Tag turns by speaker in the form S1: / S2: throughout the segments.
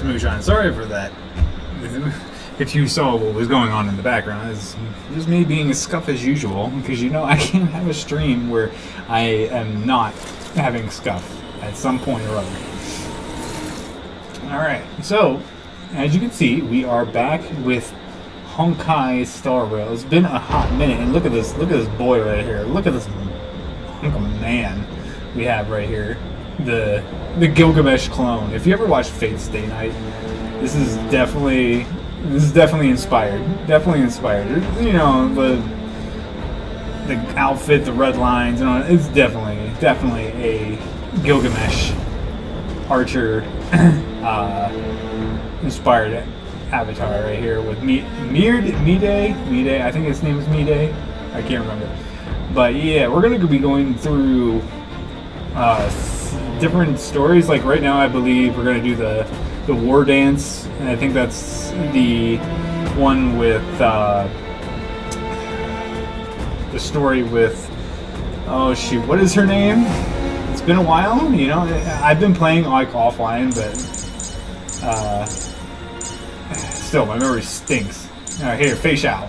S1: Moonshine. Sorry for that. If you saw what was going on in the background, it's just me being as scuff as usual, because you know I can't have a stream where I am not having scuff at some point or other. Alright, so as you can see, we are back with Honkai Star Rail. It's been a hot minute, and look at this boy right here. Look at this hunk of man we have right here. The Gilgamesh clone. If you ever watched Fate's Stay Night, this is definitely inspired. Definitely inspired. You know, the outfit, the red lines, and all, it's definitely a Gilgamesh archer inspired avatar right here with Mide. I think his name is Mide. I can't remember. But yeah, we're gonna be going through different stories. Like right now, I believe we're gonna do the war dance, and I think that's the one with the story with, oh shoot, what is her name? It's been a while, you know. I've been playing like offline, but still my memory stinks. Here, Fei Xiao.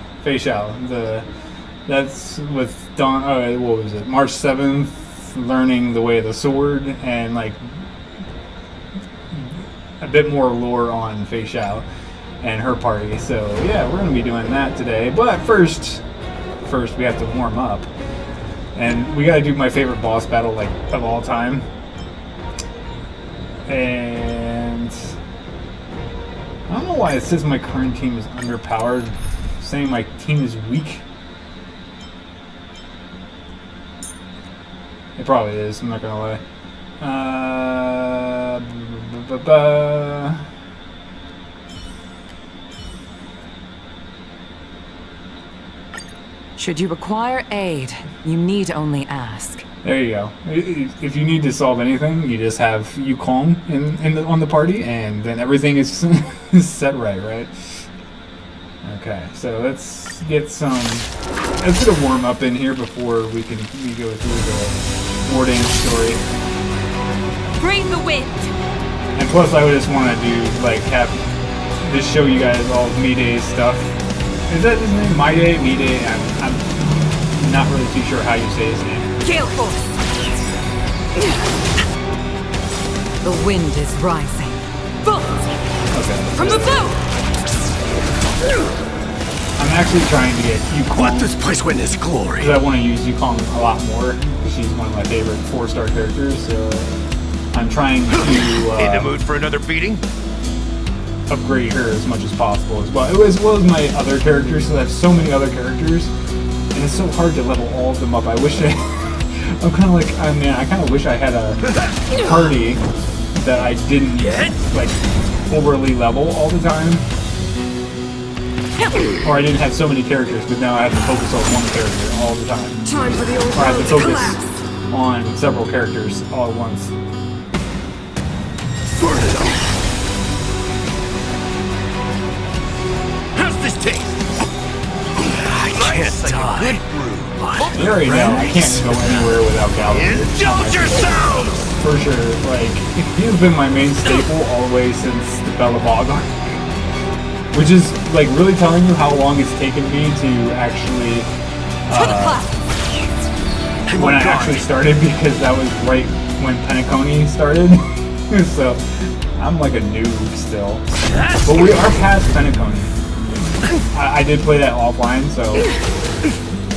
S1: That's with Dawn. What was it? March 7th, learning the way of the sword, and like a bit more lore on Fei Xiao and her party. So yeah, we're gonna be doing that today. But first we have to warm up, and we gotta do my favorite boss battle like of all time. And I don't know why it says my current team is underpowered, saying my team is weak. It probably is, I'm not gonna lie.
S2: Should you require aid, you need only ask.
S1: There you go. If you need to solve anything, you just have Yukong on the party, and then everything is set right? Okay, so let's get a warm up in here before we go through the war dance story.
S3: Bring the wind.
S1: And plus, I would just want to do just show you guys all of Mide's stuff. Is that his name? Mide? I'm not really too sure how you say his name.
S3: Gale force.
S2: The wind is rising.
S3: Bolt.
S1: Okay.
S3: From the bow.
S1: I'm actually trying to get Yukong.
S4: Let this place witness glory.
S1: Because I want to use Yukong a lot more. She's one of my favorite 4-star characters. So I'm trying to
S4: in the mood for another beating?
S1: upgrade her as much as possible as well as my other characters. So I have so many other characters, and it's so hard to level all of them up. I wish I kind of wish I had a party that I didn't like overly level all the time, or I didn't have so many characters, but now I have to focus on one character all the time.
S3: Time for the old
S1: Or I have to
S3: world to
S1: focus
S3: collapse.
S1: on several characters all at once.
S4: Burn it up. How's this taste? I can't die.
S1: You already know I can't go anywhere without Galvin.
S4: Indulge yourselves!
S1: For sure, like, he's been my main staple all the way since the Bella Bog arc. Which is, like, really telling you how long it's taken me to actually, when I actually started, because that was right when Penacony started. So, I'm like a noob still. But we are past Penacony. I did play that offline, so,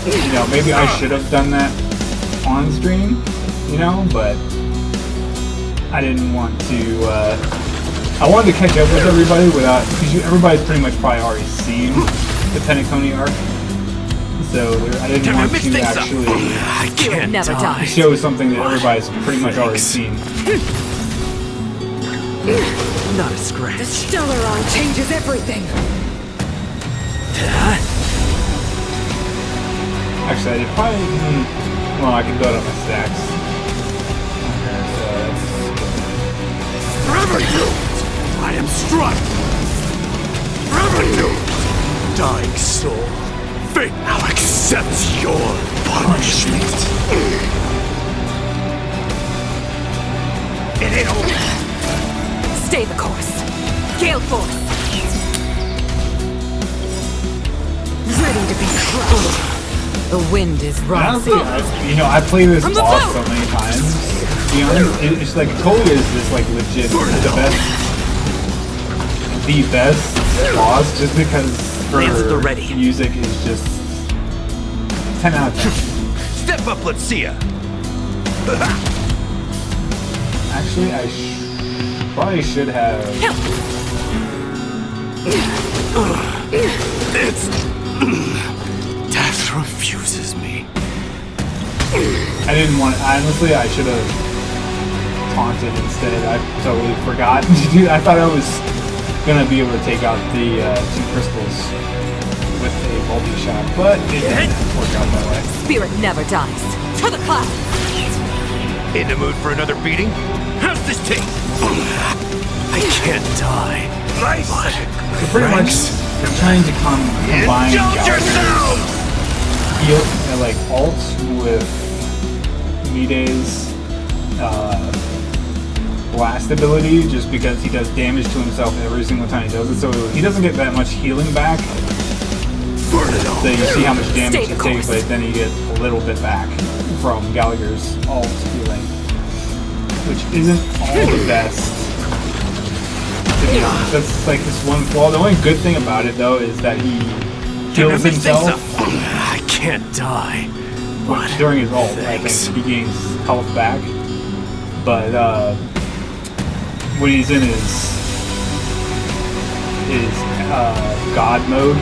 S1: you know, maybe I should have done that on stream, you know, but I didn't want to, I wanted to catch up with everybody without, because everybody's pretty much probably already seen the Penacony arc, so I didn't want to actually
S4: I can't
S2: never
S4: die.
S1: show something that everybody's pretty much already seen.
S4: Not a scratch.
S3: The Stellaron changes everything.
S1: Actually, I did probably, well, I can build up my stacks. Okay, so that's...
S4: Forever doomed! I am struck! Forever doomed! Dying soul, fate now accepts your punishment! It ain't over!
S2: Stay the course.
S3: Gale Force! Ready to be crushed!
S2: The wind is
S1: Honestly,
S2: rising.
S1: I play this
S3: From the
S1: boss
S3: boat!
S1: so many times. To be honest, it's like totally is this like legit the best boss just because
S4: Lance at the
S1: her
S4: ready.
S1: music is just 10 out of 10.
S4: Step up, let's see ya.
S1: Actually, I probably should have.
S4: It's death refuses me.
S1: I didn't want. Honestly, I should have taunted instead. I totally forgot to do. I thought I was gonna be able to take out the 2 crystals with a multi-shot, but it didn't work out that way.
S3: Spirit never dies. To the clouds!
S4: In the mood for another beating? How's this taste? I can't die. Nice.
S1: So pretty much, I'm trying to combine
S4: Indulge yourself!
S1: heal like ult with Mide's blast ability, just because he does damage to himself every single time he does it. So he doesn't get that much healing back. So you see how much damage he takes, but then you get a little bit back from Gallagher's ult healing, which isn't all the best. To be honest, that's like this one flaw. The only good thing about it though is that he heals himself
S4: I can't die.
S1: during his ult. I think he gains health back, but when he's in his God mode,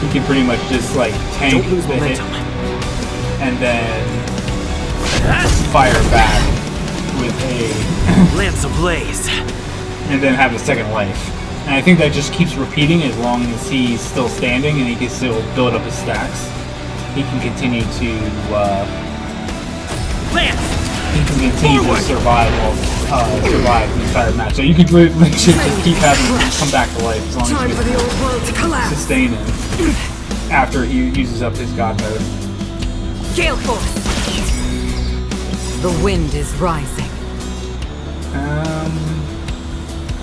S1: he can pretty much just like tank
S4: Don't lose
S1: the hit
S4: momentum.
S1: and then fire back with a
S4: Lance ablaze.
S1: and then have a second life. And I think that just keeps repeating as long as he's still standing and he can still build up his stacks. He can continue to
S4: Lance!
S1: to survive survive the entire match. So you can legit just keep having him come back to life as long
S3: Time
S1: as
S3: for
S1: you
S3: the old world to
S1: can
S3: collapse!
S1: sustain him after he uses up his God mode.
S3: Gale Force!
S2: The wind is rising.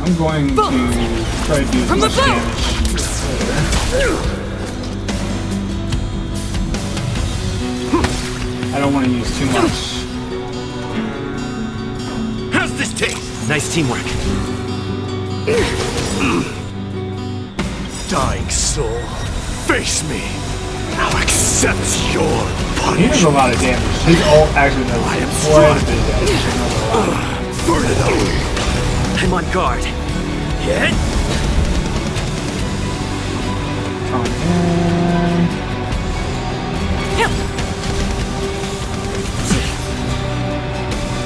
S1: I'm going to try to do as
S3: From the
S1: much
S3: boat!
S1: damage. I don't want to use too much.
S4: How's this taste? Nice teamwork. Dying soul, face me. Now accept your
S1: He does a
S4: punishment.
S1: lot of damage. His ult actually does
S4: I am
S1: quite a
S4: strong.
S1: bit of damage. He does a lot.
S4: Burn it up. I'm on guard. Hit.
S1: Come in.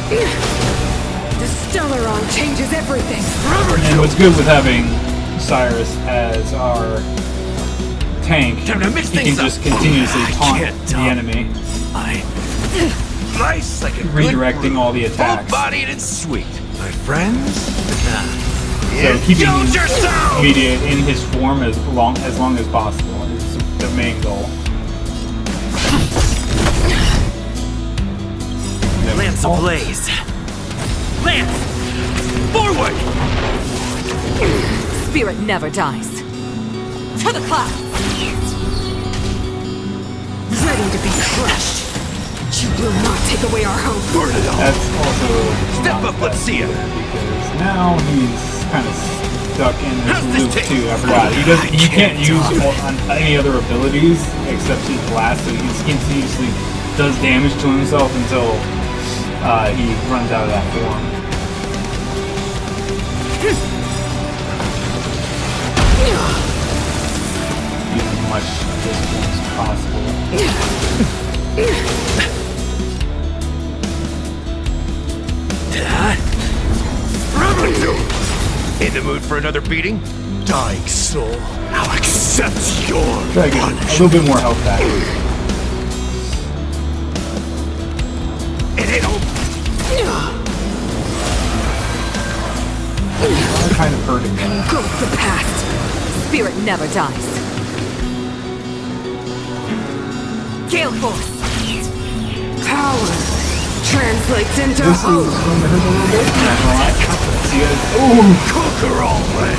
S3: The Stellaron changes everything!
S1: And what's good with having Cyrus as our tank,
S4: Time to mix
S1: he can
S4: things up.
S1: just continuously
S4: I
S1: taunt
S4: can't
S1: the
S4: dump.
S1: enemy,
S4: Nice like a good
S1: redirecting
S4: brew.
S1: all the attacks.
S4: Full-bodied and sweet. My friends?
S1: So keeping
S4: Indulge yourself!
S1: media in his form as long as possible is the main goal.
S4: Lance ablaze. Lance! Forward!
S3: Spirit never dies! To the clouds! Ready to be crushed! You will not take away our hope!
S4: Burn it up!
S1: That's also
S4: Step
S1: not
S4: up, let's see ya.
S1: because now he's kind of stuck in this
S4: How's this
S1: loop
S4: taste?
S1: too. I forgot he can't use
S4: die.
S1: on any other abilities except his blast, so he continuously does damage to himself until he runs out of that form. Use as much of this form as possible.
S4: In the mood for another beating? Dying soul, now accept your
S1: Try to get a
S4: punishment.
S1: little bit more health back.
S4: It ain't over.
S1: I'm kind of hurting that.
S3: Go with the past! Spirit never dies! Gale Force! Power translates into
S1: This is
S3: hope.
S1: going to hurt a little bit. Not gonna lie. See you guys. Ooh.
S4: Conquer all land.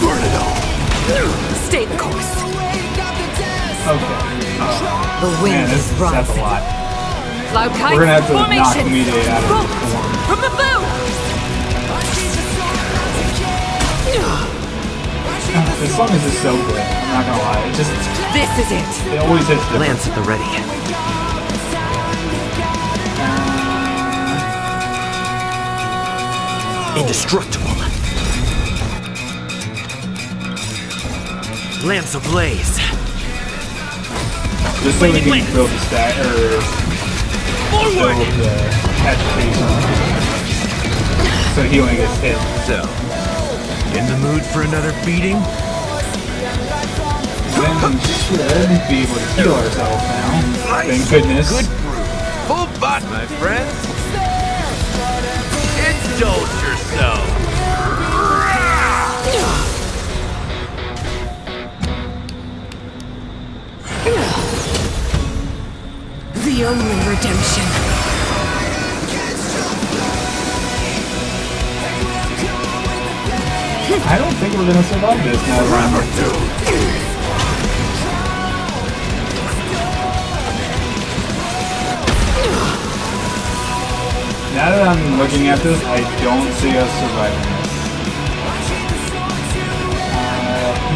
S4: Burn it all.
S3: Stay the course.
S1: Okay.
S2: The
S1: Man,
S2: wind
S1: that's
S2: is
S1: a
S2: rising.
S1: lot.
S2: Cloud
S1: We're
S2: kites,
S1: gonna have to knock
S2: formation.
S1: Mide out of
S2: Bolt
S1: this form.
S2: from the bow.
S1: This song is just so good. I'm not gonna lie. It just,
S2: This is it.
S1: it always hits different.
S4: Lance at the ready. Indestructible. Lance ablaze.
S1: Just so we can build the stat or
S4: Forward!
S1: build the agitation. So he only gets hit.
S4: So, in the mood for another beating?
S1: Then we should be able to heal ourselves now. Thank goodness.
S4: Good brew. Full bot, my friends. Indulge yourself.
S3: The only redemption.
S1: I don't think we're gonna survive this now. Now that I'm looking at this, I don't see us surviving this.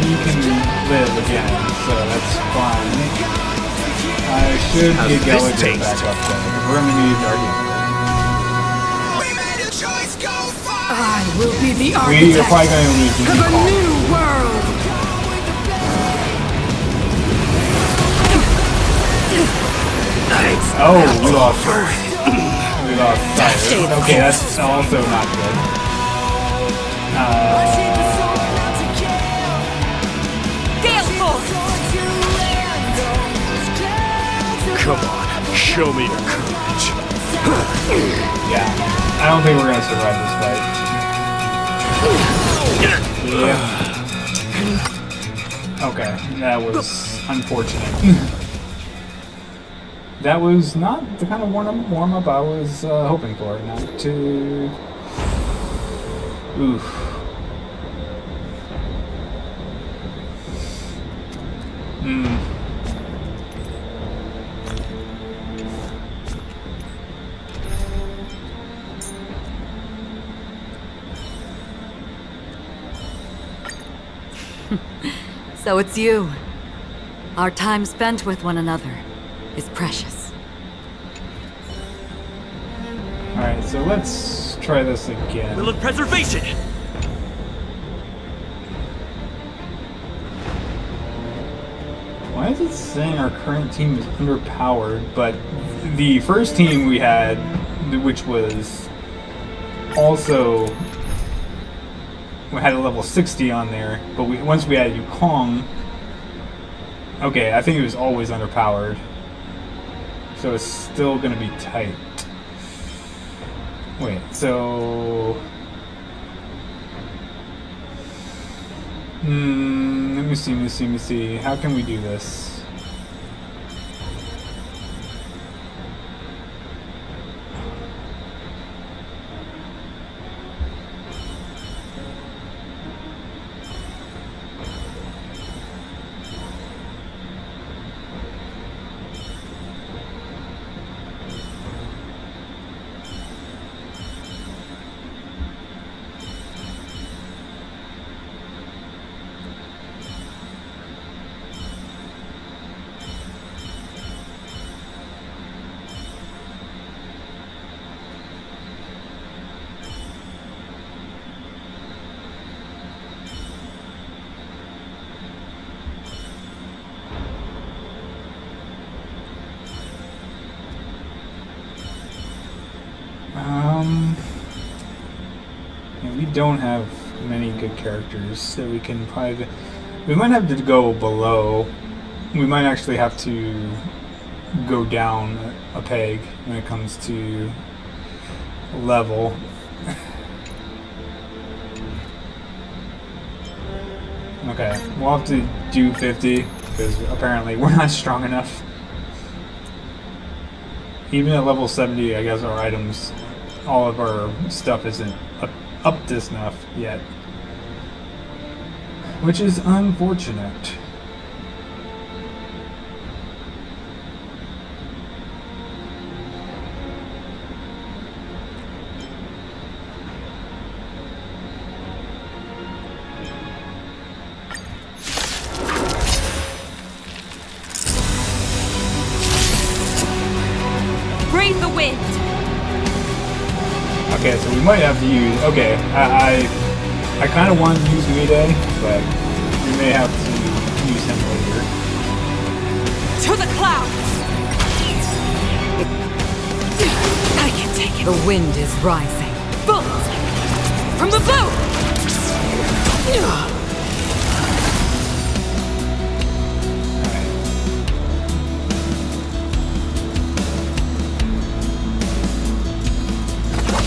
S1: He can live again, so that's fine. I should
S4: How's
S1: get
S4: this
S1: Gallagher
S4: taste?
S1: back up there, because we're gonna need Guardian.
S3: I will be the
S1: You're
S3: architect
S1: probably gonna lose
S3: of
S1: when you
S3: a
S1: call.
S3: new world.
S1: Oh, we lost her. We lost Cyrus. Okay, that's also not good.
S2: Gale force.
S4: Come on, show me your courage.
S1: Yeah, I don't think we're gonna survive this fight. Yeah. Okay, that was unfortunate. That was not the kind of warm up I was hoping for. Not to. Oof.
S2: So it's you. Our time spent with one another is precious.
S1: Alright, so let's try this again.
S4: Will of preservation!
S1: Why is it saying our current team is underpowered, but the first team we had, which was also, we had a level 60 on there, but once we had Yukong, okay, I think it was always underpowered, so it's still going to be tight. Wait, so... let me see. How can we do this? Yeah, we don't have many good characters that we can probably... We might have to go below. We might actually have to go down a peg when it comes to level. Okay, we'll have to do 50 because apparently we're not strong enough. even at level 70, I guess our items, all of our stuff isn't up to snuff yet. Which is unfortunate.
S3: Brave the wind!
S1: Okay, so we might have to use... Okay, I kind of want to use Mayday, but we may have to use him later.
S3: To the clouds! I can take it.
S2: The wind is rising.
S3: Bullets! From the boat!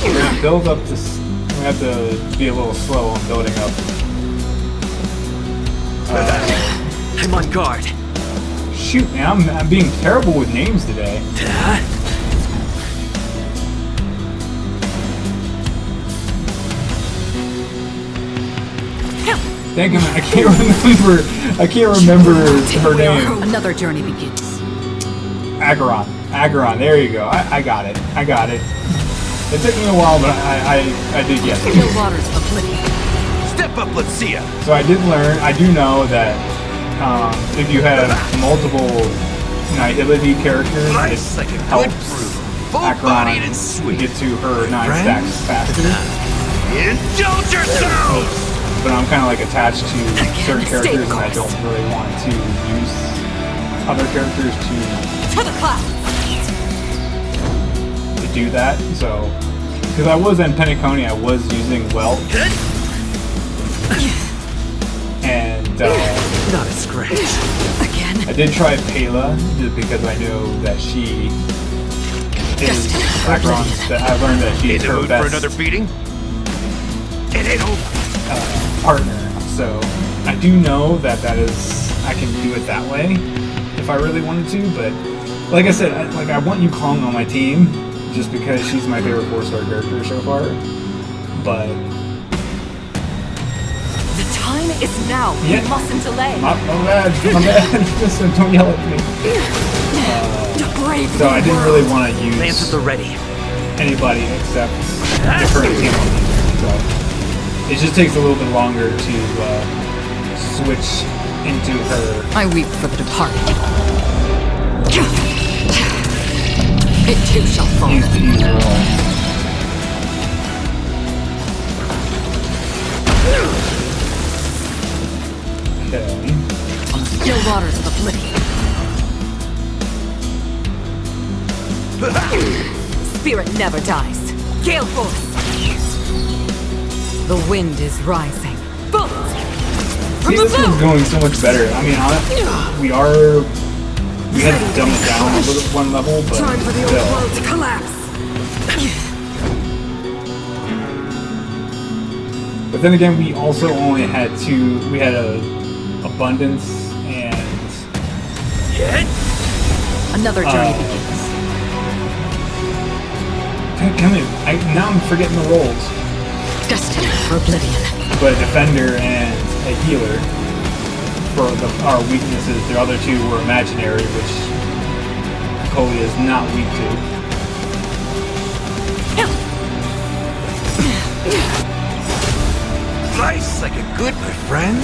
S1: We're gonna build up this. We have to be a little slow on building up.
S4: I'm on guard.
S1: Shoot, man, I'm being terrible with names today. Thank you, man. I can't remember her name.
S2: Another journey begins.
S1: Acheron. There you go. I got it. It took me a while, but I did get it.
S2: The waters of oblivion.
S4: Step up, let's see ya.
S1: So I do know that if you have multiple Nihility characters,
S4: Nice,
S1: it
S4: like a good
S1: helps
S4: brew. Full-bodied and
S1: Acheron
S4: sweet.
S1: get to her 9
S4: Friends?
S1: stacks faster.
S4: Indulge yourselves!
S1: But I'm kind of like attached to certain
S2: stay
S1: characters, and I
S2: course.
S1: don't really want to use other characters
S3: To the clouds!
S1: to do that. So, because I was in Penacony, I was using Welt, and
S4: Not a scratch.
S2: Again.
S1: I did try Pela just because I know that she is Acheron. That I learned that
S4: In
S1: she's
S4: the
S1: her
S4: mood for
S1: best
S4: another beating? It ain't over.
S1: partner. So I do know that I can do it that way if I really wanted to. But like I said, I want Yukong on my team just because she's my favorite 4-star character so far. But
S3: The time is now.
S1: Yeah.
S3: We mustn't delay.
S1: my bad. Just don't yell at me.
S3: Brave
S1: So I didn't really want to
S4: Lance at
S1: use
S4: the ready.
S1: anybody except the current team on me. So it just takes a little bit longer to switch into her.
S2: I weep for the departed. It too shall fall.
S1: Use her all. Okay.
S2: Still waters of oblivion.
S3: Spirit never dies. Gale force!
S2: The wind is rising.
S3: Bullets!
S1: See,
S3: From the
S1: this one's
S3: boat!
S1: going so much better. I mean, we had to dumb it down a little, one level, but
S3: Time for the old
S1: still.
S3: world to collapse.
S1: But then again, we also only had we had a abundance and
S2: Another journey begins.
S1: come in. Now I'm forgetting the roles.
S2: Destined for oblivion.
S1: But a defender and a healer for our weaknesses. The other two were imaginary, which Coley is not weak to.
S4: Nice, like a good, my friends.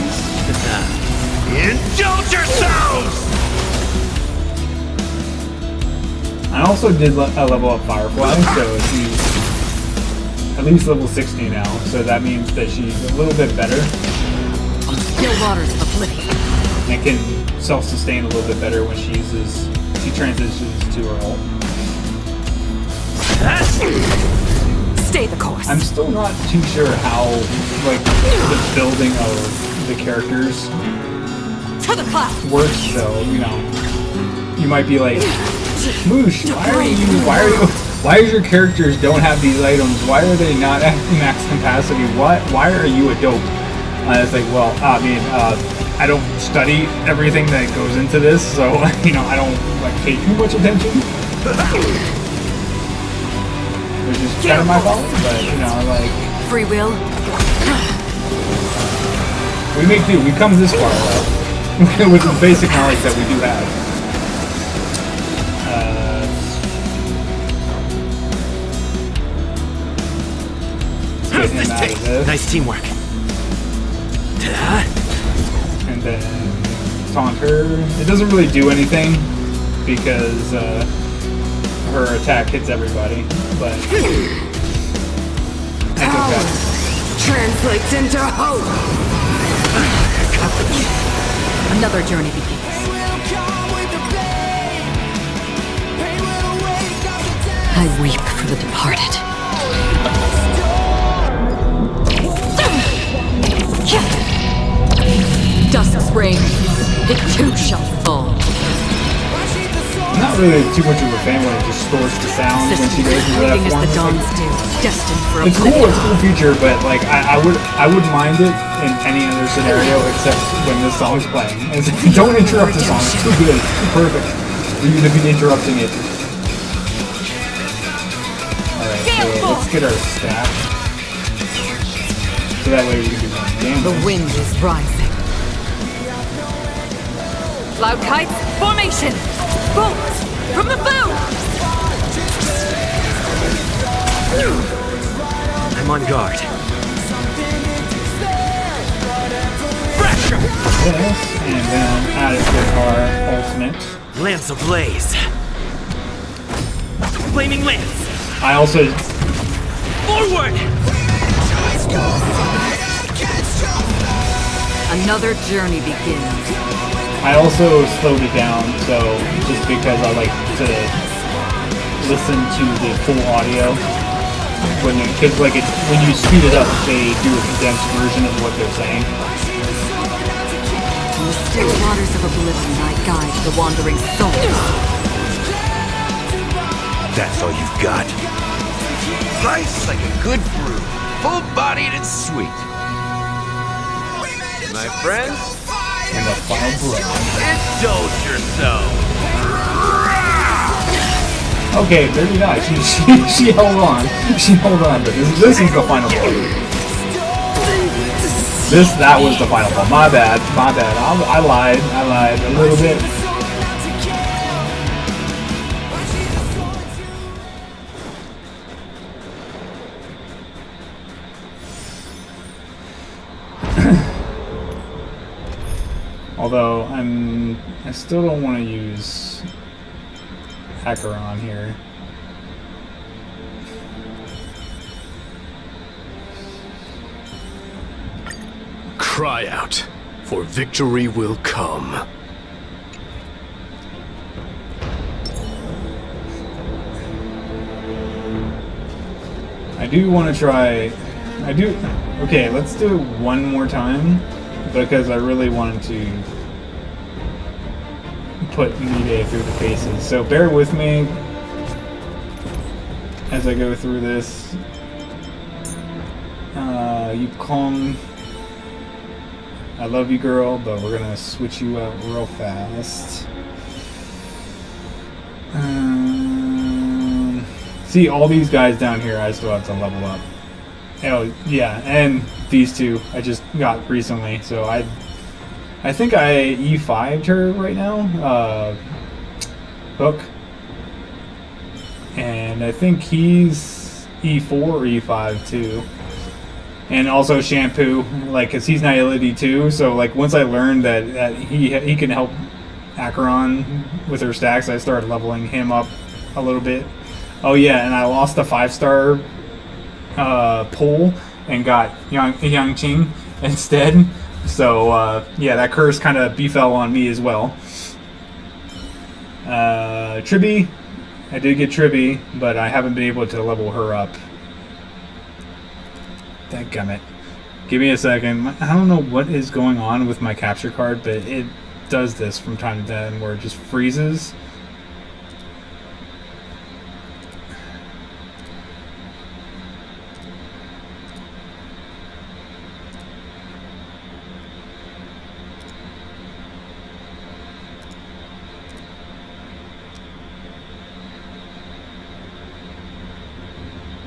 S4: Indulge yourselves!
S1: I also did level up Firefly, so she's at least level 60 now. So that means that she's a little bit better
S2: Still waters of oblivion.
S1: and can self-sustain a little bit better when she transitions to her ult.
S3: Stay the course.
S1: I'm still not too sure how, like, the building of the characters
S3: To the clouds!
S1: works. So you might be like, Moosh, why is your characters don't have these items? Why are they not at max capacity? Why are you a dope? It's like, well, I mean, I don't study everything that goes into this, so I don't pay too much attention. which is kind of my fault, but you know, like,
S2: Free will?
S1: we make do. We come this far though, with the basic knowledge that we do have.
S4: How's this take? Nice teamwork.
S1: And then taunt her. It doesn't really do anything because her attack hits everybody, but that's okay.
S3: Translates into hope.
S2: Another journey begins. I weep for the departed. Dusk's reign, it too shall fall.
S1: I'm not really too much of a fan when it distorts the sound when she goes into that
S2: Fleeting as
S1: form.
S2: the dawns do, destined for
S1: It's cool,
S2: oblivion.
S1: it's a cool feature, but like I wouldn't mind it in any other scenario except when this song's playing. It's like, don't interrupt the song, it's too good, it's too perfect for you to be interrupting it. Alright, so let's get our stack. So that way we can do more damage.
S2: The wind is rising. Loud kites, formation! Bolts from the bow!
S4: I'm on guard.
S1: This, and then add it to our ultimate.
S4: Lance ablaze. Flaming lance.
S1: I also
S4: Forward!
S2: Another journey begins.
S1: I also slowed it down, so just because I like to listen to the full audio because like when you speed it up, they do a condensed version of what they're saying.
S2: In the still waters of oblivion, I guide the wandering soul.
S4: That's all you've got. Nice like a good brew. Full-bodied and sweet. My friends,
S1: And the final breath.
S4: indulge yourself.
S1: Okay, very nice. She held on. She held on, but this is the final blow. That was the final blow. My bad. I lied a little bit. Although I still don't want to use Acheron here.
S5: Cry out, for victory will come.
S1: I do want to try. Okay, let's do it one more time because I really wanted to put Mide through the paces. So bear with me as I go through this. You calm. I love you, girl, but we're gonna switch you out real fast. See, all these guys down here, I still have to level up. Oh, yeah, and these two I just got recently, so I think I E5'd her right now, Hook. And I think he's E4 or E5 too. And also Shampoo, like, cause he's Nihility too, so like once I learned that he can help Acheron with her stacks, I started leveling him up a little bit. Oh yeah, and I lost a 5-star pull and got Yang Qing instead. So yeah, that curse kind of befell on me as well. Tribby, I did get Tribby, but I haven't been able to level her up. Dadgummit. Give me a second. I don't know what is going on with my capture card, but it does this from time to time where it just freezes.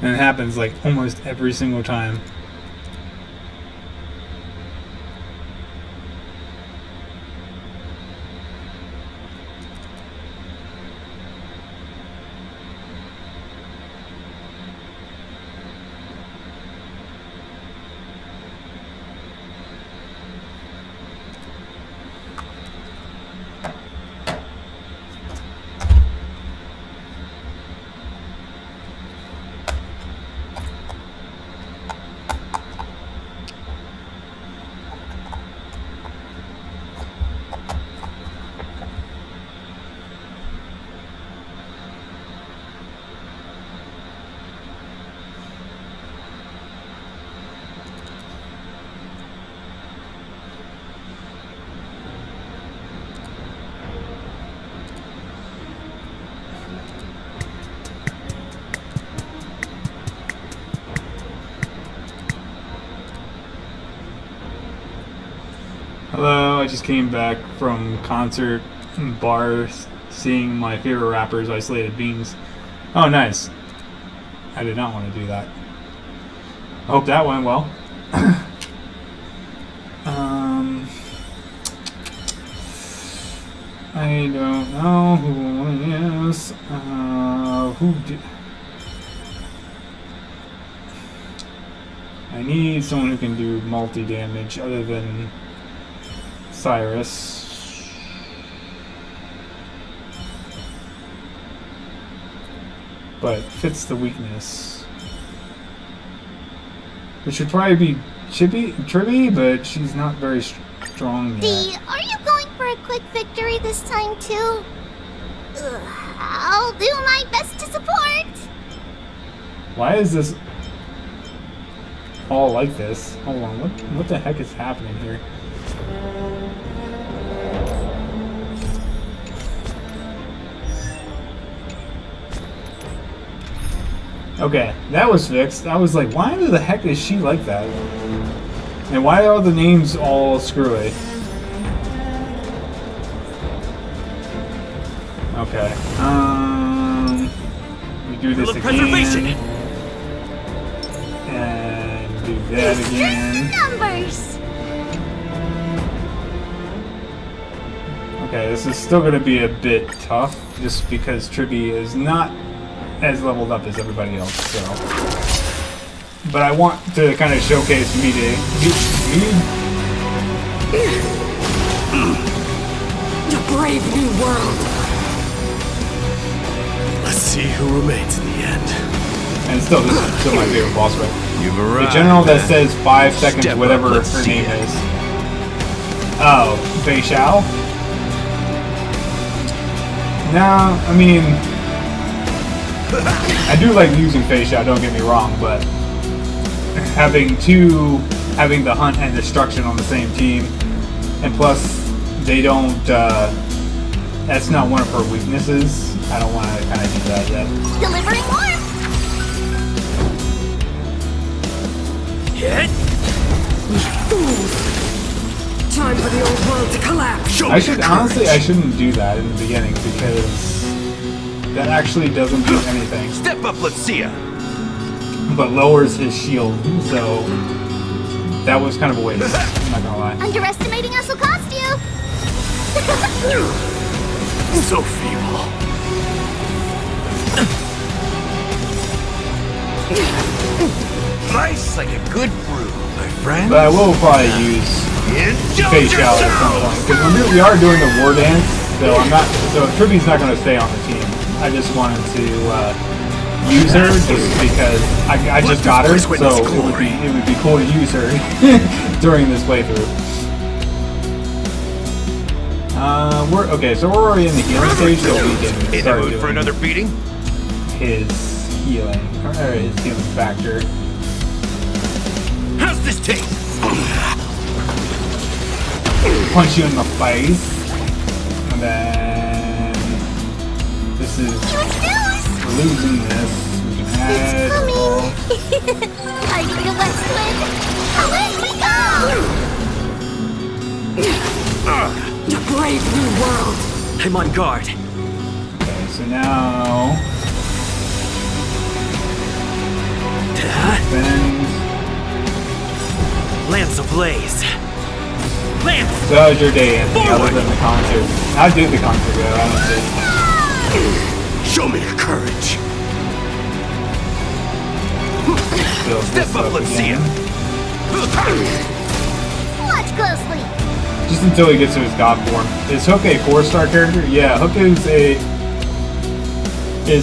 S1: And it happens like almost every single time. Hello, I just came back from concert bar seeing my favorite rappers, Isolated Beans. Oh, nice. I did not want to do that. I hope that went well. I don't know who is. Who did? I need someone who can do multi-damage other than Cyrus. But fits the weakness. Which should probably be Tribby, but she's not very strong yet.
S6: Dee, are you going for a quick victory this time too? I'll do my best to support.
S1: Why is this all like this? Hold on, what the heck is happening here? Okay, that was fixed. I was like, why the heck is she like that? And why are the names all screwy? Okay, we do this again. And do that again.
S6: Numbers.
S1: Okay, this is still going to be a bit tough, just because Tribby is not as leveled up as everybody else, so. But I want to kind of showcase me.
S3: A brave new world.
S5: Let's see who remains in the end.
S1: And still, this is still my favorite boss fight.
S4: You've
S1: The
S4: arrived.
S1: general that says 5 seconds,
S4: Step up,
S1: whatever her
S4: let's see
S1: name
S4: it.
S1: is. Oh, Fei Xiao? No, I mean, I do like using Fei Xiao, don't get me wrong, but having the hunt and destruction on the same team, and plus they don't, that's not one of her weaknesses. I don't want to kind of do that yet.
S6: Delivering warmth.
S4: Hit.
S3: Fools. Time for the old world to collapse.
S1: I shouldn't do that in the beginning because that actually doesn't do anything,
S4: Step up, let's see ya.
S1: but lowers his shield, so that was kind of a waste, I'm not gonna lie.
S6: Underestimating us will cost you.
S5: So feeble.
S4: Nice like a good brew, my friend.
S1: But I will probably use Fei Xiao at some point, because we are doing the war dance, so Tribby's not gonna stay on the team. I just wanted to use her just because I just got her, so it would be cool to use her during this playthrough. Okay, so we're already in the healing stage, so we can
S4: In the
S1: start
S4: mood for
S1: doing
S4: another beating?
S1: his healing, or his healing factor.
S4: How's this taste?
S1: Punch you in the face, and then this is we're losing this. We can add.
S6: It's coming. Ready for your next win. Away we go.
S3: A brave new world.
S5: I'm on guard.
S1: Okay, so now Then
S5: Lance ablaze. Lance!
S1: so how was your day, Anthony, other than the concert? How did the concert go, honestly?
S4: Show me your courage.
S1: Feels
S4: Step
S1: this
S4: up, let's see
S1: again.
S6: Watch closely.
S1: Just until he gets to his god form. Is Hook a 4-star character? Yeah, Hook is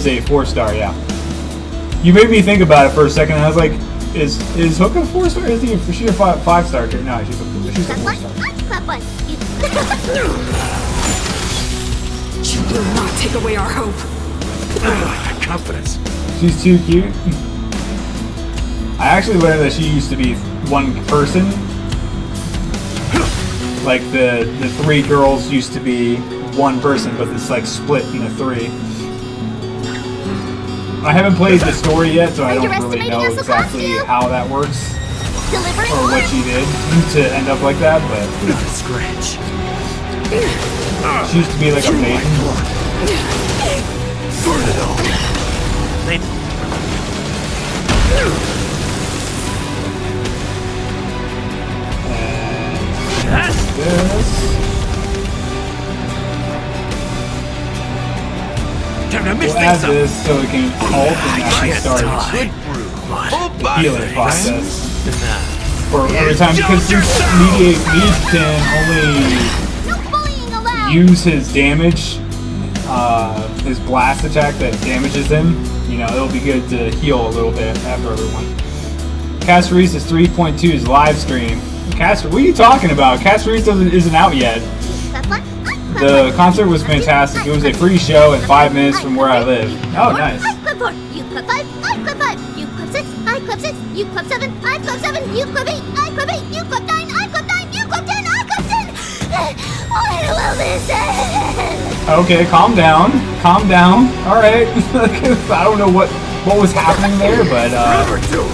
S1: a 4-star, yeah. You made me think about it for a second, and I was like, is Hook a 4-star? Is she a 5-star character? No, she's a 4-star.
S6: Clap one.
S3: You will not take away our hope.
S4: Confidence.
S1: She's too cute. I actually learned that she used to be one person. Like the 3 girls used to be one person, but it's like split into 3. I haven't played the story yet, so I don't really know exactly how that works
S6: Delivering
S1: or what she did to end up like that, but
S5: Not a scratch.
S1: she used to be like a maiden.
S4: Burn it all.
S1: And this.
S4: Time to miss
S1: We'll add
S4: things up.
S1: this so we can alt and actually start
S4: Good brew. Full
S1: the
S4: body
S1: healing
S4: things.
S1: process. For every time, because since Mediate Meat can only
S6: No bullying allowed.
S1: use his damage, his blast attack that damages him, you know, it'll be good to heal a little bit after everyone. Castarese's 3.2's live stream. What are you talking about? Castareese isn't out yet.
S6: Clap one.
S1: The concert was fantastic. It was a free show in 5 minutes from where I live. Oh, nice.
S6: I clip 4. You clip 5. I clip 5. You clip 6. I clip 6. You clip 7. I clip 7. You clip 8. I clip 8. You clip 9. I clip 9. You clip 10. I clip 10. When will this end?
S1: Okay, calm down. Calm down. Alright. I don't know what was happening there, but
S4: Number 2.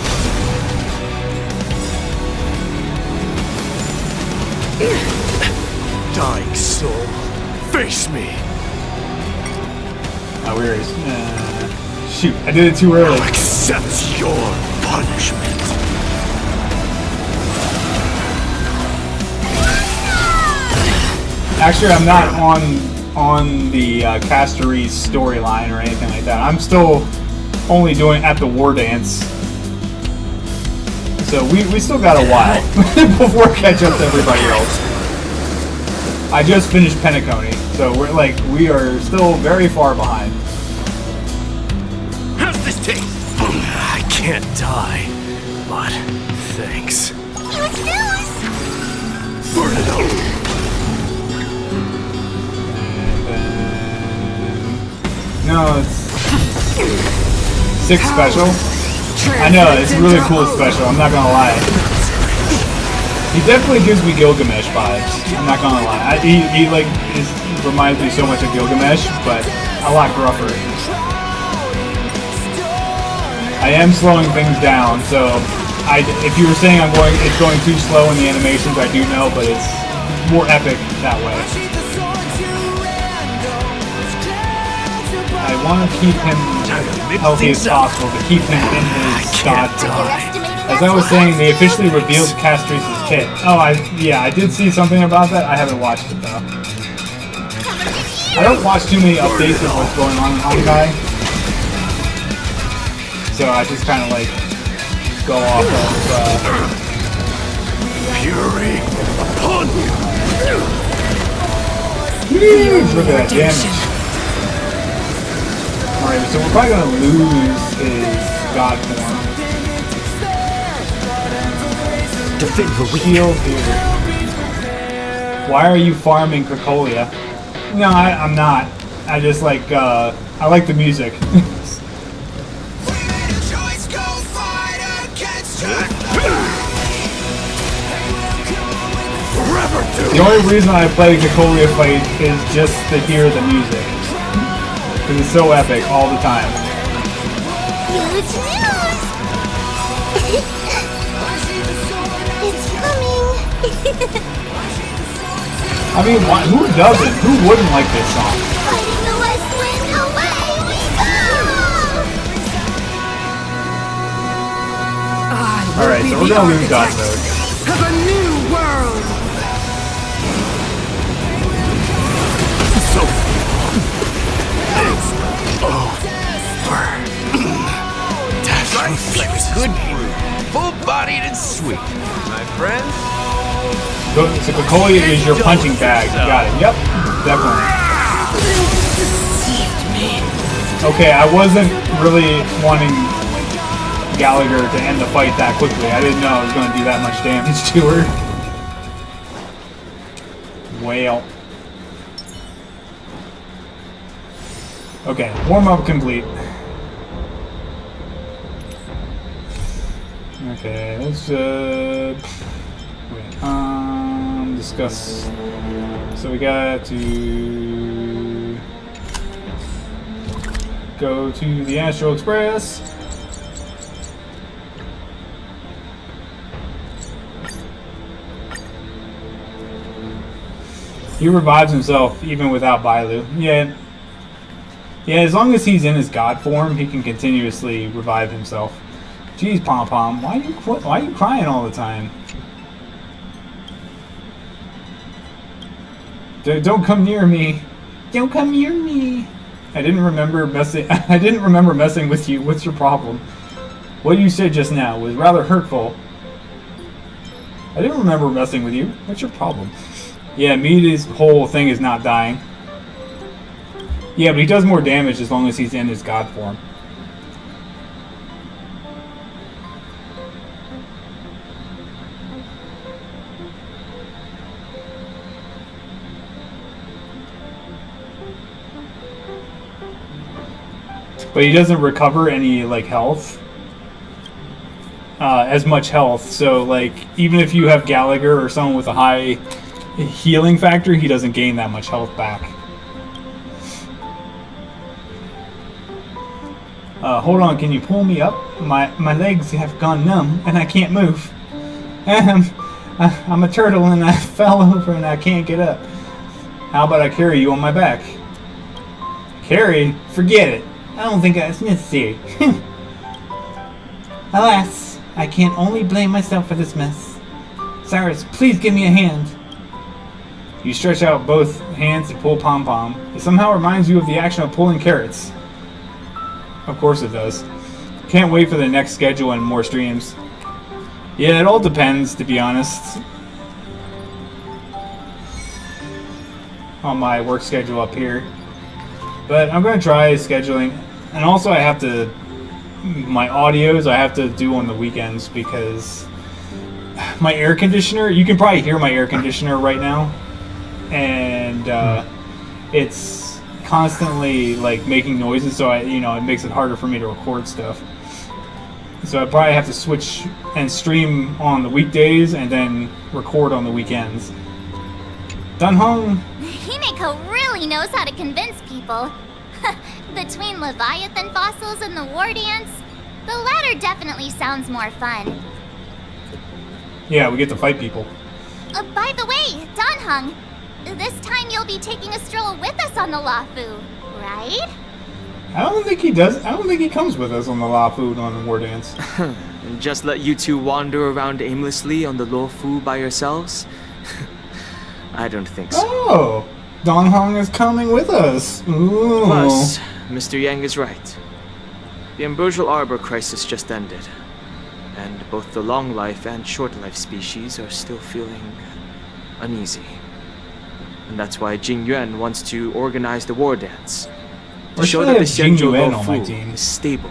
S4: Dying soul. Face me.
S1: oh, where is shoot, I did it too early.
S4: Accept your punishment.
S1: Actually, I'm not on the Castareese storyline or anything like that. I'm still only doing at the war dance. So we still got a while before I catch up to everybody else. I just finished Penacony, so we are still very far behind.
S4: How's this taste? I can't die, but thanks.
S6: Huge news!
S4: Burn it all.
S1: No, it's 6 special. I know, it's a really cool special, I'm not gonna lie. He definitely gives me Gilgamesh vibes, I'm not gonna lie. He reminds me so much of Gilgamesh, but a lot gruffer. I am slowing things down, so if you were saying it's going too slow in the animations, I do know, but it's more epic that way. I want to keep him healthy as possible, to keep him in his god form. As I was saying, they officially revealed Castrese's kit. Oh, I did see something about that. I haven't watched it though. I don't watch too many updates of what's going on in Honkai, so I just kind of like go off of.
S4: Fury upon
S1: you! Look at that damage. Alright, so we're probably gonna lose his god form.
S5: Defend the weak.
S1: Shield here. Why are you farming Krakolia? No, I'm not. I just like, I like the music. The only reason I play Krakolia fight is just to hear the music. Because it's so epic all the time.
S6: Huge news! It's coming!
S1: I mean, who doesn't? Who wouldn't like this song?
S6: Fighting the west wind, away we go!
S1: Alright, so we're gonna lose dodge mode.
S3: Of a new world.
S4: So it's over. Nice, like a good brew, full-bodied and sweet, my friend.
S1: So Cocolia is your punching bag. Got it. Yep, definitely. Okay, I wasn't really wanting Gallagher to end the fight that quickly. I didn't know I was going to do that much damage to her. Whale. Okay, warm-up complete. Okay, let's discuss. So we got to go to the Astral Express. He revives himself even without Bailu. Yeah, as long as he's in his god form, he can continuously revive himself. Jeez, Pom Pom, why are you crying all the time? Don't come near me. Don't come near me. I didn't remember messing with you. What's your problem? What you said just now was rather hurtful. I didn't remember messing with you. What's your problem? Yeah, Mida's whole thing is not dying. Yeah, but he does more damage as long as he's in his god form. But he doesn't recover any, like, health. As much health. So, like, even if you have Gallagher or someone with a high healing factor, he doesn't gain that much health back. Hold on, can you pull me up? My legs have gone numb and I can't move. I'm a turtle and I fell over and I can't get up. How about I carry you on my back? Carry? Forget it. I don't think that's necessary. Alas, I can only blame myself for this mess. Cyrus, please give me a hand. You stretch out both hands to pull Pom Pom. It somehow reminds you of the action of pulling carrots. Of course it does. Can't wait for the next schedule and more streams. Yeah, it all depends, to be honest. On my work schedule up here. But I'm going to try scheduling. And also I have to... My audios I have to do on the weekends because... My air conditioner... You can probably hear my air conditioner right now. And it's constantly like making noises, so it makes it harder for me to record stuff. So I probably have to switch and stream on the weekdays and then record on the weekends. Dunhong.
S6: Himeko really knows how to convince people. Between Leviathan fossils and the war dance, the latter definitely sounds more fun.
S1: Yeah, we get to fight people.
S6: By the way, Danhong, this time you'll be taking a stroll with us on the Lafu, right?
S1: I don't think he does. I don't think he comes with us on the Lafu on the war dance.
S5: And just let you two wander around aimlessly on the Luofu by yourselves? I don't think so.
S1: Oh, Danhong is coming with us. Ooh.
S5: Plus, Mr. Yang is right. The Ambrosial Arbor crisis just ended. And both the long life and short life species are still feeling uneasy. And that's why Jing Yuan wants to organize the war dance. To show that the Xianzhou Luofu is stable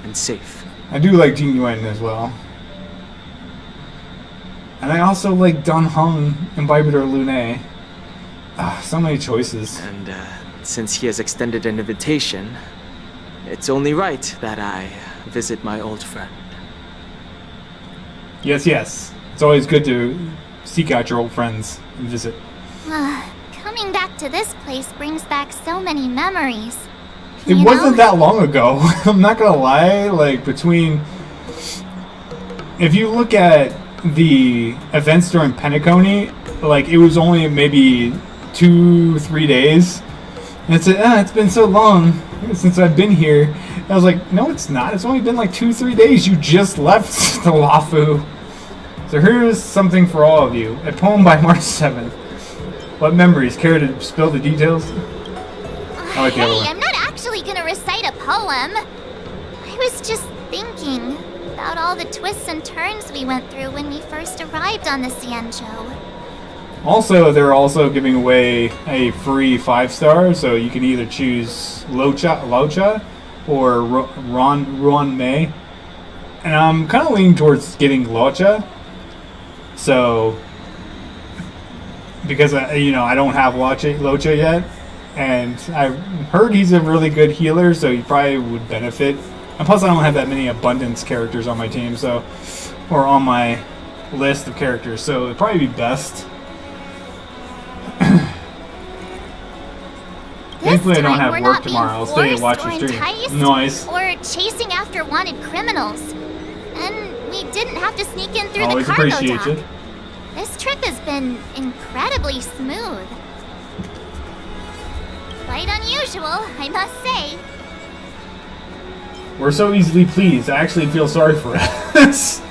S5: and safe.
S1: I do like Jing Yuan as well. And I also like Danhong, Imbibitor Lune. So many choices.
S5: And since he has extended an invitation, it's only right that I visit my old friend.
S1: Yes, yes. It's always good to seek out your old friends and visit.
S6: Coming back to this place brings back so many memories.
S1: It wasn't that long ago. I'm not gonna lie, like between... If you look at the events during Penacony, like it was only maybe 2-3 days. It's been so long since I've been here. I was like, no, it's not. It's only been like 2-3 days. You just left the Wafu. So here's something for all of you. A poem by March 7th. What memories? Care to spill the details? I like the other
S6: Hey,
S1: one.
S6: I'm not actually gonna recite a poem. I was just thinking about all the twists and turns we went through when we first arrived on the Xianzhou.
S1: Also, they're also giving away a free 5-star, so you can either choose Locha or Ruan Mei. And I'm kind of leaning towards getting Locha. So, because I don't have Locha yet, and I've heard he's a really good healer, so he probably would benefit. And plus, I don't have that many abundance characters on my team, so, or on my list of characters, so it'd probably be best. Thankfully, I don't have
S6: we're
S1: work
S6: not being
S1: tomorrow. I'll stay and watch
S6: forced
S1: the
S6: or
S1: stream.
S6: enticed
S1: Nice.
S6: Or chasing after wanted criminals. And we didn't have to sneak in through
S1: Always
S6: the cargo dock.
S1: appreciated.
S6: This trip has been incredibly smooth. Quite unusual, I must say.
S1: We're so easily pleased. I actually feel sorry for us.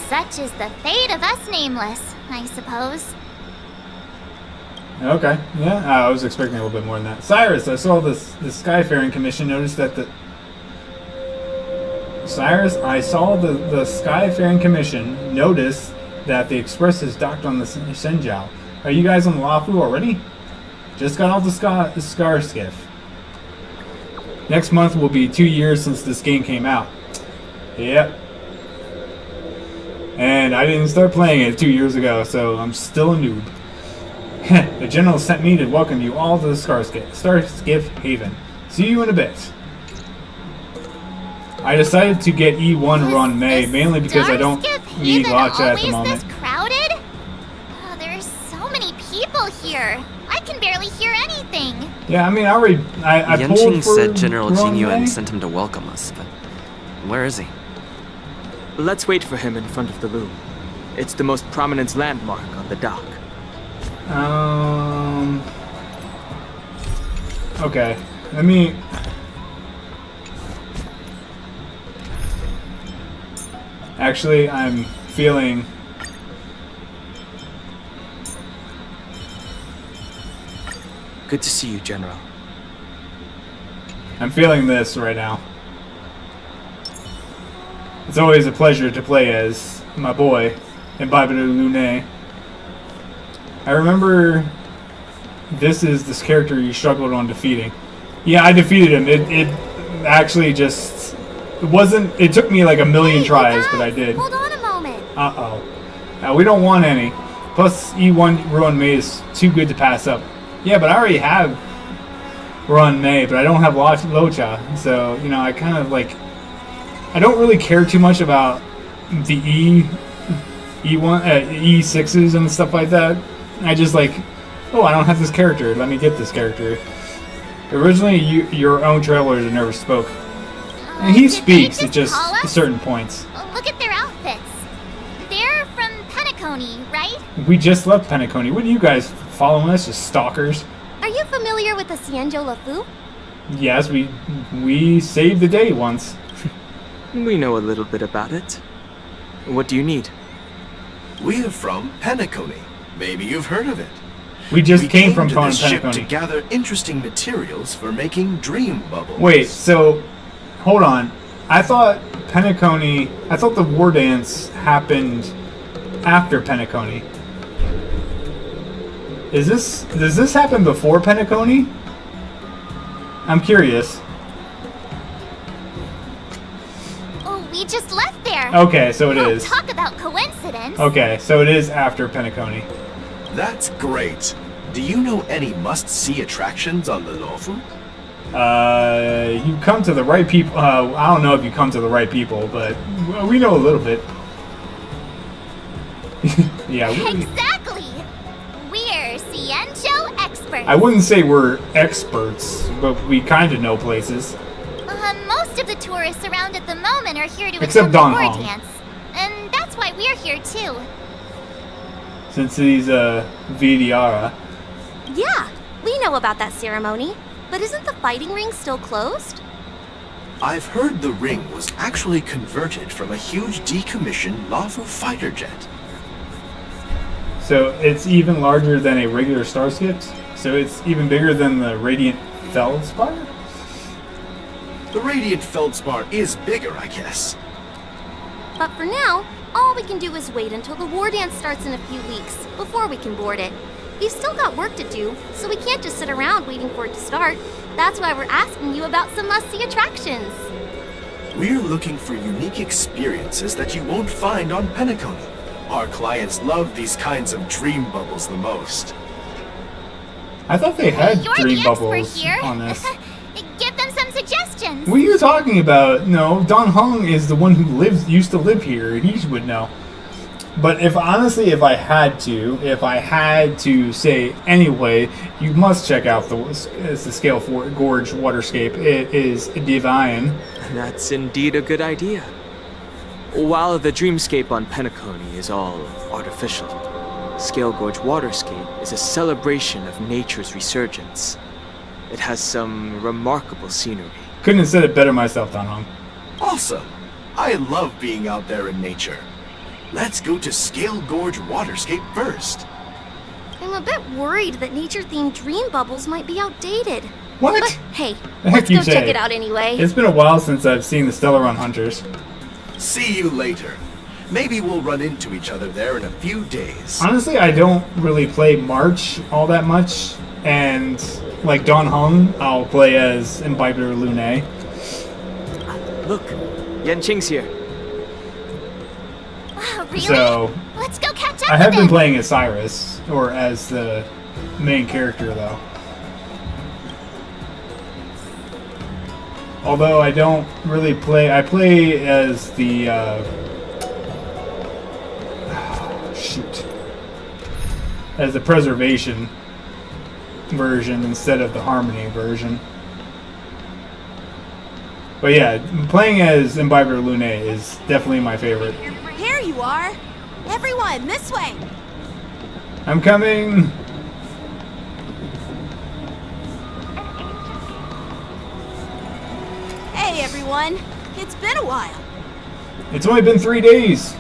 S6: Such is the fate of us nameless, I suppose.
S1: Okay, yeah, I was expecting a little bit more than that. Cyrus, I saw the Skyfaring Commission noticed that the... Cyrus, I saw the Skyfaring Commission notice that the Express is docked on the Shenzhou. Are you guys on the Wafu already? Just got off the Scar Skiff. Next month will be 2 years since this game came out. Yep. And I didn't start playing it 2 years ago, so I'm still a noob. The general sent me to welcome you all to the Star Skiff Haven. See you in a bit. I decided to get E1 Ron May mainly because I don't need Locha at the moment.
S6: This crowded? Oh, there are so many people here. I can barely hear anything.
S1: Yeah, I mean, I pulled
S7: Yanqing
S1: for
S7: said General
S1: Ron
S7: Jin Yuan
S1: May.
S7: sent him to welcome us, but where is he?
S5: Let's wait for him in front of the loom. It's the most prominent landmark on the dock.
S1: Okay. Let me... Actually, I'm feeling...
S5: Good to see you, General.
S1: I'm feeling this right now. It's always a pleasure to play as my boy, Imbibe de Lune. I remember this is this character you struggled on defeating. Yeah, I defeated him. It actually just... It wasn't... It took me like a million tries, but I did.
S6: Hold on a moment.
S1: Uh-oh. We don't want any. Plus, E1 Ruan Mei is too good to pass up. Yeah, but I already have Ruan Mei, but I don't have Locha. So, you know, I kind of like... I don't really care too much about the E6s and stuff like that. I just like, oh, I don't have this character. Let me get this character. Originally, your own trailblazers never spoke. And he
S6: Did
S1: speaks
S6: they
S1: at just
S6: call us?
S1: certain points.
S6: Look at their outfits. They're from Penacony, right?
S1: We just left Penacony. What are you guys following us? Just stalkers?
S6: Are you familiar with the Xianzhou Lafu?
S1: Yes, we saved the day once.
S5: We know a little bit about it. What do you need?
S4: We're from Penacony. Maybe you've heard of it.
S1: We just
S4: We
S1: came from
S4: to this ship to
S1: Penacony.
S4: gather interesting materials for making dream bubbles.
S1: Wait, so hold on. I thought the war dance happened after Penacony. Does this happen before Penacony? I'm curious.
S6: Oh, we just left there.
S1: Okay, so it
S6: Oh,
S1: is.
S6: talk about coincidence.
S1: Okay, so it is after Penacony.
S4: That's great. Do you know any must-see attractions on the Lofu?
S1: You come to the right people. I don't know if you come to the right people, but we know a little bit. Yeah,
S6: Exactly. We're Xianzhou experts.
S1: I wouldn't say we're experts, but we kind of know places.
S6: Most of the tourists around at the moment are here to
S1: Except
S6: attend the
S1: Don
S6: war
S1: Hong.
S6: dance. And that's why we're here too.
S1: Since he's Vidiara.
S3: Yeah,
S6: We know about that ceremony, but isn't the fighting ring still closed?
S4: I've heard the ring was actually converted from a huge decommissioned Lafu fighter jet.
S1: So it's even larger than a regular starship? So it's even bigger than the Radiant Feldspar?
S4: The Radiant Feldspar is bigger, I guess.
S6: But for now, all we can do is wait until the war dance starts in a few weeks, before we can board it. We've still got work to do, so we can't just sit around waiting for it to start. That's why we're asking you about some must-see attractions.
S4: We're looking for unique experiences that you won't find on Penacony. Our clients love these kinds of dream bubbles the most.
S1: I thought they had
S6: You're
S1: dream
S6: the expert
S1: bubbles
S6: here.
S1: on this.
S6: Give them some suggestions.
S1: What are you talking about? No, Don Hung is the one who used to live here. He would know. But if I had to say anyway, you must check out the Scale Gorge Waterscape. It is divine.
S5: That's indeed a good idea. While the dreamscape on Penacony is all artificial, Scale Gorge Waterscape is a celebration of nature's resurgence. It has some remarkable scenery.
S1: Couldn't have said it better myself, Don Hung.
S4: Awesome! I love being out there in nature. Let's go to Scale Gorge Waterscape first.
S6: I'm a bit worried that nature-themed dream bubbles might be outdated.
S1: What?
S6: But hey,
S1: The heck
S6: let's
S1: you
S6: go check
S1: say?
S6: it out anyway.
S1: It's been a while since I've seen the Stellaron Hunters.
S4: See you later. Maybe we'll run into each other there in a few days.
S1: Honestly, I don't really play March all that much, and like Don Hung, I'll play as Imbiber Lune.
S5: Look, Yanqing's here.
S6: Wow, really?
S1: So
S6: Let's go catch up
S1: I have
S6: with
S1: been
S6: him.
S1: playing as Cyrus, or as the main character though. Although I don't really play, I play as the, shoot. As the Preservation version instead of the Harmony version. But yeah, playing as Imbiber Lune is definitely my favorite.
S3: Here you are! Everyone, this way!
S1: I'm coming!
S3: Hey everyone! It's been a while.
S1: It's only been 3 days.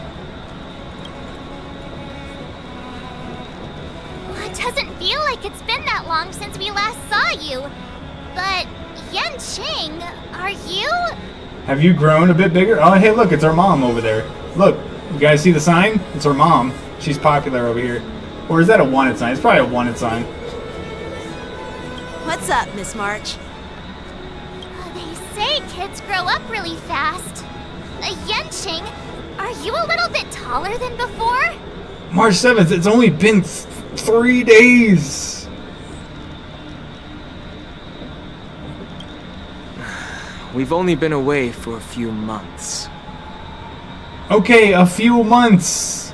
S6: Well, it doesn't feel like it's been that long since we last saw you. But Yanqing, are you?
S1: Have you grown a bit bigger? Oh, hey, look, it's our mom over there. Look, you guys see the sign? It's our mom. She's popular over here. Or is that a wanted sign? It's probably a wanted sign.
S3: What's up, Miss March?
S6: They say kids grow up really fast. Yanqing, are you a little bit taller than before?
S1: March 7th, it's only been 3 days.
S5: We've only been away for a few months.
S1: Okay, a few months.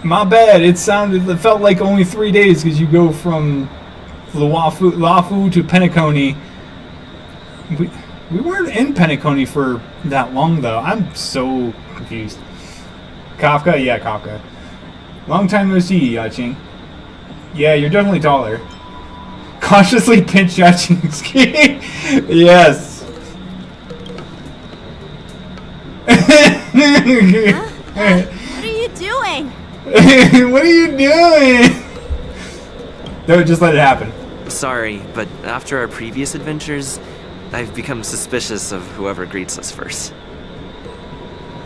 S1: My bad. It felt like only 3 days because you go from Lafu to Penacony. We weren't in Penacony for that long though. I'm so confused. Kafka? Yeah, Kafka. Long time no see, Yaching. Yeah, you're definitely taller. Cautiously pinch Yaching's key. Yes.
S3: Huh? What are you doing?
S1: What are you doing? No, just let it happen.
S7: Sorry, but after our previous adventures, I've become suspicious of whoever greets us first.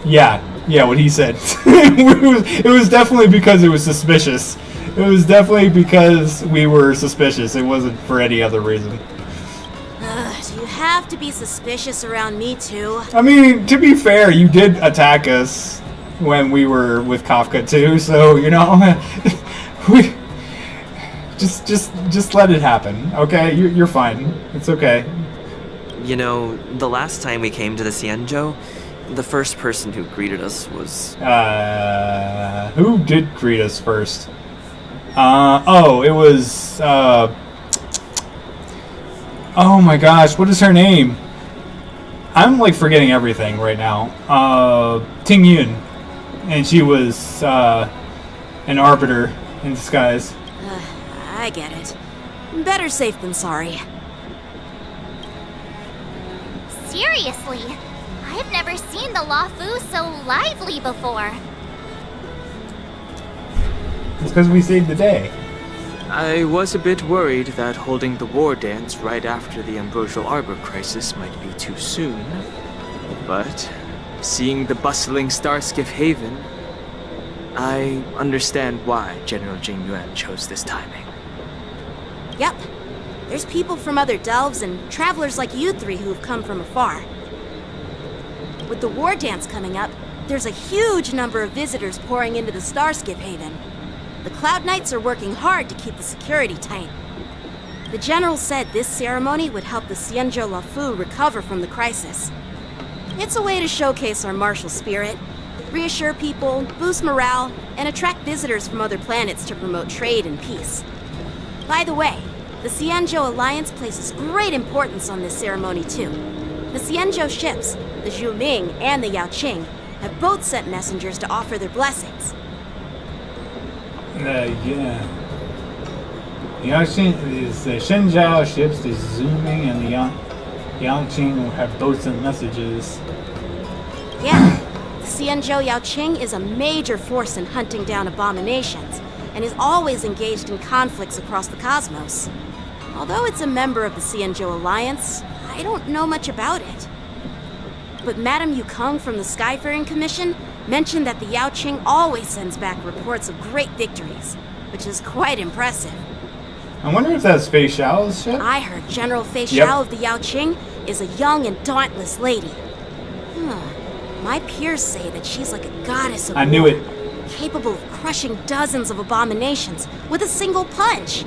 S1: Yeah, what he said. It was definitely because it was suspicious. It was definitely because we were suspicious. It wasn't for any other reason.
S3: Do you have to be suspicious around me too?
S1: I mean, to be fair, you did attack us when we were with Kafka too, so, you know, we just let it happen, okay? You're fine. It's okay.
S7: You know, the last time we came to the Xianzhou, the first person who greeted us was...
S1: Who did greet us first? It was, oh my gosh, what is her name? I'm, like, forgetting everything right now. Ting Yun. And she was, an arbiter in disguise.
S3: I get it. Better safe than sorry.
S6: Seriously, I've never seen the Lafu so lively before.
S1: It's because we saved the day.
S5: I was a bit worried that holding the war dance right after the Ambrosial Arbor crisis might be too soon. But seeing the bustling Starskiff Haven, I understand why General Jing Yuan chose this timing.
S3: Yep. There's people from other delves and travelers like you three who've come from afar. With the war dance coming up, there's a huge number of visitors pouring into the Starskiff Haven. The Cloud Knights are working hard to keep the security tight. The General said this ceremony would help the Xianzhou Lafu recover from the crisis. It's a way to showcase our martial spirit, reassure people, boost morale, and attract visitors from other planets to promote trade and peace. By the way, the Xianzhou Alliance places great importance on this ceremony too. The Xianzhou ships, the Zhu Ming and the Yaoqing, have both sent messengers to offer their blessings.
S1: Yeah. The Shenzhou ships, the Zhu Ming and the Yaoqing have both sent messages.
S3: Yeah, the Xianzhou Yaoqing is a major force in hunting down abominations, and is always engaged in conflicts across the cosmos. Although it's a member of the Xianzhou Alliance, I don't know much about it. But Madame Yukong from the Skyfaring Commission mentioned that the Yaoqing always sends back reports of great victories, which is quite impressive.
S1: I wonder if that's Fei Xiao's ship?
S3: I heard General Fei Xiao
S1: Yep.
S3: of the Yaoqing is a young and dauntless lady. My peers say that she's like a goddess of
S1: I knew
S3: war,
S1: it.
S3: capable of crushing dozens of abominations with a single punch.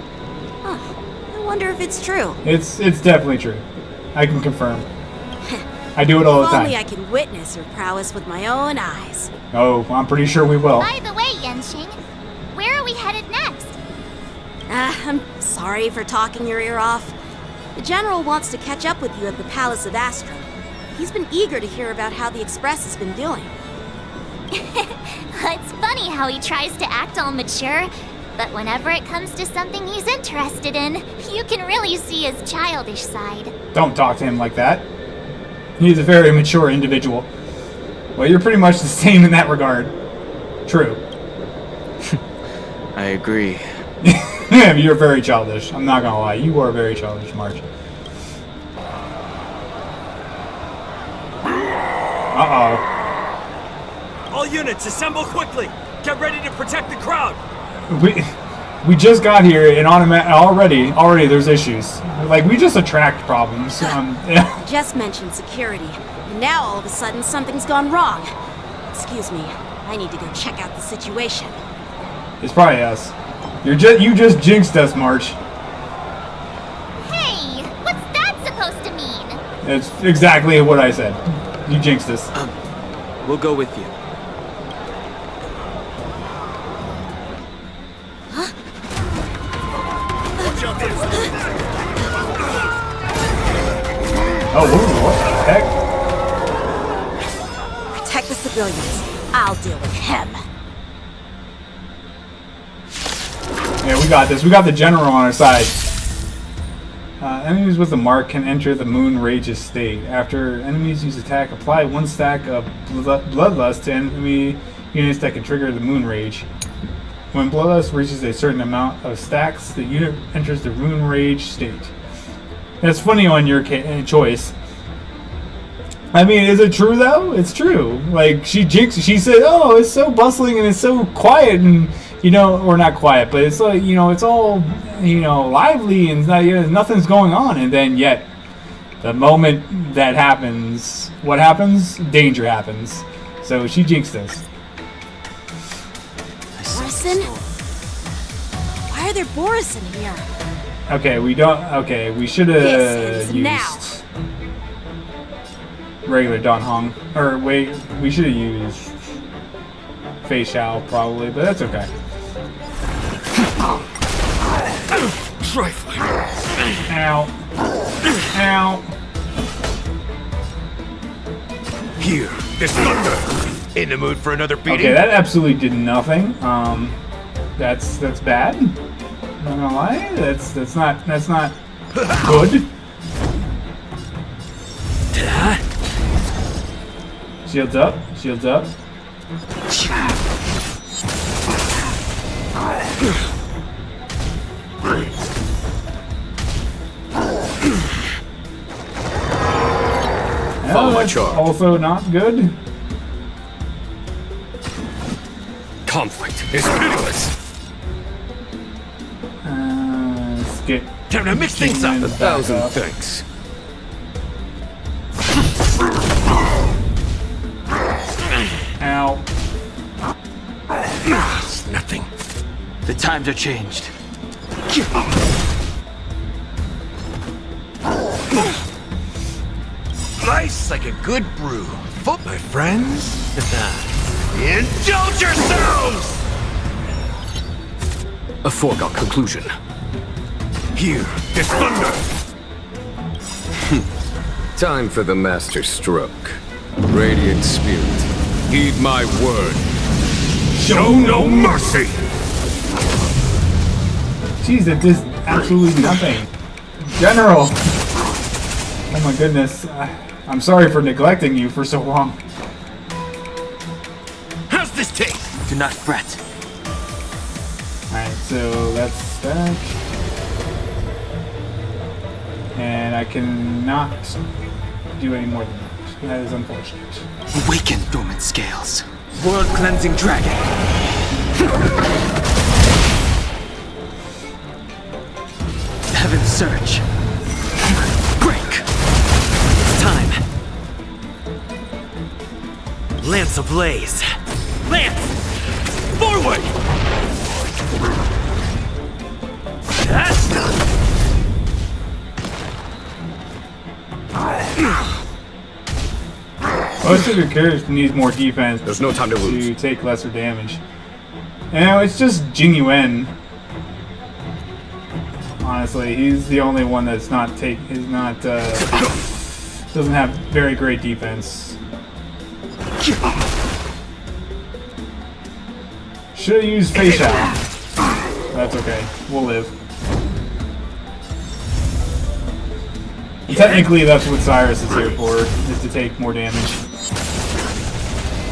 S3: I wonder if it's true.
S1: It's definitely true. I can confirm. I do it all the
S3: If only
S1: time.
S3: I could witness her prowess with my own eyes.
S1: Oh, I'm pretty sure we will.
S6: By the way, Yanqing, where are we headed next?
S3: I'm sorry for talking your ear off. The General wants to catch up with you at the Palace of Astro. He's been eager to hear about how the Express has been doing.
S6: It's funny how he tries to act all mature, but whenever it comes to something he's interested in, you can really see his childish side.
S1: Don't talk to him like that. He's a very mature individual. Well, you're pretty much the same in that regard. True.
S5: I agree.
S1: You're very childish. I'm not gonna lie. You are very childish, March. Uh-oh.
S8: All units, assemble quickly! Get ready to protect the crowd!
S1: We just got here and already there's issues. Like, we just attract problems.
S3: I just mentioned security, and now all of a sudden something's gone wrong. Excuse me, I need to go check out the situation.
S1: It's probably us. You just jinxed us, March.
S6: Hey, what's that supposed to mean?
S1: It's exactly what I said. You jinxed us.
S5: We'll go with you.
S1: Oh, what the heck?
S3: Protect the civilians. I'll deal with him.
S1: Yeah, we got this. We got the general on our side. Enemies with the mark can enter the Moon Rage's state. After enemies use attack, apply 1 stack of Bloodlust to enemy units that can trigger the Moon Rage. When Bloodlust reaches a certain amount of stacks, the unit enters the Moon Rage state. That's funny on your choice. I mean, is it true though? It's true. Like, she said, oh, it's so bustling and it's so quiet and, or not quiet, but it's like, it's all, lively and nothing's going on. And then yet, the moment that happens, what happens? Danger happens. So she jinxed us.
S3: Borison? Why are there Borison here?
S1: Okay, we should
S3: This
S1: have
S3: ends
S1: used
S3: now.
S1: regular Don Hong. Or wait, we should have used Fei Xiao probably, but that's okay.
S8: Trifling.
S1: Ow. Ow.
S8: Here, this thunder. In the mood for another beating?
S1: Okay, that absolutely did nothing. That's bad. not gonna lie, that's not good. Shields up, shields up.
S9: Follow my
S1: That's
S9: charge.
S1: also not good.
S9: Conflict is pitiless.
S1: Let's get
S8: Time to mix things up.
S9: 1,000
S1: up.
S9: thanks.
S1: Ow.
S9: It's nothing.
S5: The times are changed.
S8: Nice like a good brew. Full, my friends. Indulge yourselves!
S9: A foregone conclusion.
S8: Here, this thunder.
S9: Time for the master stroke. Radiant spirit, heed my word.
S8: Show no mercy.
S1: Jeez, it does absolutely nothing. General! Oh my goodness. I'm sorry for neglecting you for so long.
S8: How's this taste?
S5: Do not fret.
S1: Alright, so that's that. And I cannot do any more than that. That is unfortunate.
S5: Awaken, dormant scales. World-cleansing dragon. Heaven's surge. Break. It's time.
S8: Lance ablaze. Lance! Forward!
S1: Most of your characters need more defense
S9: There's no time to lose.
S1: to take lesser damage. You know, it's just Jing Yuan. Honestly, he's the only one that's not doesn't have very great defense. Should have used Face Shot. That's okay. We'll live. Technically, that's what Cyrus is here for, is to take more damage.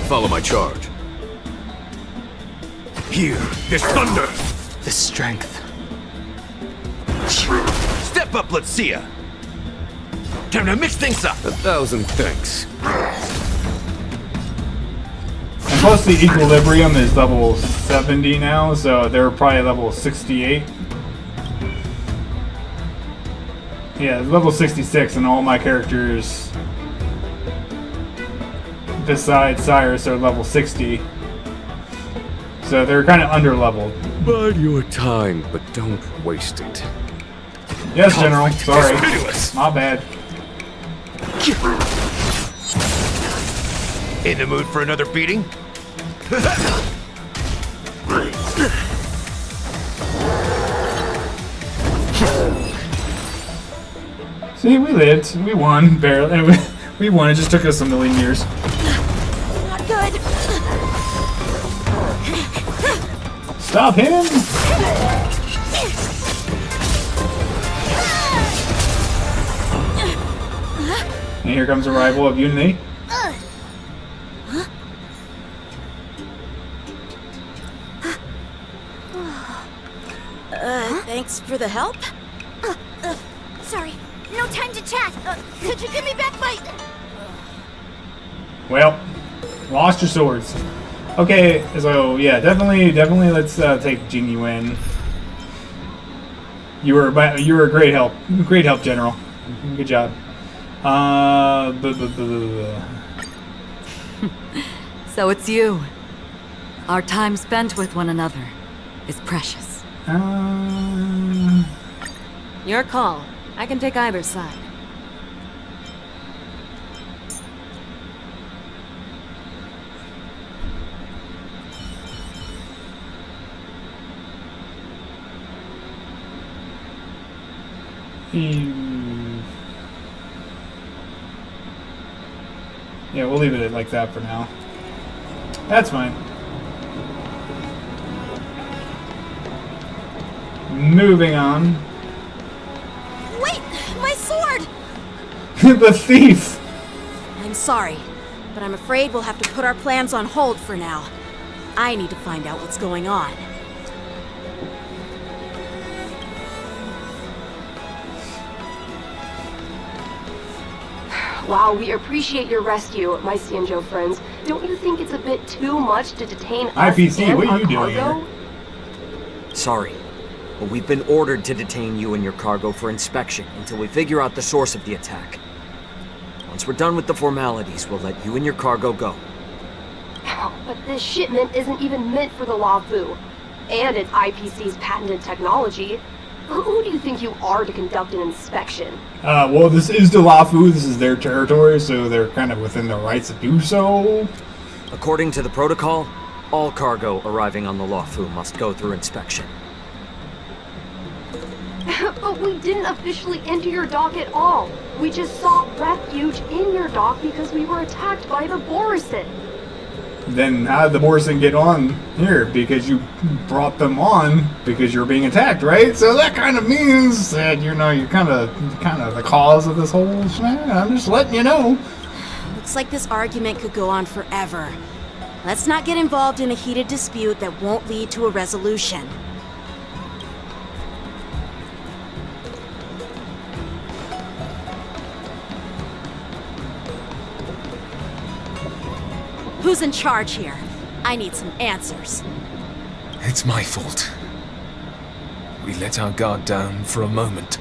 S9: Follow my charge.
S8: Here, this thunder.
S5: The strength.
S8: Step up, let's see ya. Time to mix things up.
S9: 1,000 thanks.
S1: And plus the equilibrium is level 70 now, so they're probably level 68. Yeah, level 66, and all my characters besides Cyrus are level 60. So they're kind of under-leveled.
S9: Bide your time, but don't waste it.
S1: Yes, General. Sorry.
S8: Pitiless.
S1: My bad.
S8: In the mood for another beating?
S1: See, we lived. We won, barely. We won. It just took us a million years.
S3: Not good.
S1: Stop him! And here comes a rival of Unity.
S3: Thanks for the help.
S6: Sorry, no time to chat. Could you give me back my...
S1: Well, lost your swords. Okay, so yeah, definitely let's take Jing Yuan. You were a great help, General. Good job.
S2: So it's you. Our time spent with one another is precious.
S10: Your call. I can take either side.
S1: Yeah, we'll leave it like that for now. That's fine. Moving on.
S3: Wait, my sword!
S1: The thief!
S3: I'm sorry, but I'm afraid we'll have to put our plans on hold for now. I need to find out what's going on.
S11: Wow, we appreciate your rescue, my Cianjo friends. Don't you think it's a bit too much to detain us
S1: IPC,
S11: and
S1: what are
S11: our
S1: you doing
S11: cargo?
S1: here?
S12: Sorry, but we've been ordered to detain you and your cargo for inspection until we figure out the source of the attack. Once we're done with the formalities, we'll let you and your cargo go.
S11: But this shipment isn't even meant for the Lafu. And it's IPC's patented technology. Who do you think you are to conduct an inspection?
S1: Well, this is the Lafu. This is their territory, so they're kind of within their rights to do so.
S12: According to the protocol, all cargo arriving on the Lafu must go through inspection.
S11: But we didn't officially enter your dock at all. We just sought refuge in your dock because we were attacked by the Borisin.
S1: Then how did the Borson get on here? Because you brought them on because you're being attacked, right? So that kind of means that you're kind of the cause of this whole shenanigan. I'm just letting you know.
S3: Looks like this argument could go on forever. Let's not get involved in a heated dispute that won't lead to a resolution. Who's in charge here? I need some answers.
S9: It's my fault. We let our guard down for a moment.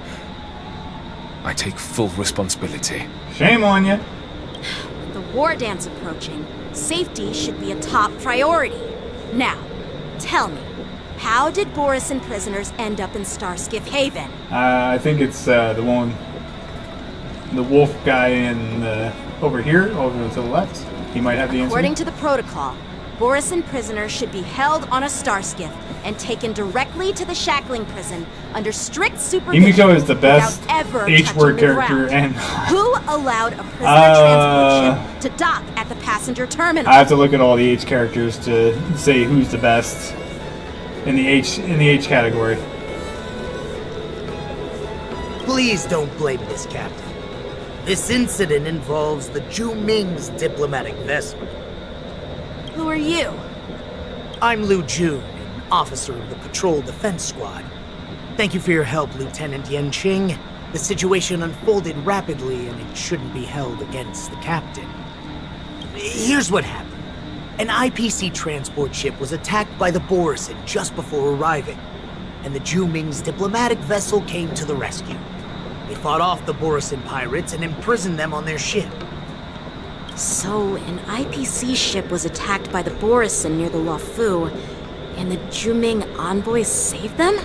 S9: I take full responsibility.
S1: Shame on you.
S3: With the war dance approaching, safety should be a top priority. Now, tell me, how did Borisin prisoners end up in Starskiff Haven?
S1: I think it's the wolf guy in over here, over to the left. He might have the answer.
S3: According to the protocol, Borisin prisoners should be held on a starskiff and taken directly to the shackling prison under strict supervision.
S1: Himiko is the best
S3: without ever
S1: H-word
S3: touching the
S1: character,
S3: ground.
S1: and
S3: Who allowed a prisoner transport ship to dock at the passenger terminal?
S1: I have to look at all the H characters to say who's the best in the H category.
S13: Please don't blame this, Captain. This incident involves the Ju Ming's diplomatic vessel.
S3: Who are you?
S13: I'm Liu Jun, an officer of the Patrol Defense Squad. Thank you for your help, Lieutenant Yanqing. The situation unfolded rapidly, and it shouldn't be held against the captain. Here's what happened. An IPC transport ship was attacked by the Borisin just before arriving, and the Ju Ming's diplomatic vessel came to the rescue. They fought off the Borisin pirates and imprisoned them on their ship.
S3: So, an IPC ship was attacked by the Borisin near the Lafu, and the Juming envoys saved them?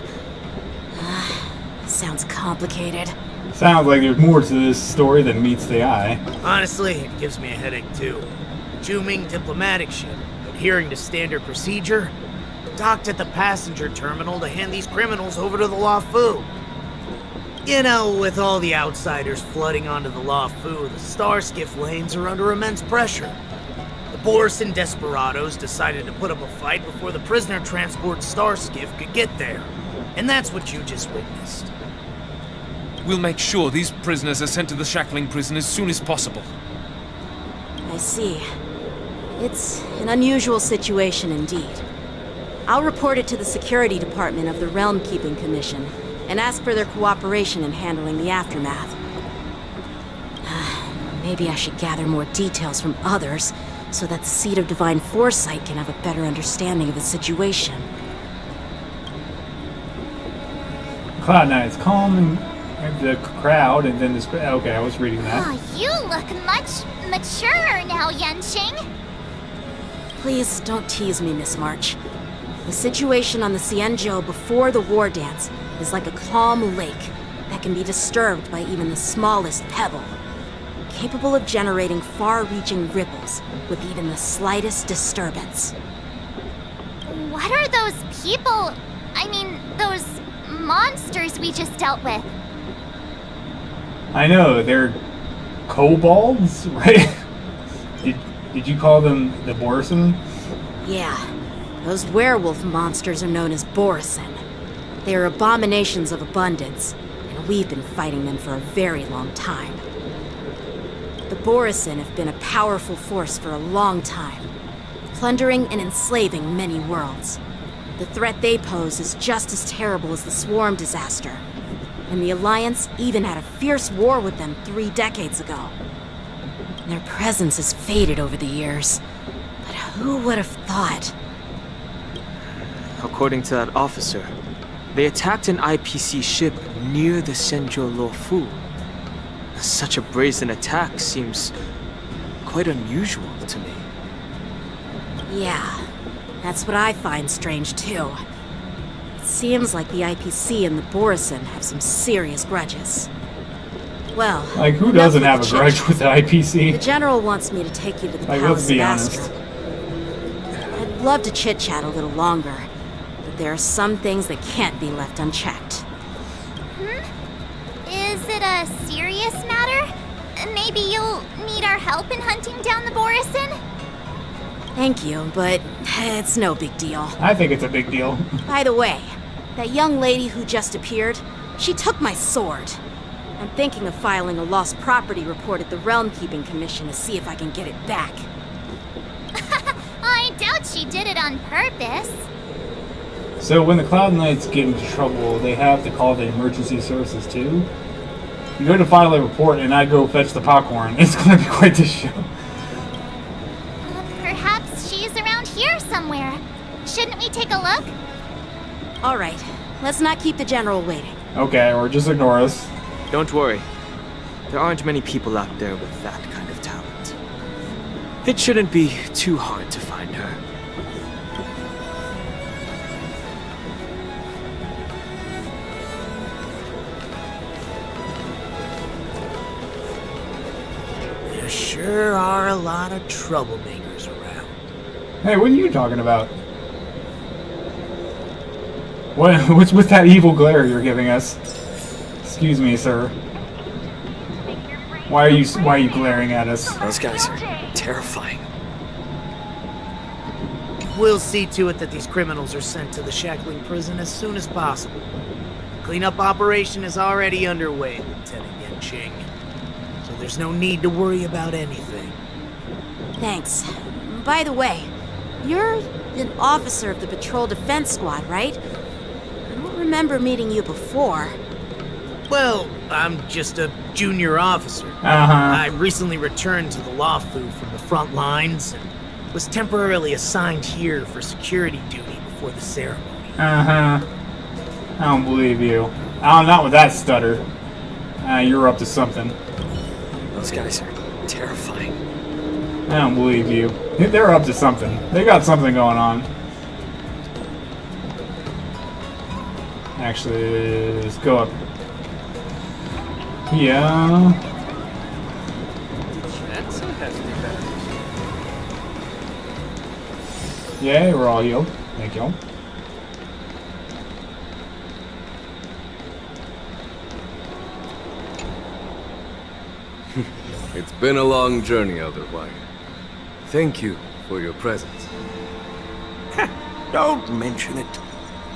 S3: Sounds complicated.
S1: Sounds like there's more to this story than meets the eye.
S13: Honestly, it gives me a headache too. Ju Ming diplomatic ship, adhering to standard procedure, docked at the passenger terminal to hand these criminals over to the Lafu. You know, with all the outsiders flooding onto the Lafu, the Starskiff lanes are under immense pressure. The Borisin desperados decided to put up a fight before the prisoner transport Starskiff could get there. And that's what you just witnessed.
S14: We'll make sure these prisoners are sent to the shackling prison as soon as possible.
S3: I see. It's an unusual situation indeed. I'll report it to the security department of the Realm Keeping Commission and ask for their cooperation in handling the aftermath. Maybe I should gather more details from others so that the Seat of Divine Foresight can have a better understanding of the situation.
S1: Cloud Knight's calm and the crowd, and then this. Okay, I was reading that.
S6: Oh, you look much mature now, Yanqing.
S3: Please don't tease me, Miss March. The situation on the Cianjo before the war dance is like a calm lake that can be disturbed by even the smallest pebble, capable of generating far-reaching ripples with even the slightest disturbance.
S6: What are those people? I mean, those monsters we just dealt with?
S1: I know, they're kobolds, right? Did you call them the Borisin?
S3: Yeah, those werewolf monsters are known as Borisin. They are abominations of abundance, and we've been fighting them for a very long time. The Borisin have been a powerful force for a long time, plundering and enslaving many worlds. The threat they pose is just as terrible as the Swarm disaster, and the Alliance even had a fierce war with them 3 decades ago. Their presence has faded over the years, but who would have thought?
S5: According to that officer, they attacked an IPC ship near the Senjo Luofu. Such a brazen attack seems quite unusual to me.
S3: Yeah, that's what I find strange too. It seems like the IPC and the Borisin have some serious grudges. Well,
S1: like, who doesn't have a grudge with the IPC?
S3: The General wants me to take you to the
S1: like,
S3: Palace
S1: let's be
S3: of
S1: honest.
S3: Astro. I'd love to chit-chat a little longer, but there are some things that can't be left unchecked.
S6: Is it a serious matter? Maybe you'll need our help in hunting down the Borisin?
S3: Thank you, but it's no big deal.
S1: I think it's a big deal.
S3: By the way, that young lady who just appeared, she took my sword. I'm thinking of filing a lost property report at the Realm Keeping Commission to see if I can get it back.
S6: I doubt she did it on purpose.
S1: So when the Cloud Knights get into trouble, they have to call the emergency services too? You go to file a report and I go fetch the popcorn. It's going to be quite the show.
S6: Perhaps she's around here somewhere. Shouldn't we take a look?
S3: All right, let's not keep the General waiting.
S1: Okay, or just ignore us.
S5: Don't worry. There aren't many people out there with that kind of talent. It shouldn't be too hard to find her.
S13: There sure are a lot of troublemakers around.
S1: Hey, what are you talking about? What's with that evil glare you're giving us? Excuse me, sir. Why are you glaring at us?
S12: Those guys are terrifying.
S13: We'll see to it that these criminals are sent to the shackling prison as soon as possible. Cleanup operation is already underway, Lieutenant Yenching. So there's no need to worry about anything.
S3: Thanks. By the way, you're an officer of the Patrol Defense Squad, right? I don't remember meeting you before.
S13: Well, I'm just a junior officer. I recently returned to the Luofu from the front lines and was temporarily assigned here for security duty before the ceremony.
S1: I don't believe you. Not with that stutter. You're up to something.
S12: Those guys are terrifying.
S1: I don't believe you. They're up to something. They got something going on. Actually, let's go up. Yeah.
S15: That's a hefty package.
S1: Yay, we're all healed. Thank you.
S15: It's been a long journey, Elder Wyatt. Thank you for your presence.
S16: Don't mention it.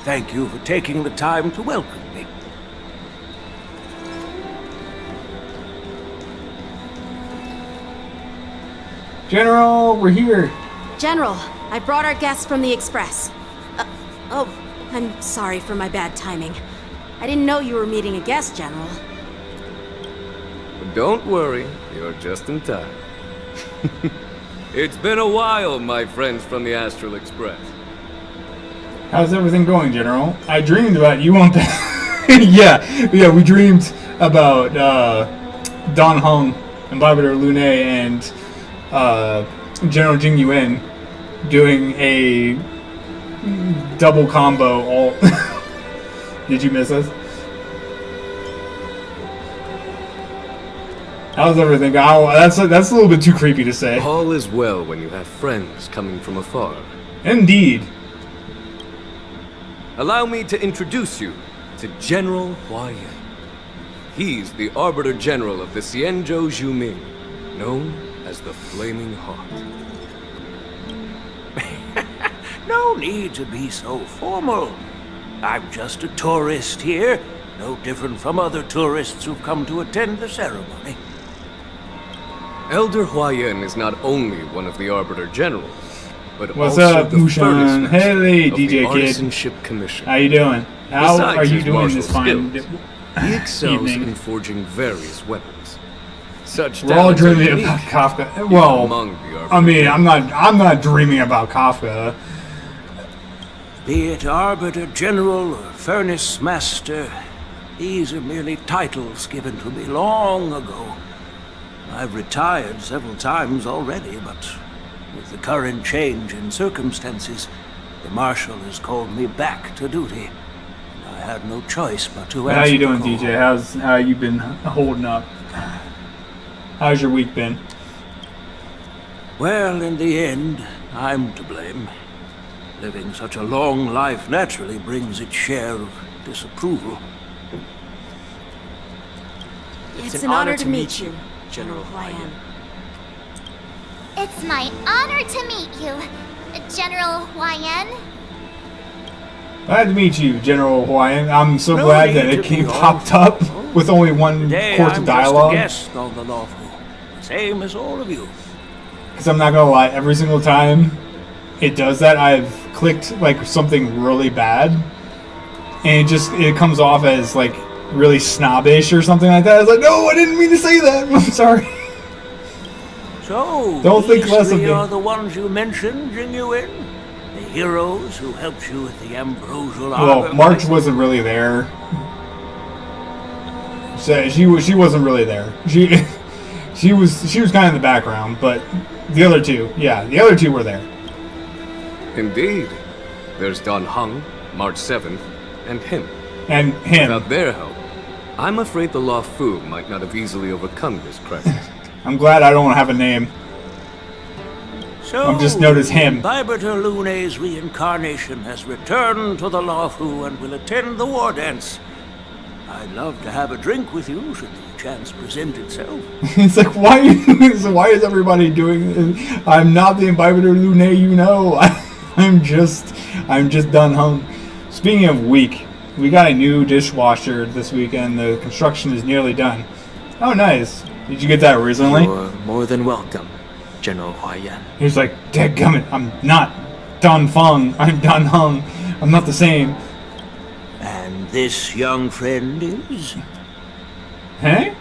S16: Thank you for taking the time to welcome me.
S1: General, we're here.
S3: General, I brought our guests from the Express. Oh, I'm sorry for my bad timing. I didn't know you were meeting a guest, General.
S15: Don't worry, you're just in time. It's been a while, my friends from the Astral Express.
S1: How's everything going, General? I dreamed about you on that. yeah, we dreamed about Don Hung, Ambassador Lune, and General Jing Yuan doing a double combo. All did you miss us? How's everything? Oh, that's a little bit too creepy to say.
S15: All is well when you have friends coming from afar.
S1: Indeed.
S15: Allow me to introduce you to General Wyatt. He's the Arbiter General of the Xianzhou Zhuming, known as the Flaming Heart.
S16: No need to be so formal. I'm just a tourist here, no different from other tourists who've come to attend the ceremony.
S15: Elder Huayan is not only one of the Arbiter Generals, but
S1: What's
S15: also
S1: up,
S15: the
S1: Mushan?
S15: furnace
S1: Hey,
S15: master of
S1: DJ
S15: the
S1: Kid.
S15: Artisanship Commission.
S1: How you doing? How
S15: Besides
S1: are you
S15: his
S1: doing
S15: martial
S1: this fine
S15: skills, he excels
S1: evening?
S15: in forging various weapons. Such
S1: We're all
S15: talents are
S1: dreaming
S15: unique
S1: about Kafka.
S15: even
S1: Well,
S15: among the Arbiter
S1: I mean,
S15: Generals.
S1: I'm not dreaming about Kafka.
S16: Be it Arbiter General or Furnace Master, these are merely titles given to me long ago. I've retired several times already, but with the current change in circumstances, the Marshal has called me back to duty. I had no choice but to answer
S1: How you
S16: the
S1: doing,
S16: call.
S1: DJ? How you been holding up? How's your week been?
S16: Well, in the end, I'm to blame. Living such a long life naturally brings its share of disapproval.
S3: It's an honor to meet you, General Huayan.
S6: It's my honor to meet you, General Huayan.
S1: Glad to meet you, General Hawaiian. I'm so
S16: No
S1: glad that
S16: need
S1: it
S16: to
S1: came
S16: be
S1: popped up with only one
S16: Today
S1: course
S16: I'm
S1: of dialogue.
S16: just a guest on the lawful, same as all of you.
S1: Because I'm not gonna lie, every single time it does that, I've clicked like something really bad, and it comes off as like really snobbish or something like that. I was like, no, I didn't mean to say that. I'm sorry.
S16: So,
S1: Don't think
S16: these
S1: less of
S16: three
S1: me.
S16: are the ones you mentioned, Jinyuin? The heroes who helped you with the ambrosial
S1: Well,
S16: arbor?
S1: March wasn't really there. So she wasn't really there. She was kind of in the background, but the other two were there.
S15: Indeed. There's Don Hung, March 7th, and him.
S1: And him.
S15: Without their help, I'm afraid the Law Fu might not have easily overcome this crisis.
S1: I'm glad I don't have a name.
S16: So,
S1: I'm just noticed him.
S16: Bibiter Lune's reincarnation has returned to the Lawfu and will attend the war dance. I'd love to have a drink with you should the chance present itself.
S1: It's like, why is everybody doing this? I'm not the Imbibitor Lune, you know. I'm just done home. Speaking of week, we got a new dishwasher this weekend. The construction is nearly done. Oh, nice. Did you get that recently?
S5: You're more than welcome, General Huayan.
S1: He's like, dadgummit, I'm not Don Feng. I'm Don Hung. I'm not the same.
S16: And this young friend is?
S1: Hey?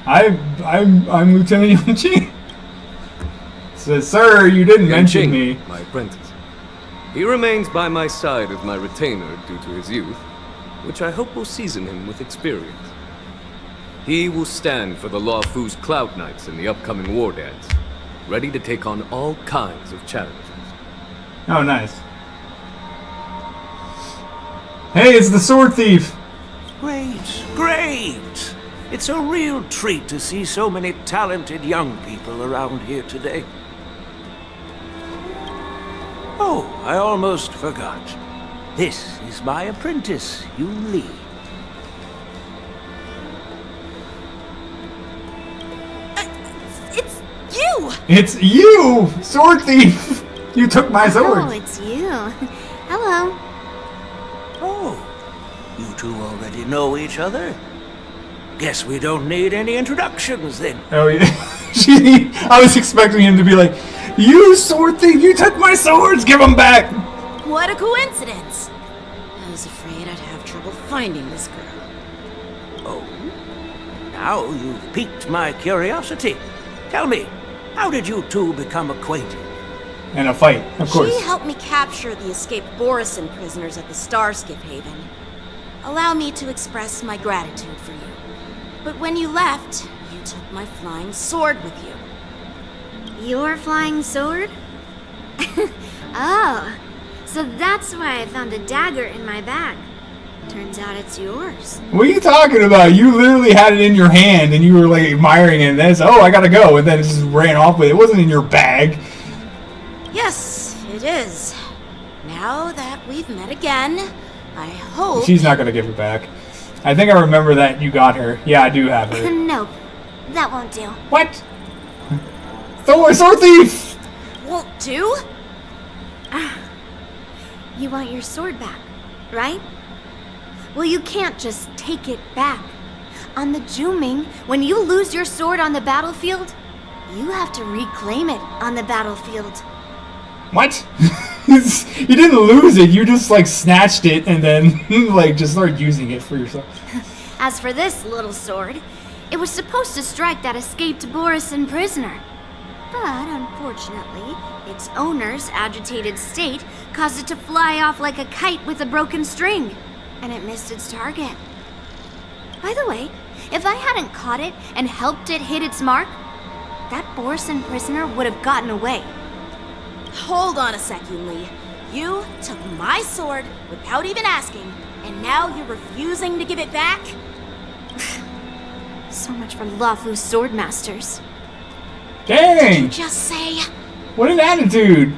S1: I'm Lieutenant Yongqing. Says, sir, you didn't mention me.
S15: My apprentice. He remains by my side as my retainer due to his youth, which I hope will season him with experience. He will stand for the Law Fu's Cloud Knights in the upcoming war dance, ready to take on all kinds of challenges.
S1: Oh, nice. Hey, it's the sword thief.
S16: Great! It's a real treat to see so many talented young people around here today. Oh, I almost forgot. This is my apprentice, Yun Li.
S3: It's you!
S1: It's you, sword thief. You took my sword.
S6: Oh, it's you. Hello.
S16: Oh, you two already know each other? Guess we don't need any introductions then.
S1: Oh yeah. I was expecting him to be like, you sword thief, you took my swords, give them back.
S3: What a coincidence! I was afraid I'd have trouble finding this girl.
S16: Oh, now you've piqued my curiosity. Tell me, how did you two become acquainted?
S1: And a fight, of course.
S3: She helped me capture the escaped Borison prisoners at the Starskip Haven. Allow me to express my gratitude for you. But when you left, you took my flying sword with you.
S6: Your flying sword? Oh, so that's why I found a dagger in my bag. Turns out it's yours.
S1: What are you talking about? You literally had it in your hand and you were like admiring it and then it's, oh, I gotta go. And then it just ran off with it. It wasn't in your bag.
S3: Yes, it is. Now that we've met again, I hope...
S1: She's not gonna give it back. I think I remember that you got her. Yeah, I do have her.
S6: Nope, that won't do.
S1: What? Sword thief!
S3: Won't do?
S6: You want your sword back, right? Well, you can't just take it back. On the Juming, when you lose your sword on the battlefield, you have to reclaim it on the battlefield.
S1: What? You didn't lose it, you just like snatched it and then like just started using it for yourself.
S6: As for this little sword, it was supposed to strike that escaped Borison prisoner. But unfortunately, its owner's agitated state caused it to fly off like a kite with a broken string, and it missed its target. By the way, if I hadn't caught it and helped it hit its mark, that Borison prisoner would have gotten away.
S3: Hold on a sec, Yunli. You took my sword without even asking, and now you're refusing to give it back?
S6: So much for Luofu's sword masters.
S1: Dang!
S3: Did you just say?
S1: What an attitude!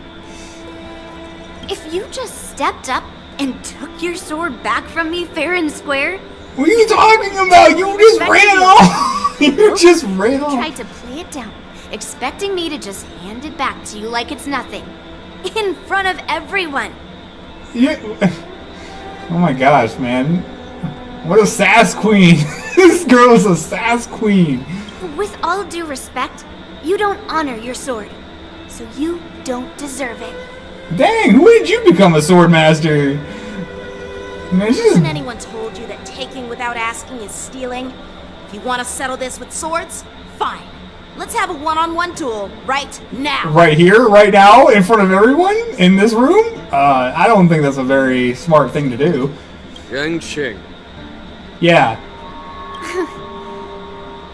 S6: If you just stepped up and took your sword back from me fair and square...
S1: What are you talking about? You just ran off! You just ran off!
S6: Tried to play it down, expecting me to just hand it back to you like it's nothing. In front of everyone.
S1: Yeah. Oh my gosh, man. What a sass queen. This girl is a sass queen.
S6: With all due respect, you don't honor your sword. So you don't deserve it.
S1: Dang, when did you become a sword master? Man,
S3: Hasn't anyone told you that taking without asking is stealing? If you want to settle this with swords, fine. Let's have a one-on-one duel right now.
S1: Right here, right now, in front of everyone in this room? I don't think that's a very smart thing to do.
S15: Yanqing.
S1: Yeah.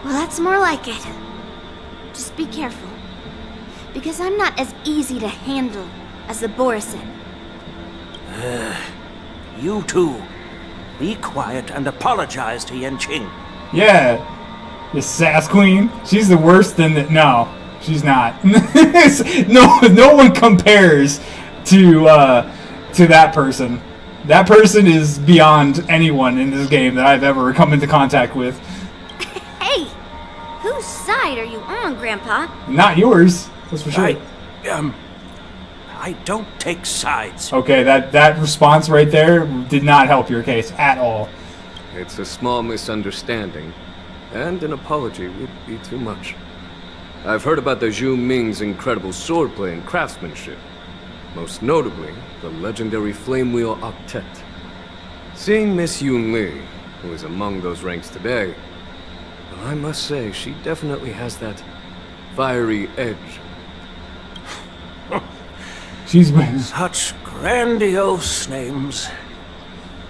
S6: Well, that's more like it. Just be careful. Because I'm not as easy to handle as the Borison.
S16: You two, be quiet and apologize to Yanqing.
S1: Yeah. This sass queen, she's the worst than the... No, she's not. no one compares to that person. That person is beyond anyone in this game that I've ever come into contact with.
S6: Hey! Whose side are you on, Grandpa?
S1: Not yours, that's for sure.
S16: I don't take sides.
S1: Okay, that response right there did not help your case at all.
S15: It's a small misunderstanding, and an apology would be too much. I've heard about the Zhu Ming's incredible swordplay and craftsmanship. Most notably, the legendary Flame Wheel Octet. Seeing Miss Yunli, who is among those ranks today, well, I must say she definitely has that fiery edge.
S1: She's been...
S16: Such grandiose names.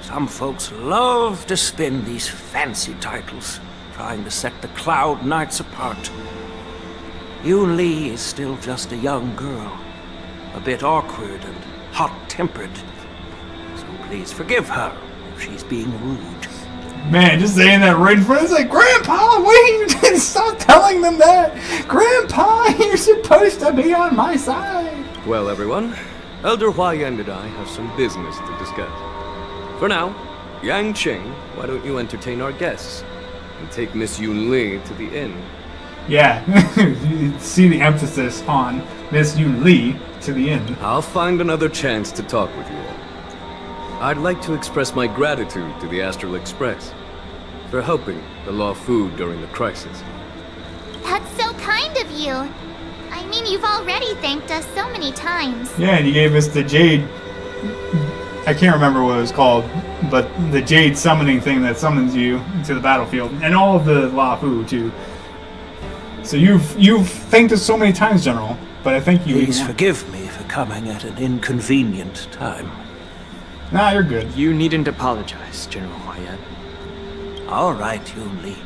S16: Some folks love to spin these fancy titles, trying to set the Cloud Knights apart. Yunli is still just a young girl, a bit awkward and hot-tempered. So please forgive her if she's being rude.
S1: Man, just saying that right in front, it's like, Grandpa, wait! Stop telling them that! Grandpa, you're supposed to be on my side!
S15: Well, everyone, Elder Huayan and I have some business to discuss. For now, Yanqing, why don't you entertain our guests and take Miss Yunli to the inn?
S1: Yeah, you see the emphasis on Miss Yunli to the inn.
S15: I'll find another chance to talk with you all. I'd like to express my gratitude to the Astral Express for helping the Luofu during the crisis.
S6: That's so kind of you. I mean, you've already thanked us so many times.
S1: Yeah, and you gave us the Jade... I can't remember what it was called, but the Jade summoning thing that summons you into the battlefield. And all of the Luofu, too. So you've thanked us so many times, General, but I thank you.
S16: Please forgive me for coming at an inconvenient time.
S1: Nah, you're good.
S5: You needn't apologize, General Huayan.
S16: All right, Yunli.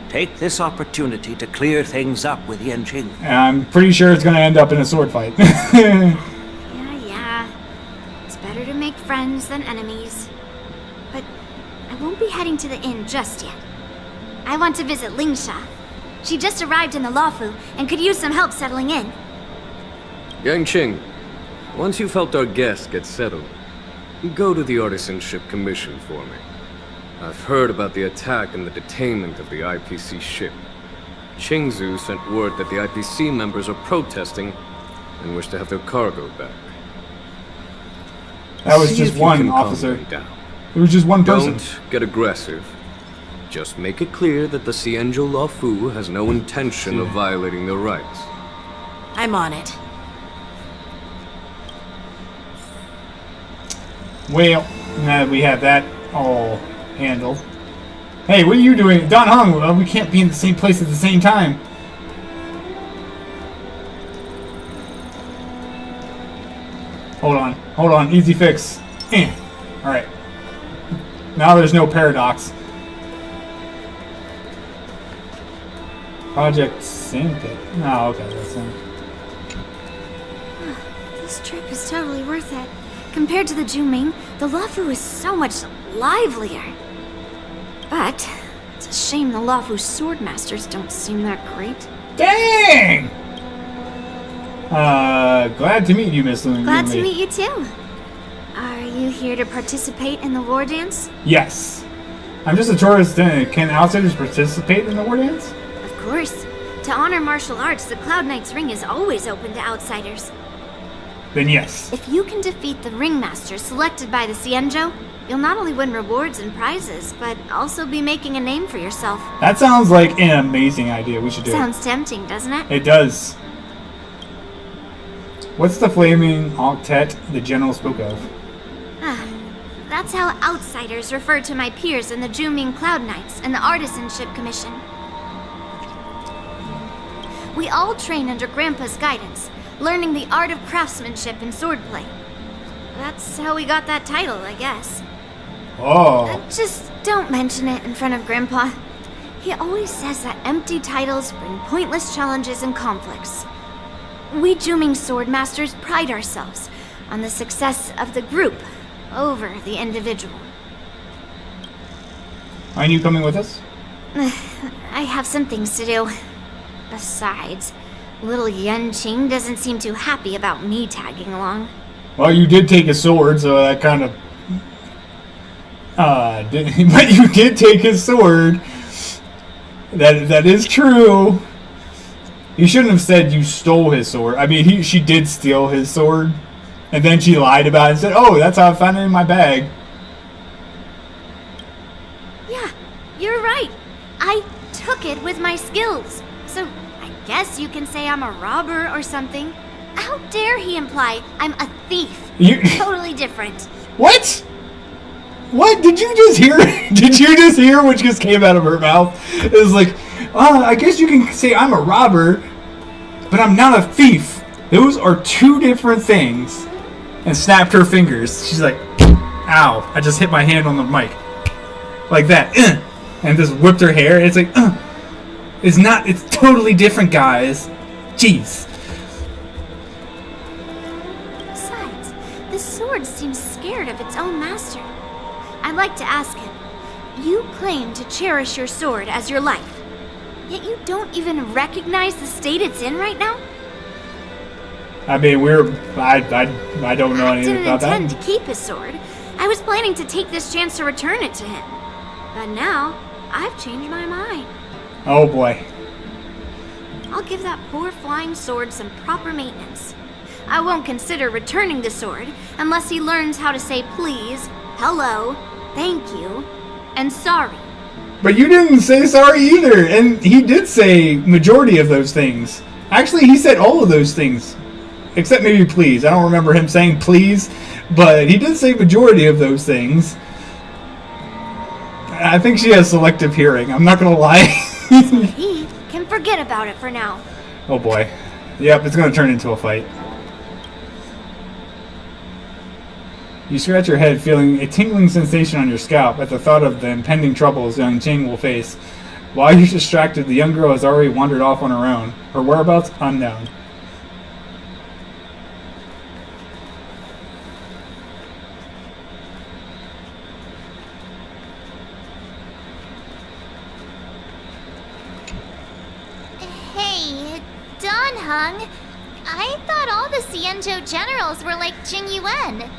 S16: Take this opportunity to clear things up with Yanqing.
S1: I'm pretty sure it's going to end up in a sword fight.
S6: Yeah. It's better to make friends than enemies. But I won't be heading to the inn just yet. I want to visit Lingsha. She just arrived in the Luofu and could use some help settling in.
S15: Yanqing, once you've helped our guests get settled, go to the Artisanship Commission for me. I've heard about the attack and the detainment of the IPC ship. Qingzu sent word that the IPC members are protesting and wish to have their cargo back.
S1: That was
S15: See
S1: just
S15: if you
S1: one
S15: can calm
S1: officer.
S15: them down.
S1: It was just one person.
S15: Don't get aggressive. Just make it clear that the Xianzhou Luofu has no intention of violating their rights.
S3: I'm on it.
S1: Well, now that we have that all handled. Hey, what are you doing? Don Hong, we can't be in the same place at the same time. Hold on, easy fix. Alright. Now there's no paradox. Project Sandpit. Oh, okay, that's him.
S6: This trip is totally worth it. Compared to the Juming, the Luofu is so much livelier. But it's a shame the Luofu swordmasters don't seem that great.
S1: Dang! Glad to meet you, Miss Luna.
S6: Glad to meet you too. Are you here to participate in the war dance?
S1: Yes. I'm just a tourist. Can outsiders participate in the war dance?
S6: Of course. To honor martial arts, the Cloud Knight's ring is always open to outsiders.
S1: Then yes.
S6: If you can defeat the ringmaster selected by the Xianzhou, you'll not only win rewards and prizes, but also be making a name for yourself.
S1: That sounds like an amazing idea. We should do it.
S6: Sounds tempting, doesn't it?
S1: It does. What's the flaming octet the general spoke of?
S6: That's how outsiders refer to my peers in the Juming Cloud Knights and the Artisanship Commission. We all train under Grandpa's guidance, learning the art of craftsmanship and swordplay. That's how we got that title, I guess.
S1: Oh.
S6: Just don't mention it in front of Grandpa. He always says that empty titles bring pointless challenges and conflicts. We Juming swordmasters pride ourselves on the success of the group over the individual.
S1: Aren't you coming with us?
S6: I have some things to do. Besides, little Yan Qing doesn't seem too happy about me tagging along.
S1: Well, you did take his sword, so that kind of... but you did take his sword. That is true. You shouldn't have said you stole his sword. I mean, she did steal his sword. And then she lied about it and said, oh, that's how I found it in my bag.
S6: Yeah, you're right. I took it with my skills. So I guess you can say I'm a robber or something. How dare he imply I'm a thief? Totally different.
S1: What? What? Did you just hear? Did you just hear what just came out of her mouth? It was like, I guess you can say I'm a robber, but I'm not a thief. Those are two different things. And snapped her fingers. She's like, ow, I just hit my hand on the mic. Like that. And just whipped her hair. It's like, it's totally different, guys. Jeez.
S6: Besides, this sword seems scared of its own master. I'd like to ask him, you claim to cherish your sword as your life, yet you don't even recognize the state it's in right now?
S1: I mean, I don't know anything about that.
S6: I didn't intend to keep his sword. I was planning to take this chance to return it to him. But now, I've changed my mind.
S1: Oh boy.
S6: I'll give that poor flying sword some proper maintenance. I won't consider returning the sword unless he learns how to say please, hello, thank you, and sorry.
S1: But you didn't say sorry either, and he did say majority of those things. Actually, he said all of those things. Except maybe please. I don't remember him saying please, but he did say majority of those things. I think she has selective hearing. I'm not gonna lie.
S6: He can forget about it for now.
S1: Oh boy. Yep, it's gonna turn into a fight. You scratch your head, feeling a tingling sensation on your scalp at the thought of the impending troubles young Jing will face. While you're distracted, the young girl has already wandered off on her own. Her whereabouts unknown.
S6: Hey, Don Hung. I thought all the Xianzhou generals were like Jing Yuan.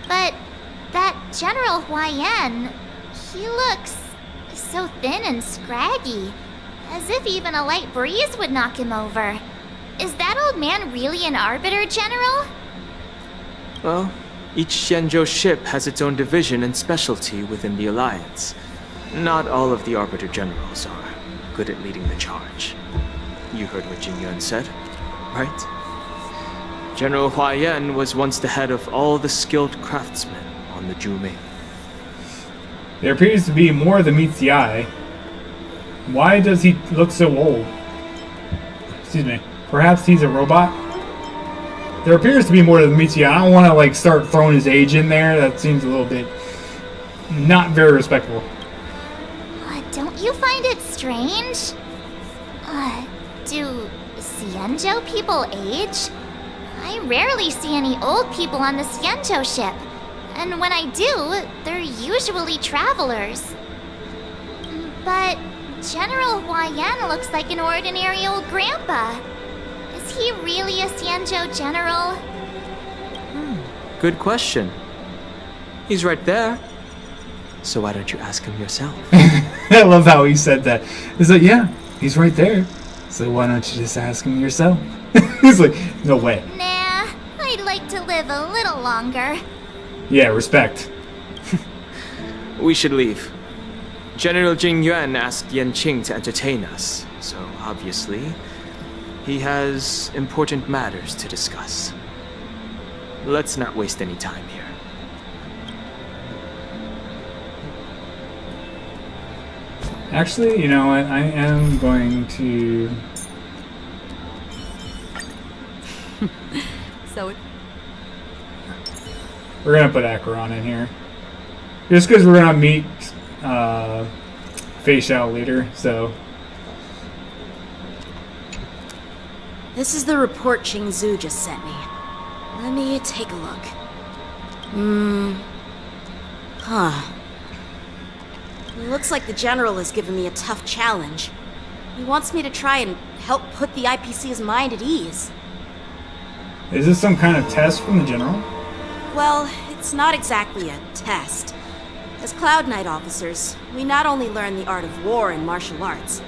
S6: But that General Huaiyan, he looks so thin and scraggy, as if even a light breeze would knock him over. Is that old man really an Arbiter, General?
S5: Well, Each Xianzhou ship has its own division and specialty within the Alliance. Not all of the Arbiter Generals are good at leading the charge. You heard what Jing Yuan said, right? General Hua Yan was once the head of all the skilled craftsmen on the Zhuming.
S1: There appears to be more than meets the eye. Why does he look so old? Excuse me. Perhaps he's a robot? There appears to be more than meets the eye. I don't want to like start throwing his age in there. That seems a little bit not very respectful.
S6: Don't you find it strange? Do Xianzhou people age? I rarely see any old people on the Xianzhou ship. And when I do, they're usually travelers. But General Hua Yan looks like an ordinary old grandpa. Is he really a Xianzhou general?
S5: Good question. He's right there. So why don't you ask him yourself?
S1: I love how he said that. He's like, yeah, he's right there. So why don't you just ask him yourself? He's like, no way.
S6: Nah, I'd like to live a little longer.
S1: Yeah, respect.
S5: We should leave. General Jing Yuan asked Yan Qing to entertain us, so obviously, he has important matters to discuss. Let's not waste any time here.
S1: Actually, you know what? I am going to... We're gonna put Acheron in here. Just because we're gonna meet Fei Xiao later, so...
S3: This is the report Qing Zhu just sent me. Let me take a look. Looks like the General has given me a tough challenge. He wants me to try and help put the IPC's mind at ease.
S1: Is this some kind of test from the General?
S3: Well, it's not exactly a test. As Cloud Knight officers, we not only learn the art of war and martial arts,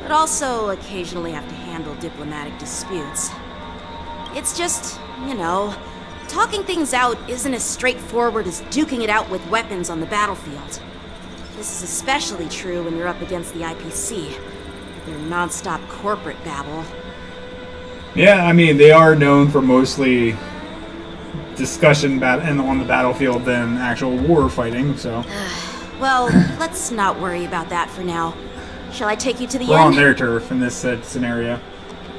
S3: but also occasionally have to handle diplomatic disputes. It's just, you know, talking things out isn't as straightforward as duking it out with weapons on the battlefield. This is especially true when you're up against the IPC, with their non-stop corporate babble.
S1: Yeah, I mean, they are known for mostly discussion on the battlefield than actual war fighting, so...
S3: Well, let's not worry about that for now. Shall I take you to the
S1: We're
S3: end?
S1: on their turf in this scenario.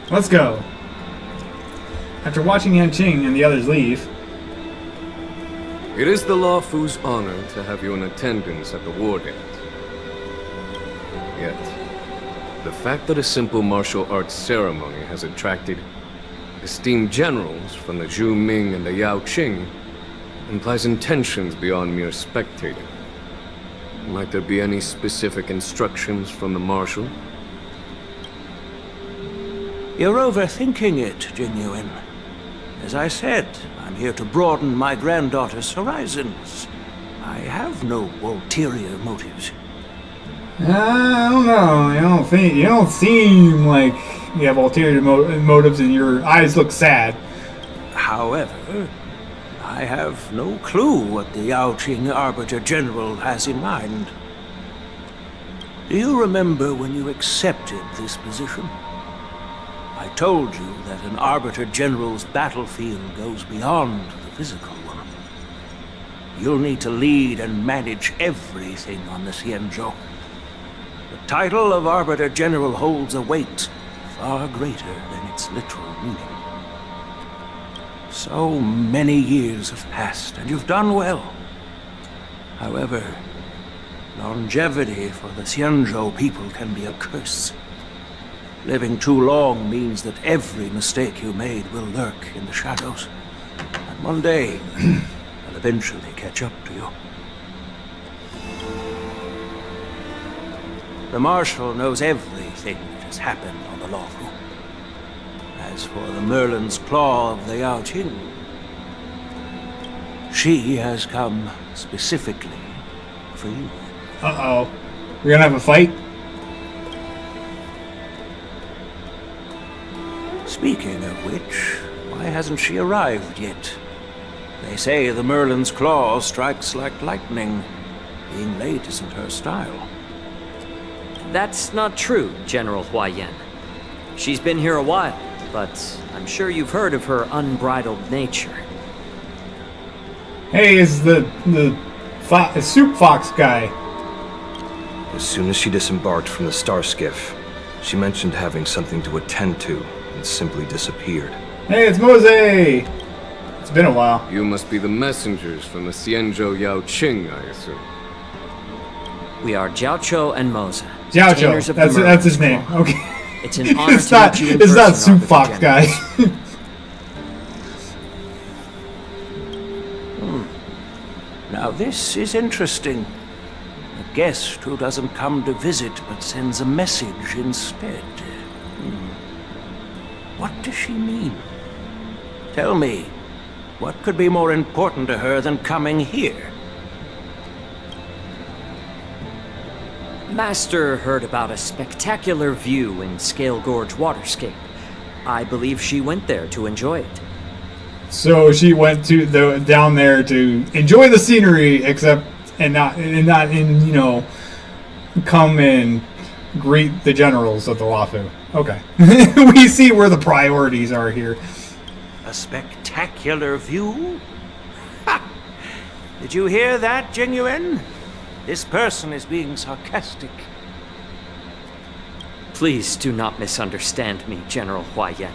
S1: Let's go. After watching Yan Qing and the others leave...
S15: It is the Law Fu's honor to have you in attendance at the war dance. Yet, the fact that a simple martial arts ceremony has attracted esteemed generals from the Zhu Ming and the Yao Qing implies intentions beyond mere spectating. Might there be any specific instructions from the Marshal?
S16: You're overthinking it, Jing Yuan. As I said, I'm here to broaden my granddaughter's horizons. I have no ulterior motives.
S1: I don't know. You don't seem like you have ulterior motives, and your eyes look sad.
S16: However, I have no clue what the Yao Qing Arbiter General has in mind. Do you remember when you accepted this position? I told you that an Arbiter General's battlefield goes beyond the physical one. You'll need to lead and manage everything on the Xianzhou. The title of Arbiter General holds a weight far greater than its literal meaning. So many years have passed, and you've done well. However, longevity for the Xianzhou people can be a curse. Living too long means that every mistake you made will lurk in the shadows. And one day, they'll eventually catch up to you. The Marshal knows everything that has happened on the Law Fu. As for the Merlin's Claw of the Yao Qing, she has come specifically for you.
S1: Uh-oh. We're gonna have a fight?
S16: Speaking of which, why hasn't she arrived yet? They say the Merlin's claw strikes like lightning. Being late isn't her style.
S12: That's not true, General Huayan. She's been here a while, but I'm sure you've heard of her unbridled nature.
S1: Hey, is the Soup Fox guy.
S17: As soon as she disembarked from the star skiff, she mentioned having something to attend to and simply disappeared.
S1: Hey, it's Mose! It's been a while.
S15: You must be the messengers from the Xianzhou Yao Qing, I assume.
S12: We are Jiaoqiu and Mose.
S1: Jiaoqiu,
S12: retainers of the
S1: that's
S12: Merlin's
S1: his name.
S12: Claw.
S1: Okay.
S12: It's an honor
S1: It's
S12: to
S1: not,
S12: meet you in
S1: it's not
S12: person,
S1: Soup Fox guy.
S16: Now this is interesting. A guest who doesn't come to visit but sends a message instead. What does she mean? Tell me, what could be more important to her than coming here?
S12: Master heard about a spectacular view in Scale Gorge Waterscape. I believe she went there to enjoy it.
S1: So she went to down there to enjoy the scenery, except and not come and greet the generals of the Luofu. Okay, we see where the priorities are here.
S16: A spectacular view? Ha! Did you hear that, Jingyuan? This person is being sarcastic.
S12: Please do not misunderstand me, General Huayan.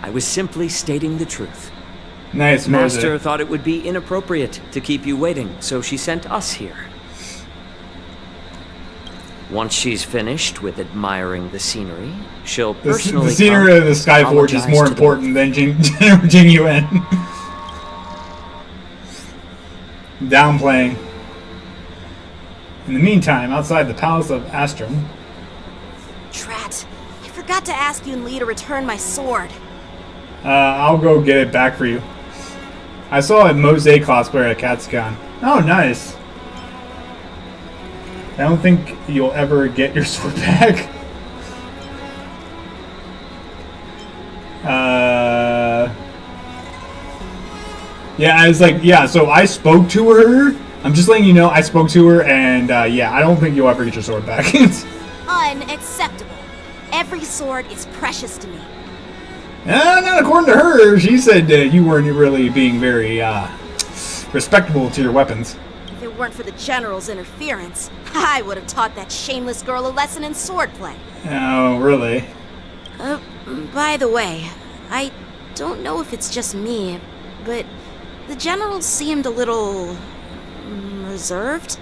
S12: I was simply stating the truth.
S1: Nice,
S12: Master
S1: Mose.
S12: thought it would be inappropriate to keep you waiting, so she sent us here. Once she's finished with admiring the scenery, she'll personally
S1: The scenery of the Skyforge is more important than Jingyuan. Downplaying. In the meantime, outside the Palace of Astrum.
S3: Drat. I forgot to ask Yunli to return my sword.
S1: I'll go get it back for you. I saw a Mose cosplayer at Katsucon. Oh, nice. I don't think you'll ever get your sword back. Yeah, I was like, yeah, so I spoke to her. I'm just letting you know I spoke to her, and yeah, I don't think you'll ever get your sword back.
S3: Unacceptable. Every sword is precious to me.
S1: Not according to her. She said you weren't really being very respectable to your weapons.
S3: If it weren't for the general's interference, I would have taught that shameless girl a lesson in swordplay.
S1: Oh, really?
S3: By the way, I don't know if it's just me, but the general seemed a little reserved.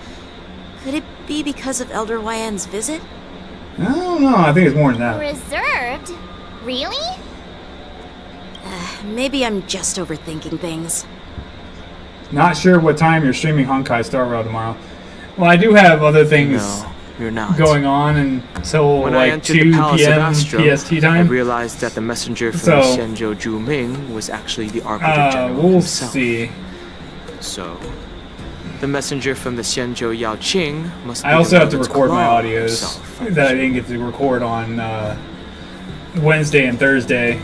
S3: Could it be because of Elder Huayan's visit?
S1: I don't know. I think it's more than that.
S6: Reserved? Really?
S3: Maybe I'm just overthinking things.
S1: Not sure what time you're streaming Honkai Star Rail tomorrow. Well, I do have other things
S5: you're not.
S1: going on until
S5: When I
S1: like
S5: entered
S1: 2
S5: the Palace
S1: p.m.
S5: of Astrum,
S1: PST time.
S5: I realized that the messenger from
S1: So,
S5: Xianzhou Juming was actually the Arbiter General
S1: we'll
S5: himself.
S1: see.
S5: So, the messenger from the Xianzhou Yao Qing must be
S1: I also
S5: the
S1: have to
S5: Merlin's
S1: record my
S5: Claw
S1: audios
S5: himself.
S1: that I didn't get to record on Wednesday and Thursday.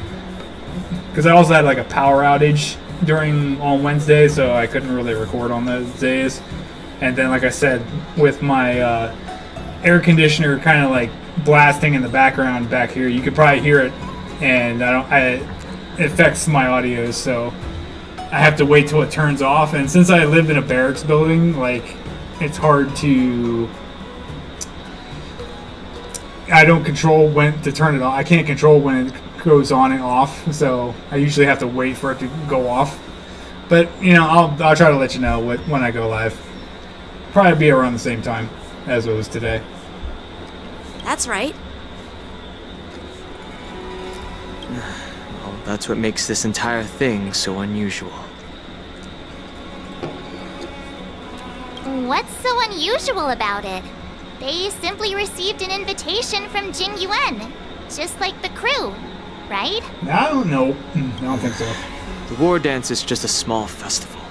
S1: Because I also had like a power outage on Wednesday, so I couldn't really record on those days. And then, like I said, with my air conditioner kind of like blasting in the background back here, you could probably hear it, and it affects my audio, so I have to wait till it turns off. And since I live in a barracks building, like, it's hard to... I don't control when to turn it on. I can't control when it goes on and off, so I usually have to wait for it to go off. But, you know, I'll try to let you know when I go live. Probably be around the same time as it was today.
S3: That's right.
S5: Well, that's what makes this entire thing so unusual.
S6: What's so unusual about it? They simply received an invitation from Jing Yuan, just like the crew, right?
S1: I don't know. I don't think so.
S5: The war dance is just a small festival.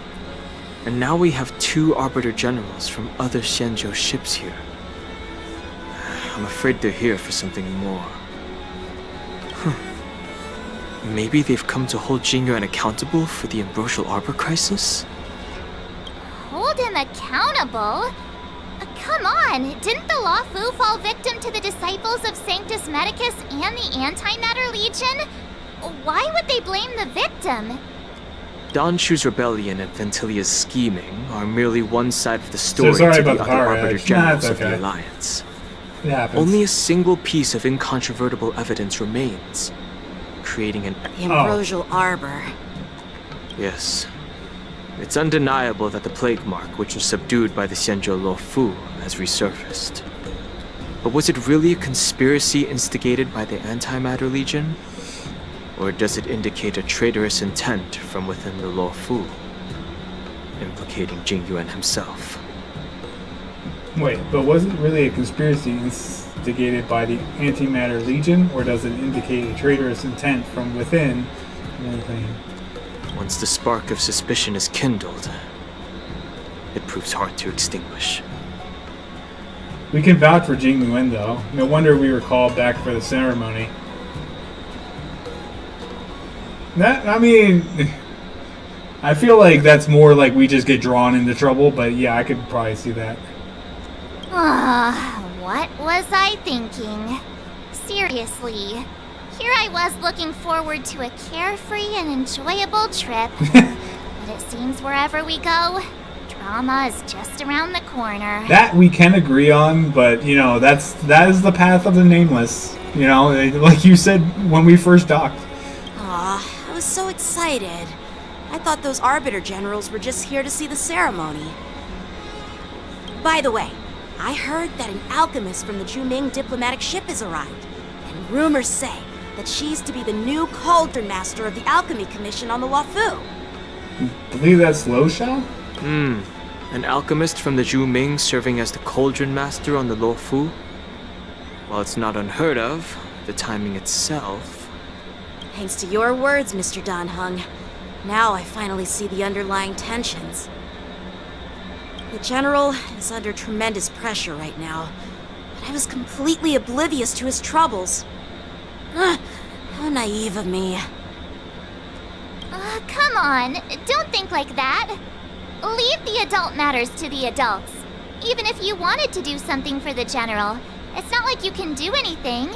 S5: And now we have 2 Arbiter Generals from other Xianzhou ships here. I'm afraid they're here for something more. Maybe they've come to hold Jingyuan accountable for the Ambrosial Arbor crisis?
S6: Hold him accountable? Come on, didn't the Lawfu fall victim to the disciples of Sanctus Medicus and the Antimatter Legion? Why would they blame the victim?
S5: Donshu's rebellion and Ventilia's scheming are merely one side of the story
S1: So sorry
S5: to the
S1: about the
S5: other
S1: power
S5: Arbiter
S1: outage.
S5: Generals
S1: Nah,
S5: of
S1: it's okay.
S5: the Alliance.
S1: It happens.
S5: Only a single piece of incontrovertible evidence remains, creating an...
S3: The Ambrosial Arbor.
S5: Yes. It's undeniable that the plague mark, which was subdued by the Xianzhou Luofu, has resurfaced. But was it really a conspiracy instigated by the Antimatter Legion? Or does it indicate a traitorous intent from within the Luofu, implicating Jingyuan himself?
S1: Wait, but was it really a conspiracy instigated by the Antimatter Legion, or does it indicate a traitorous intent from within?
S5: Once the spark of suspicion is kindled, it proves hard to extinguish.
S1: We can vouch for Jing Yuan, though. No wonder we were called back for the ceremony. I mean, I feel like that's more like we just get drawn into trouble, but yeah, I could probably see that.
S6: What was I thinking? Seriously, here I was looking forward to a carefree and enjoyable trip. But it seems wherever we go, drama is just around the corner.
S1: That we can agree on, but you know, that is the path of the nameless. You know, like you said when we first docked.
S3: Aw, I was so excited. I thought those Arbiter Generals were just here to see the ceremony. By the way, I heard that an alchemist from the Zhuming diplomatic ship has arrived, and rumors say that she's to be the new Cauldron Master of the Alchemy Commission on the Luofu.
S1: Believe that's Lo Shao?
S5: An alchemist from the Zhuming serving as the Cauldron Master on the Luofu? While it's not unheard of, the timing itself...
S3: Thanks to your words, Mr. Dan Heng. Now I finally see the underlying tensions. The General is under tremendous pressure right now, but I was completely oblivious to his troubles. How naive of me.
S6: Come on, don't think like that. Leave the adult matters to the adults. Even if you wanted to do something for the General, it's not like you can do anything.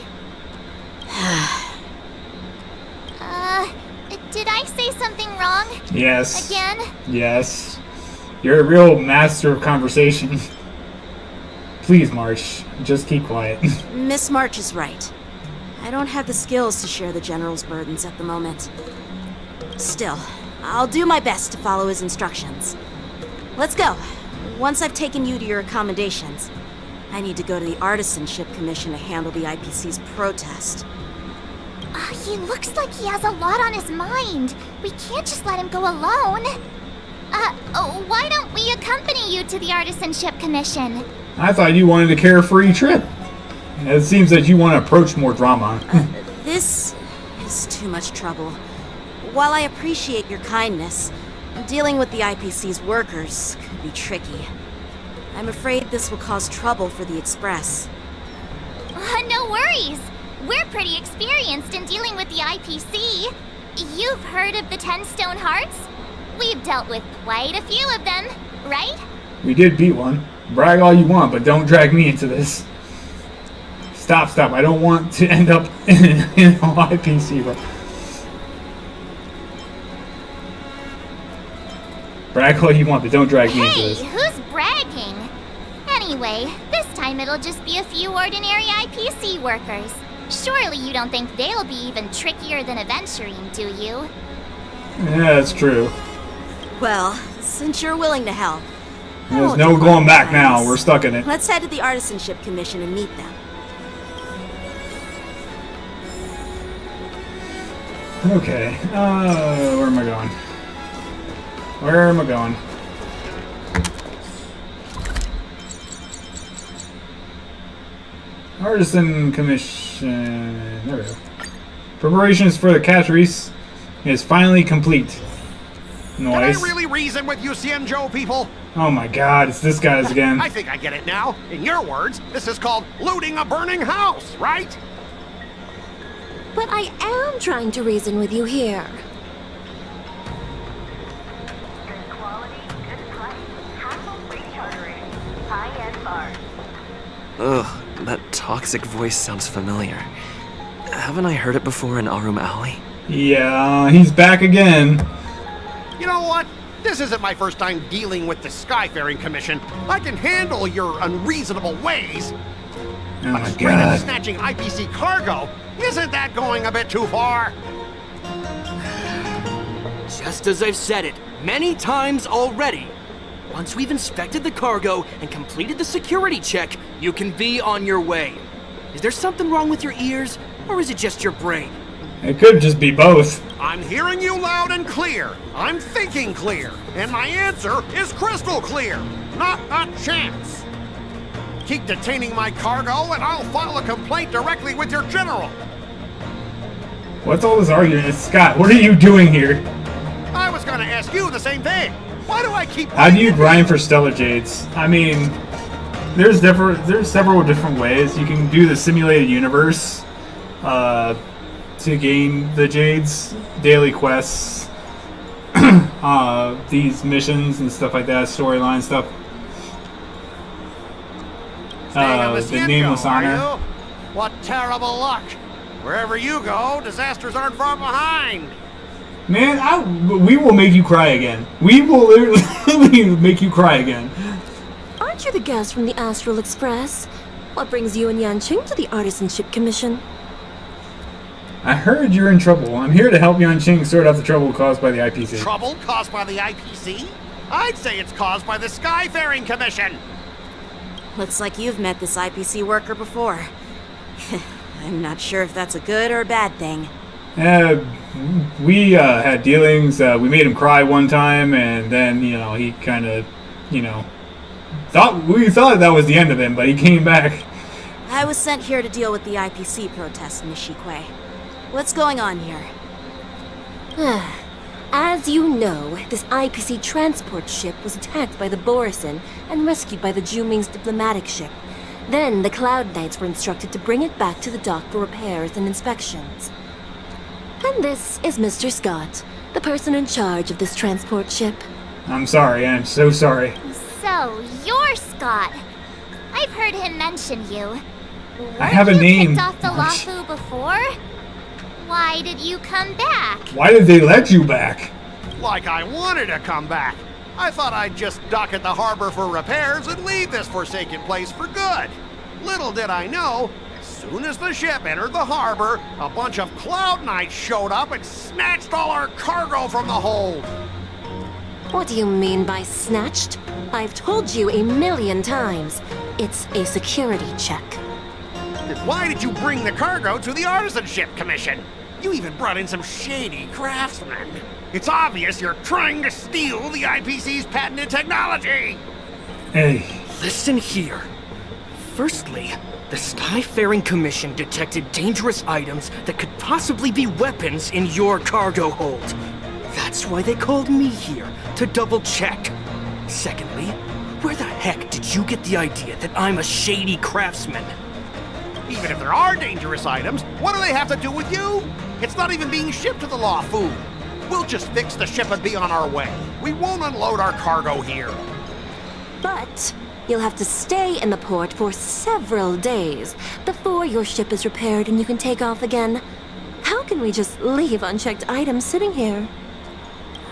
S6: Did I say something wrong?
S1: Yes.
S6: Again?
S1: Yes. You're a real master of conversation. Please, March, just keep quiet.
S3: Miss March is right. I don't have the skills to share the General's burdens at the moment. Still, I'll do my best to follow his instructions. Let's go. Once I've taken you to your accommodations, I need to go to the Artisanship Commission to handle the IPC's protest.
S6: He looks like he has a lot on his mind. We can't just let him go alone. Why don't we accompany you to the Artisanship Commission?
S1: I thought you wanted a carefree trip. It seems that you want to approach more drama.
S3: This is too much trouble. While I appreciate your kindness, dealing with the IPC's workers could be tricky. I'm afraid this will cause trouble for the Express.
S6: No worries. We're pretty experienced in dealing with the IPC. You've heard of the 10 Stone Hearts? We've dealt with quite a few of them, right?
S1: We did beat one. Brag all you want, but don't drag me into this. Stop. I don't want to end up in an IPC. Brag all you want, but don't drag me into this.
S6: Hey, who's bragging? Anyway, this time it'll just be a few ordinary IPC workers. Surely you don't think they'll be even trickier than Aventurine, do you?
S1: Yeah, that's true.
S3: Well, since you're willing to help,
S1: There's no going back now. We're stuck in it.
S3: let's head to the Artisanship Commission and meet them.
S1: Okay. Where am I going? Where am I going? Artisan Commission. There we go. Preparations for the catch race is finally complete. Noise.
S8: Can I really reason with you Xianzhou people?
S1: Oh my god, it's this guy's again.
S8: I think I get it now. In your words, this is called looting a burning house, right?
S6: But I am trying to reason with you here.
S7: Ugh, that toxic voice sounds familiar. Haven't I heard it before in Arum Alley?
S1: Yeah, he's back again.
S18: You know what? This isn't my first time dealing with the Skyfaring Commission. I can handle your unreasonable ways.
S1: Oh my
S18: Straight up
S1: god.
S18: snatching IPC cargo? Isn't that going a bit too far?
S12: Just as I've said it many times already. Once we've inspected the cargo and completed the security check, you can be on your way. Is there something wrong with your ears, or is it just your brain?
S1: It could just be both.
S18: I'm hearing you loud and clear. I'm thinking clear. And my answer is crystal clear. Not a chance. Keep detaining my cargo and I'll file a complaint directly with your general.
S1: What's all this argument? Scott, what are you doing here?
S18: I was gonna ask you the same thing. Why do I keep...
S1: How do you grind for Stellar Jades? I mean, there's several different ways. You can do the simulated universe to gain the Jades, daily quests, these missions and stuff like that, storyline stuff. The Nameless Honor.
S18: What terrible luck. Wherever you go, disasters aren't far behind.
S1: Man, we will make you cry again. We will literally make you cry again.
S6: Aren't you the guest from the Astral Express? What brings you and Yanqing to the Artisanship Commission?
S1: I heard you're in trouble. I'm here to help Yanqing sort out the trouble caused by the IPC.
S18: Trouble caused by the IPC? I'd say it's caused by the Skyfaring Commission.
S3: Looks like you've met this IPC worker before. I'm not sure if that's a good or a bad thing.
S1: We had dealings. We made him cry one time, and then, he kind of, we thought that was the end of him, but he came back.
S3: I was sent here to deal with the IPC protest, Nishikwe. What's going on here?
S6: As you know, this IPC transport ship was attacked by the Borison and rescued by the Juming's diplomatic ship. Then the Cloud Knights were instructed to bring it back to the dock for repairs and inspections. And this is Mr. Scott, the person in charge of this transport ship.
S1: I'm sorry, I'm so sorry.
S6: So, you're Scott. I've heard him mention you.
S1: I have a name.
S6: Kicked off the Lafu before? Why did you come back?
S1: Why did they let you back?
S18: Like I wanted to come back. I thought I'd just dock at the harbor for repairs and leave this forsaken place for good. Little did I know, as soon as the ship entered the harbor, a bunch of Cloud Knights showed up and snatched all our cargo from the hold.
S6: What do you mean by snatched? I've told you 1,000,000 times. It's a security check.
S18: Then why did you bring the cargo to the Artisanship Commission? You even brought in some shady craftsmen. It's obvious you're trying to steal the IPC's patented technology!
S1: Hey.
S12: Listen here. Firstly, the Skyfaring Commission detected dangerous items that could possibly be weapons in your cargo hold. That's why they called me here, to double check. Secondly, where the heck did you get the idea that I'm a shady craftsman?
S18: Even if there are dangerous items, what do they have to do with you? It's not even being shipped to the Lafu. We'll just fix the ship and be on our way. We won't unload our cargo here.
S6: But you'll have to stay in the port for several days before your ship is repaired and you can take off again. How can we just leave unchecked items sitting here?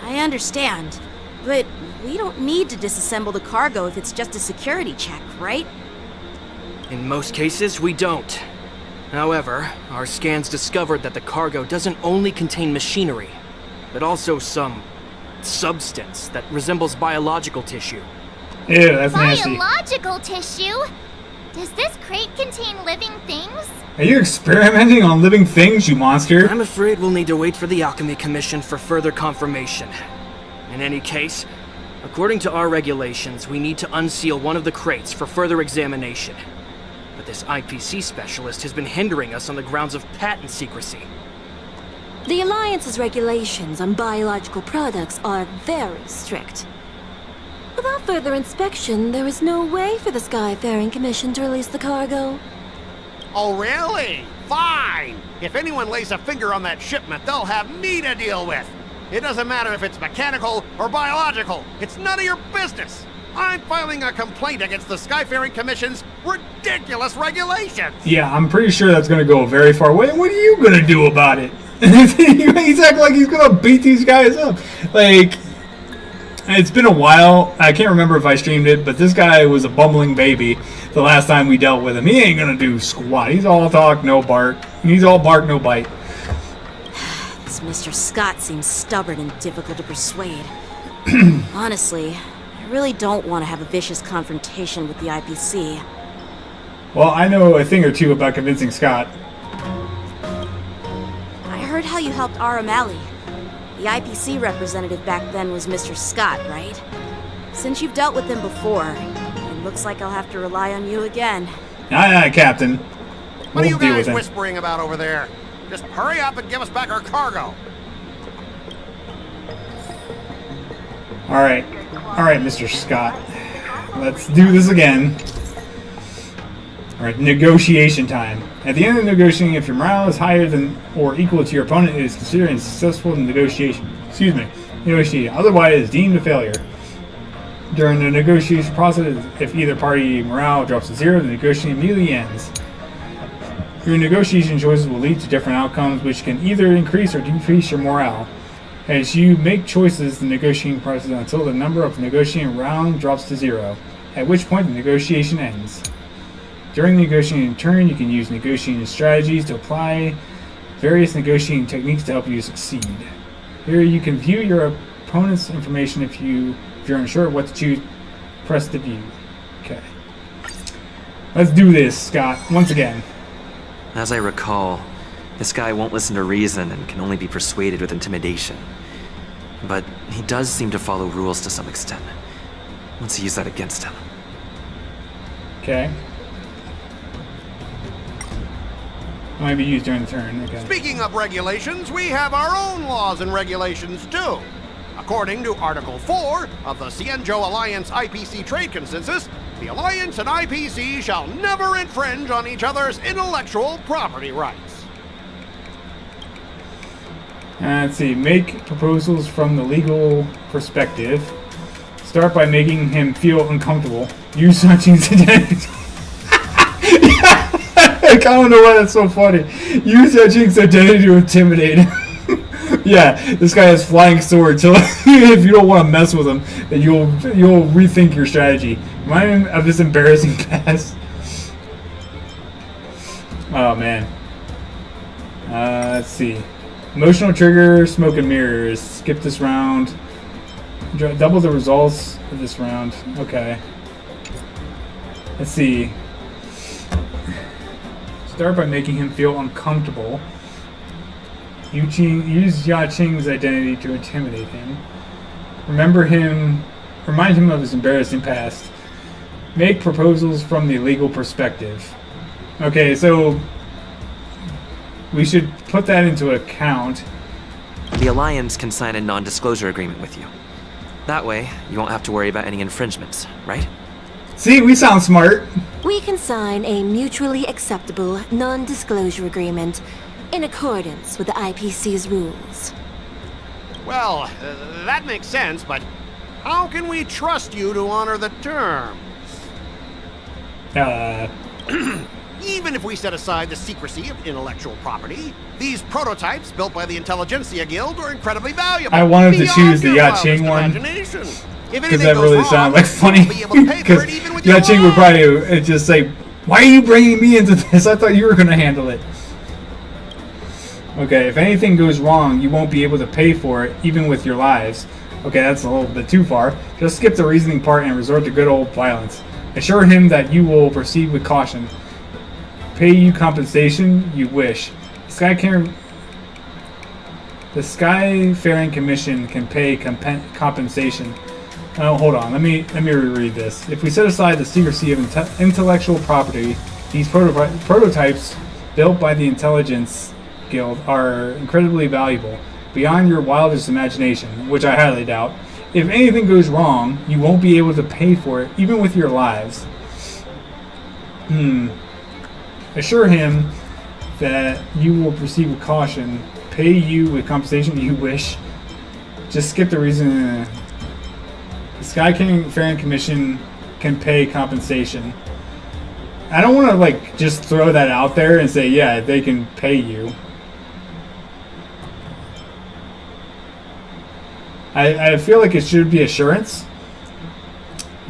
S3: I understand, but we don't need to disassemble the cargo if it's just a security check, right?
S12: In most cases, we don't. However, our scans discovered that the cargo doesn't only contain machinery, but also some substance that resembles biological tissue.
S1: Ew, that's nasty.
S6: Biological tissue? Does this crate contain living things?
S1: Are you experimenting on living things, you monster?
S12: I'm afraid we'll need to wait for the Alchemy Commission for further confirmation. In any case, according to our regulations, we need to unseal one of the crates for further examination. But this IPC specialist has been hindering us on the grounds of patent secrecy.
S6: The Alliance's regulations on biological products are very strict. Without further inspection, there is no way for the Skyfaring Commission to release the cargo.
S18: Oh, really? Fine. If anyone lays a finger on that shipment, they'll have me to deal with. It doesn't matter if it's mechanical or biological. It's none of your business. I'm filing a complaint against the Skyfaring Commission's ridiculous regulations.
S1: Yeah, I'm pretty sure that's going to go very far away. What are you going to do about it? He's acting like he's going to beat these guys up. Like, it's been a while. I can't remember if I streamed it, but this guy was a bumbling baby the last time we dealt with him. He ain't going to do squat. He's all talk, no bark. He's all bark, no bite.
S3: This Mr. Scott seems stubborn and difficult to persuade. Honestly, I really don't want to have a vicious confrontation with the IPC.
S1: Well, I know a thing or two about convincing Scott.
S3: I heard how you helped R. O'Malley. The IPC representative back then was Mr. Scott, right? Since you've dealt with him before, it looks like I'll have to rely on you again.
S1: Aye, aye, Captain.
S18: What are you guys whispering about over there? Just hurry up and give us back our cargo.
S1: Alright, Mr. Scott. Let's do this again. Alright, negotiation time. At the end of the negotiating, if your morale is higher than or equal to your opponent, it is considered a successful negotiation. Negotiating. Otherwise, it is deemed a failure. During the negotiation process, if either party morale drops to 0, the negotiation immediately ends. Your negotiation choices will lead to different outcomes, which can either increase or decrease your morale. As you make choices, the negotiating process until the number of negotiating round drops to 0, at which point the negotiation ends. During the negotiating turn, you can use negotiating strategies to apply various negotiating techniques to help you succeed. Here you can view your opponent's information. If you're unsure what to choose, press the view. Okay. Let's do this, Scott, once again.
S7: As I recall, this guy won't listen to reason and can only be persuaded with intimidation. But he does seem to follow rules to some extent. Let's use that against him.
S1: Okay. Might be used during the turn. Okay.
S18: Speaking of regulations, we have our own laws and regulations too. According to Article 4 of the Cienjo Alliance IPC Trade Consensus, the Alliance and IPC shall never infringe on each other's intellectual property rights.
S1: Let's see. Make proposals from the legal perspective. Start by making him feel uncomfortable. Use Hutchings' identity. I don't know why that's so funny. Use Hutchings' identity to intimidate him. Yeah, this guy has flying sword, so if you don't want to mess with him, then you'll rethink your strategy. Remind him of his embarrassing past. Oh man. Let's see. Emotional trigger, smoke and mirrors. Skip this round. Double the results of this round. Okay. Let's see. Start by making him feel uncomfortable. Use Yaching's identity to intimidate him. Remind him of his embarrassing past. Make proposals from the legal perspective. Okay, so we should put that into account.
S7: The Alliance can sign a non-disclosure agreement with you. That way, you won't have to worry about any infringements, right?
S1: See, we sound smart.
S19: We can sign a mutually acceptable non-disclosure agreement in accordance with the IPC's rules.
S18: Well, that makes sense, but how can we trust you to honor the terms? Even if we set aside the secrecy of intellectual property, these prototypes built by the Intelligentsia Guild are incredibly valuable.
S1: I wanted to choose the Yaching one because that really sounded like funny. Because Yaching would probably just say, "Why are you bringing me into this? I thought you were going to handle it." Okay, if anything goes wrong, you won't be able to pay for it, even with your lives. Okay, that's a little bit too far. Just skip the reasoning part and resort to good old violence. Assure him that you will proceed with caution. Pay you compensation you wish. The Skyfaring Commission can pay compensation. Oh, hold on. Let me reread this. If we set aside the secrecy of intellectual property, these prototypes built by the Intelligence Guild are incredibly valuable, beyond your wildest imagination, which I highly doubt. If anything goes wrong, you won't be able to pay for it, even with your lives. assure him that you will proceed with caution, pay you with compensation you wish. Just skip the reason. The Sky King Faring Commission can pay compensation. I don't want to like just throw that out there and say, yeah, they can pay you. I feel like it should be assurance.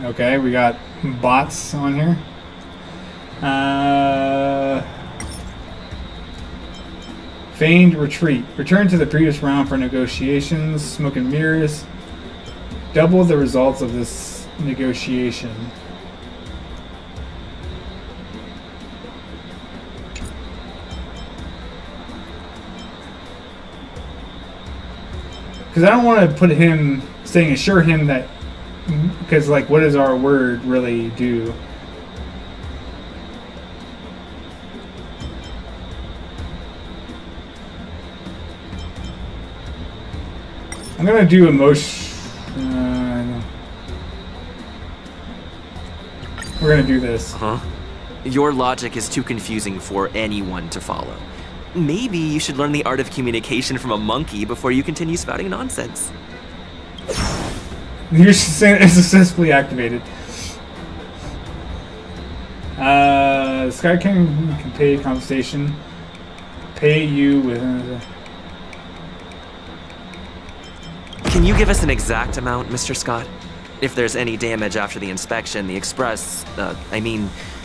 S1: Okay, we got bots on here. Feigned retreat. Return to the previous round for negotiations. Smoke and mirrors. Double the results of this negotiation. Because I don't want to put him saying assure him that, because like what does our word really do? I'm gonna do emotion. We're gonna do this.
S7: Huh? Your logic is too confusing for anyone to follow. Maybe you should learn the art of communication from a monkey before you continue spouting nonsense.
S1: You're successfully activated. Sky King can pay compensation. Pay you with.
S7: Can you give us an exact amount, Mr. Scott? If there's any damage after the inspection, the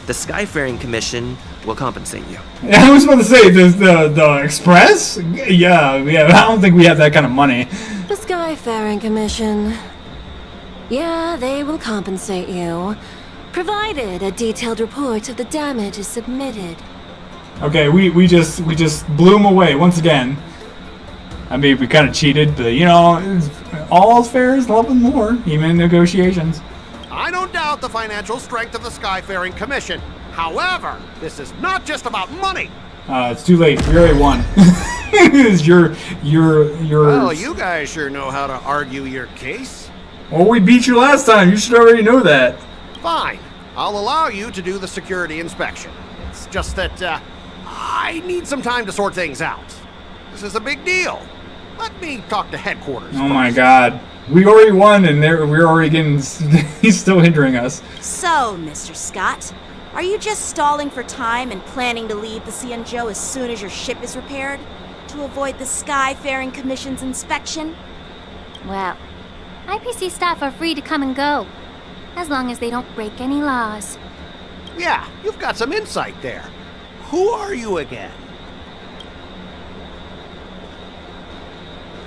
S7: the Skyfaring Commission will compensate you.
S1: I was about to say, the Express? Yeah, I don't think we have that kind of money.
S19: The Skyfaring Commission. Yeah, they will compensate you, provided a detailed report of the damage is submitted.
S1: Okay, we just blew them away once again. I mean, we kind of cheated, but you know, all's fair is love and more, even in negotiations.
S18: I don't doubt the financial strength of the Skyfaring Commission. However, this is not just about money.
S1: It's too late. We already won. You're.
S18: Well, you guys sure know how to argue your case.
S1: Well, we beat you last time. You should already know that.
S18: Fine. I'll allow you to do the security inspection. It's just that, I need some time to sort things out. This is a big deal. Let me talk to headquarters.
S1: Oh my god. We already won and we're already getting... He's still hindering us.
S3: So, Mr. Scott, are you just stalling for time and planning to leave the Cianjo as soon as your ship is repaired? To avoid the Skyfaring Commission's inspection?
S6: Well, IPC staff are free to come and go, as long as they don't break any laws.
S18: Yeah, you've got some insight there. Who are you again?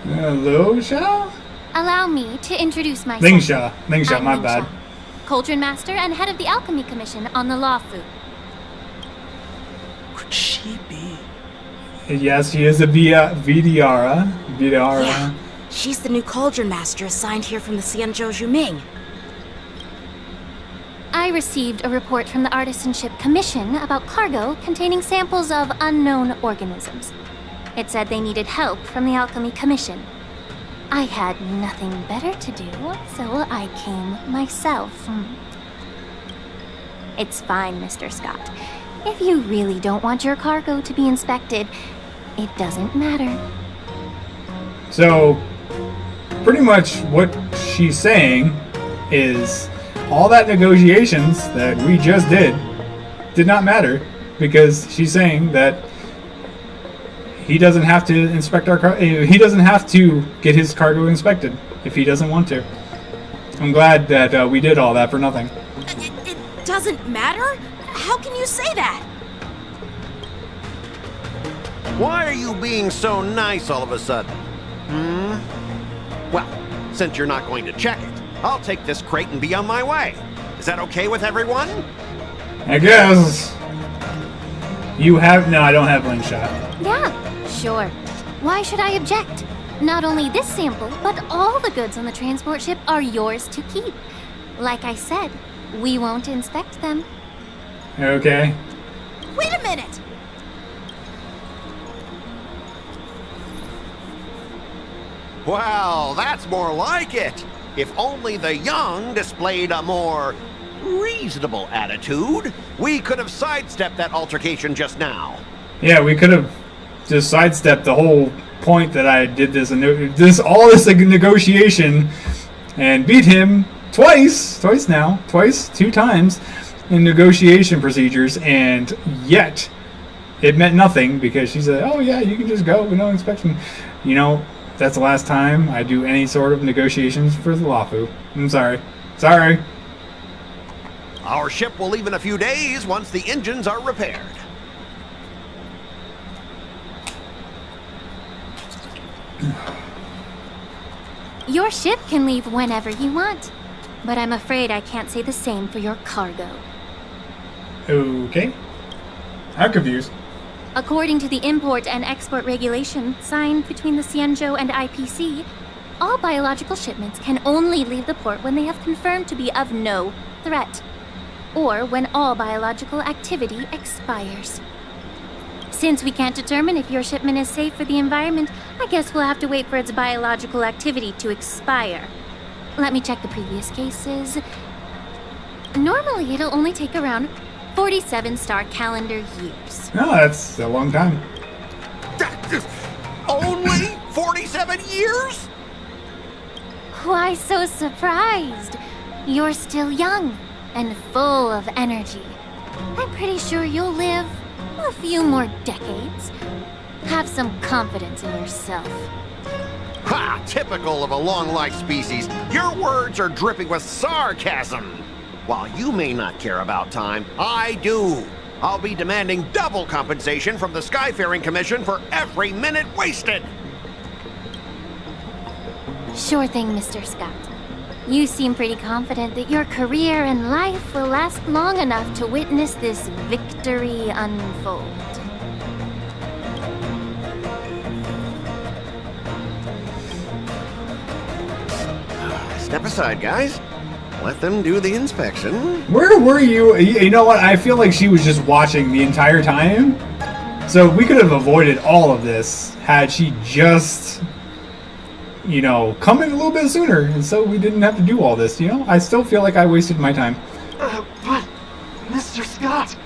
S1: Hello, Sha?
S6: Allow me to introduce myself.
S1: Lingsha,
S6: I'm
S1: my
S6: Lingsha,
S1: bad.
S6: Cauldron Master and head of the Alchemy Commission on the Lawfu.
S7: Could she be?
S1: Yes, she is a Vidiara.
S3: Yeah, she's the new Cauldron Master assigned here from the Cianjo Juming.
S6: I received a report from the Artisanship Commission about cargo containing samples of unknown organisms. It said they needed help from the Alchemy Commission. I had nothing better to do, so I came myself. It's fine, Mr. Scott. If you really don't want your cargo to be inspected, it doesn't matter.
S1: So, pretty much what she's saying is all that negotiations that we just did not matter because she's saying that he doesn't have to inspect our he doesn't have to get his cargo inspected if he doesn't want to. I'm glad that we did all that for nothing.
S3: It doesn't matter? How can you say that?
S18: Why are you being so nice all of a sudden? Well, since you're not going to check it, I'll take this crate and be on my way. Is that okay with everyone?
S1: I guess. You have... No, I don't have Slingshot.
S6: Yeah, sure. Why should I object? Not only this sample, but all the goods on the transport ship are yours to keep. Like I said, we won't inspect them.
S1: Okay.
S3: Wait a minute!
S18: Well, that's more like it. If only the young displayed a more reasonable attitude, we could have sidestepped that altercation just now.
S1: Yeah, we could have just sidestepped the whole point that I did this negotiation and beat him twice 2 times in negotiation procedures, and yet it meant nothing because she said, oh yeah, you can just go with no inspection. You know, that's the last time I do any sort of negotiations for the Lafu. I'm sorry. Sorry.
S18: Our ship will leave in a few days once the engines are repaired.
S6: Your ship can leave whenever you want, but I'm afraid I can't say the same for your cargo.
S1: Okay. I'm confused.
S6: According to the import and export regulation signed between the Xianzhou and IPC, all biological shipments can only leave the port when they have confirmed to be of no threat, or when all biological activity expires. Since we can't determine if your shipment is safe for the environment, I guess we'll have to wait for its biological activity to expire. Let me check the previous cases. Normally, it'll only take around 47 star calendar years.
S1: No, that's a long time.
S18: Only 47 years?
S6: Why so surprised? You're still young and full of energy. I'm pretty sure you'll live a few more decades. Have some confidence in yourself.
S18: Ha! Typical of a long-life species. Your words are dripping with sarcasm. While you may not care about time, I do. I'll be demanding double compensation from the Skyfaring Commission for every minute wasted.
S6: Sure thing, Mr. Scott. You seem pretty confident that your career and life will last long enough to witness this victory unfold.
S18: Step aside, guys. Let them do the inspection.
S1: Where were you? You know what? I feel like she was just watching the entire time. So we could have avoided all of this had she just, you know, come in a little bit sooner. And so we didn't have to do all this, you know? I still feel like I wasted my time.
S20: But, Mr. Scott...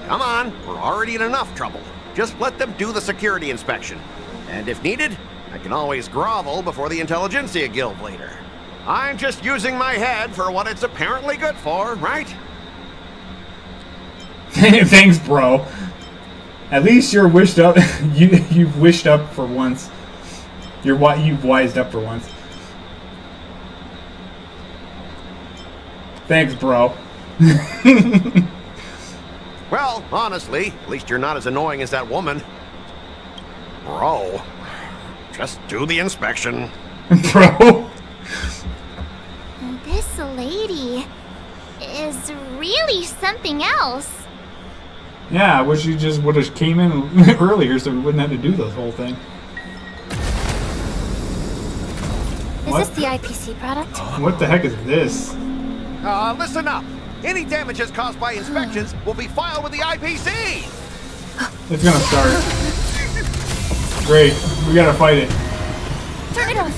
S18: Come on, we're already in enough trouble. Just let them do the security inspection. And if needed, I can always grovel before the Intelligentsia Guild later. I'm just using my head for what it's apparently good for, right?
S1: Thanks, bro. At least you're wished up. You've wished up for once. You've wised up for once. Thanks, bro.
S18: Well, honestly, at least you're not as annoying as that woman. Bro. Just do the inspection.
S1: Bro.
S6: This lady is really something else.
S1: Yeah, I wish you just would have came in earlier so we wouldn't have to do this whole thing.
S6: Is this the IPC product?
S1: What the heck is this?
S18: Listen up. Any damages caused by inspections will be filed with the IPC.
S1: It's gonna start. Great. We gotta fight it.
S6: Turn it on.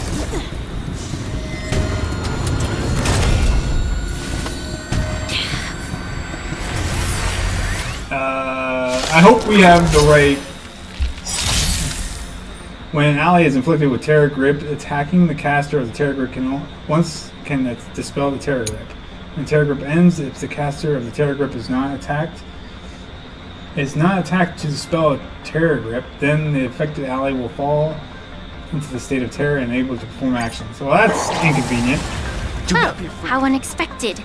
S1: I hope we have the right... When an ally is inflicted with Terror Grip, attacking the caster of the Terror Grip can dispel the Terror Grip. When Terror Grip ends, if the caster of the Terror Grip is not attacked to dispel a Terror Grip, then the affected ally will fall into the state of terror and able to perform action. So that's inconvenient.
S6: Oh, how unexpected.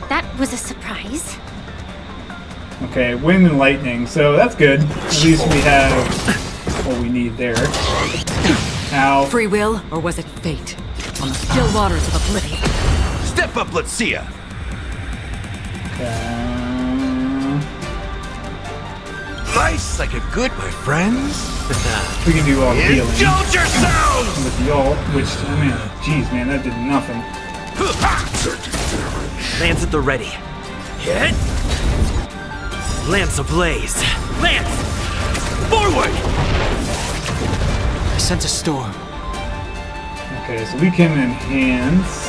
S6: That was a surprise.
S1: Okay, wind and lightning, so that's good. At least we have what we need there. Ow.
S2: Free will, or was it fate? On the still waters of oblivion.
S8: Step up, let's see ya. Nice, like a good, my friends.
S1: We can do all the healing.
S8: Indulge yourselves!
S1: With the ult, which, I mean, jeez, man, that did nothing.
S7: Lance at the ready. Hit! Lance ablaze. Lance! Forward! I sense a storm.
S1: Okay, so we can enhance.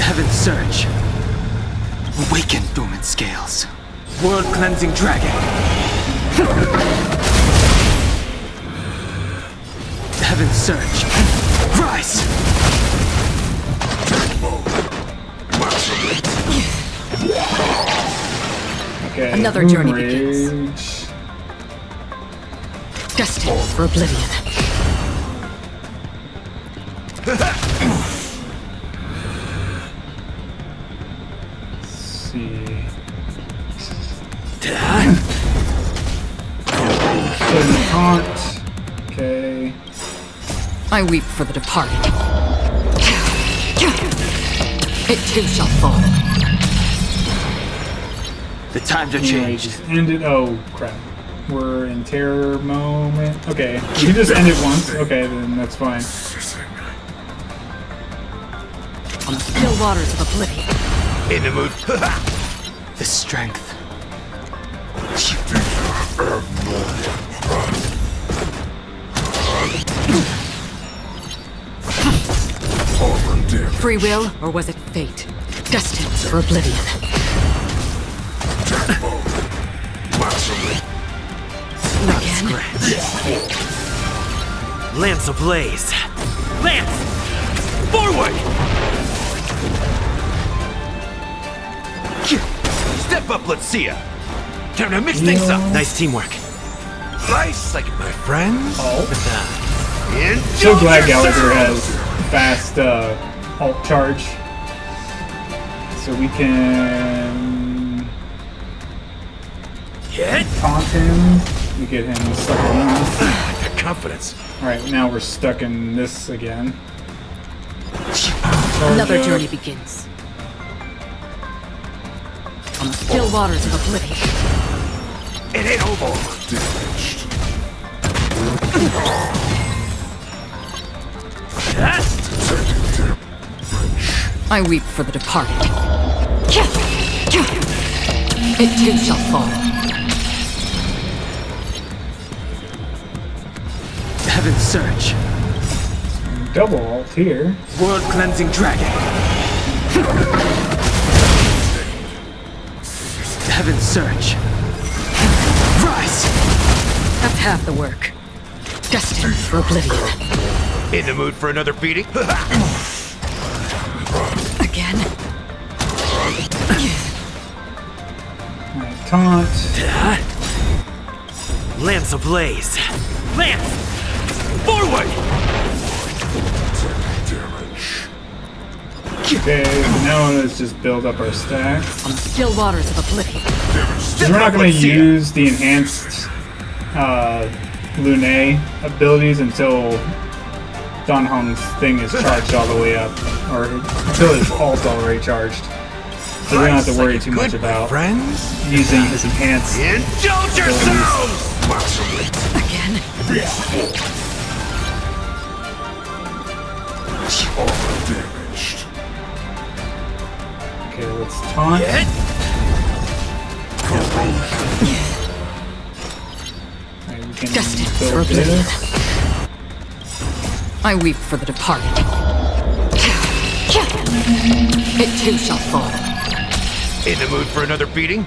S5: Heaven's Surge. Awaken dormant scales. World cleansing dragon. Heaven's Surge. Rise!
S1: Okay.
S2: Another journey begins. Destined for oblivion.
S1: See. Taunt. Okay.
S2: I weep for the departed. It too shall fall.
S5: The times are
S1: Anyway,
S5: changed.
S1: just end it. Oh crap. We're in terror moment. Okay. You can just end it once. Okay, then that's fine.
S2: On the still waters of oblivion.
S8: In the mood.
S5: The strength.
S2: Free will, or was it fate? Destined for oblivion. Again?
S8: Lance ablaze. Lance! Forward! Step up, let's see ya. Time to mix things up. Nice teamwork. Nice, like it, my friends.
S1: Oh.
S8: Indulge
S1: So glad Gallagher
S8: yourselves.
S1: has fast alt charge. So we can taunt him. We get him stuck in this.
S8: Got confidence.
S1: Alright, now we're stuck in this again.
S2: Another journey begins. On the still waters of oblivion.
S8: It ain't over.
S2: I weep for the departed. It too shall fall.
S5: Heaven's Surge.
S1: Double alt here.
S5: World cleansing dragon. Heaven's Surge. Rise!
S2: That's half the work. Destined for oblivion.
S8: In the mood for another beating?
S2: Again?
S1: Alright, taunt.
S8: Lance ablaze. Lance! Forward!
S1: Okay, so now let's just build up our stacks.
S2: On the still waters of oblivion.
S1: We're not going to use the enhanced Lune abilities until Don Hong's thing is charged all the way up, or until his ult's already charged. So we don't have to worry too much about using his enhanced
S8: Indulge yourselves!
S2: Again?
S1: Okay, let's taunt. Alright, we can
S2: Destined for
S1: build
S2: oblivion.
S1: this.
S2: I weep for the departed. It too shall fall.
S8: In the mood for another beating?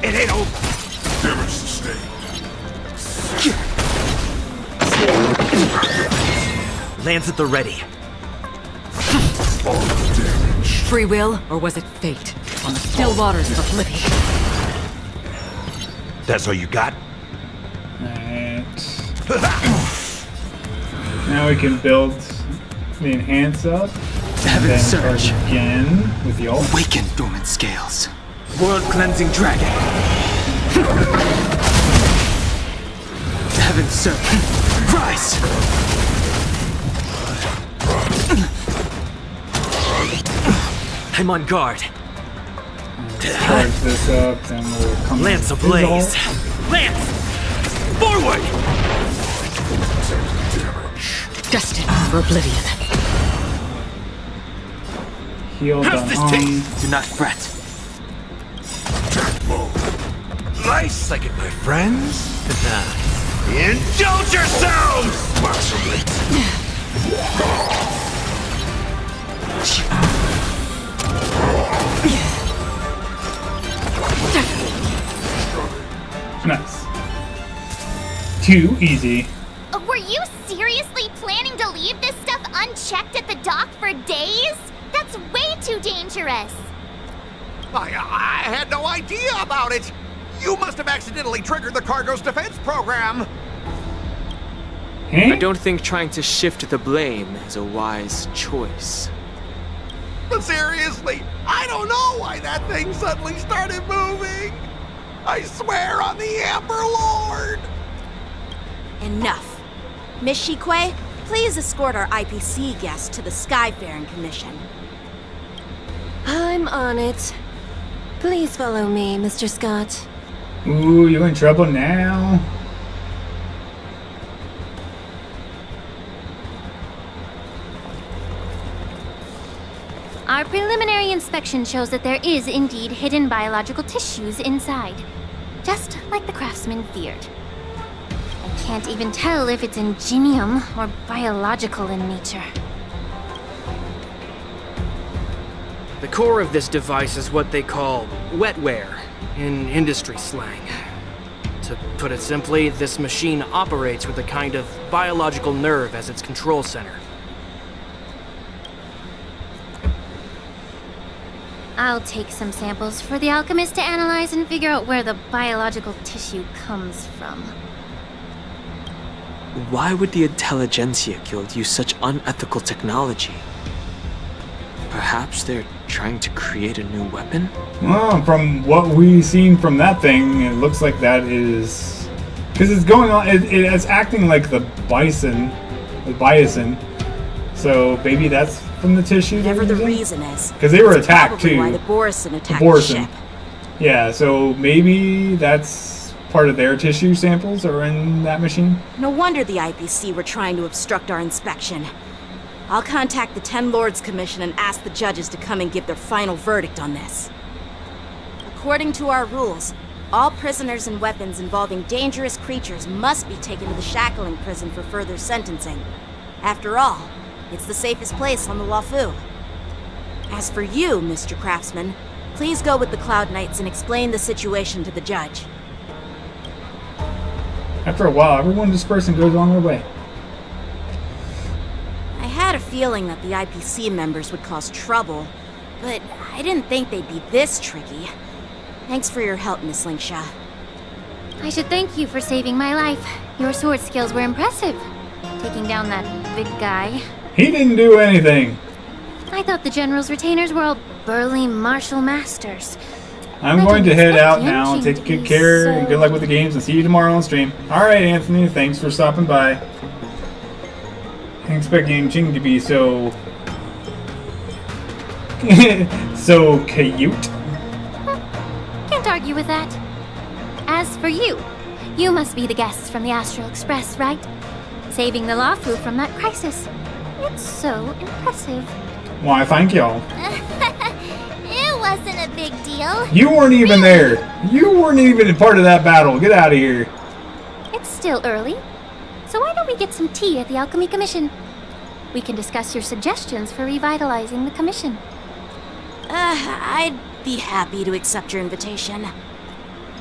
S8: It ain't over. Damage sustained. Lance at the ready.
S2: Free will, or was it fate? On the still waters of oblivion.
S8: That's all you got?
S1: Alright. Now we can build the enhance up. And then charge again with the ult.
S5: Awaken dormant scales. World cleansing dragon. Heaven's Surge. Rise! I'm on guard.
S1: Charge this up, then we'll come
S8: Lance
S1: with
S8: ablaze.
S1: his ult.
S8: Lance! Forward!
S2: Destined for oblivion.
S1: Heal
S8: How's
S1: Don
S8: this
S1: Hong.
S8: taste?
S5: Do not fret.
S8: Nice, like it, my friends. Indulge yourselves!
S1: Nice. Too easy.
S6: Were you seriously planning to leave this stuff unchecked at the dock for days? That's way too dangerous.
S18: I had no idea about it. You must have accidentally triggered the cargo's defense program.
S5: I don't think trying to shift the blame is a wise choice.
S18: But seriously, I don't know why that thing suddenly started moving. I swear on the Amber Lord.
S3: Enough. Miss Shikwe, please escort our IPC guest to the Skyfaring Commission.
S19: I'm on it. Please follow me, Mr. Scott.
S1: Ooh, you in trouble now.
S6: Our preliminary inspection shows that there is indeed hidden biological tissues inside. Just like the craftsman feared. I can't even tell if it's ingenium or biological in nature.
S12: The core of this device is what they call wetware in industry slang. To put it simply, this machine operates with a kind of biological nerve as its control center.
S6: I'll take some samples for the alchemist to analyze and figure out where the biological tissue comes from.
S5: Why would the Intelligentsia Guild use such unethical technology? Perhaps they're trying to create a new weapon?
S1: Well, from what we've seen from that thing, it looks like that is... Because it's going on, it's acting like the bison. So maybe that's from the tissue.
S3: Whatever the reason is.
S1: Because they were attacked too.
S3: Why the Borison attacked the ship.
S1: Yeah, so maybe that's part of their tissue samples are in that machine.
S3: No wonder the IPC were trying to obstruct our inspection. I'll contact the Ten Lords Commission and ask the judges to come and give their final verdict on this. According to our rules, all prisoners and weapons involving dangerous creatures must be taken to the shackling prison for further sentencing. After all, it's the safest place on the Luofu. As for you, Mr. Craftsman, please go with the Cloud Knights and explain the situation to the judge.
S1: After a while, everyone disperses and goes on their way.
S3: I had a feeling that the IPC members would cause trouble, but I didn't think they'd be this tricky. Thanks for your help, Miss Lingsha.
S6: I should thank you for saving my life. Your sword skills were impressive. Taking down that big guy.
S1: He didn't do anything.
S6: I thought the General's retainers were all burly martial masters.
S1: I'm going to head out now and take good care and good luck with the games and see you tomorrow on stream. Alright, Anthony, thanks for stopping by. I didn't expect Ching to be so... so cute.
S6: Can't argue with that. As for you, you must be the guests from the Astral Express, right? Saving the Luofu from that crisis. It's so impressive.
S1: Why, thank y'all.
S6: It wasn't a big deal.
S1: You weren't even there. You weren't even part of that battle. Get out of here.
S6: It's still early. So why don't we get some tea at the Alchemy Commission? We can discuss your suggestions for revitalizing the commission.
S3: I'd be happy to accept your invitation.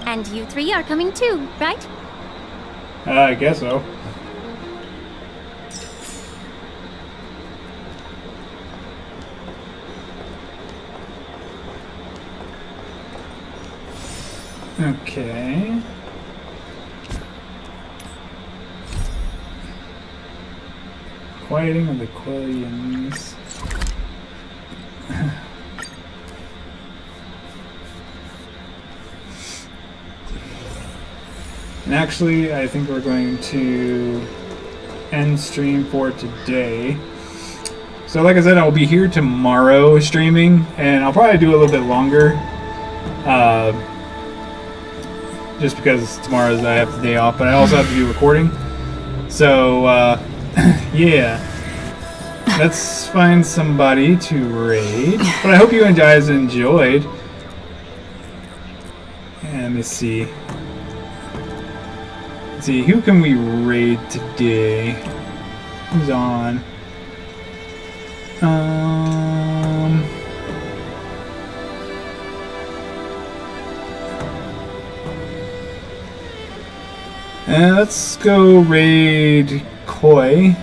S6: And you three are coming too, right?
S1: I guess so. Okay. Quieting of the Quellians. And actually, I think we're going to end stream for today. So like I said, I'll be here tomorrow streaming, and I'll probably do a little bit longer. Just because tomorrow I have the day off, but I also have to do recording. So, yeah. Let's find somebody to raid. But I hope you guys enjoyed. And let me see. Let's see, who can we raid today? Who's on? And let's go raid Koi.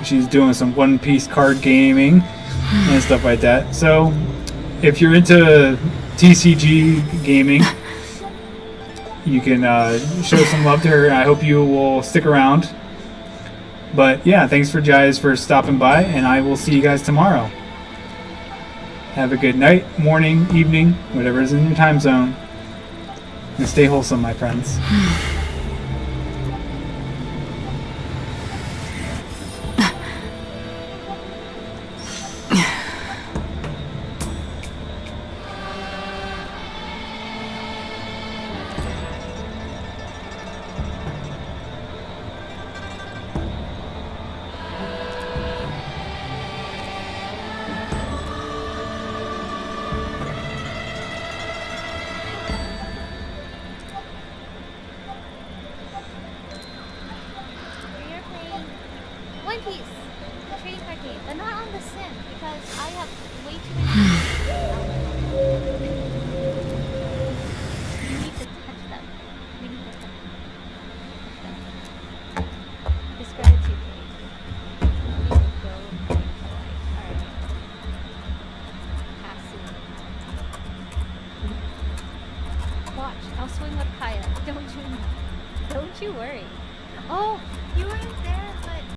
S1: She's doing some One Piece card gaming and stuff like that. So, if you're into TCG gaming, you can show some love to her. I hope you will stick around. But yeah, thanks for guys for stopping by, and I will see you guys tomorrow. Have a good night, morning, evening, whatever is in your time zone. And stay wholesome, my friends.
S6: One Piece trading card game, but not on the Sim because I have way too many. You need to touch them. We need to touch them. This gratitude page. Go. Alright. Passive. Watch, I'll swing with Kaya. Don't you worry. Oh, you weren't there.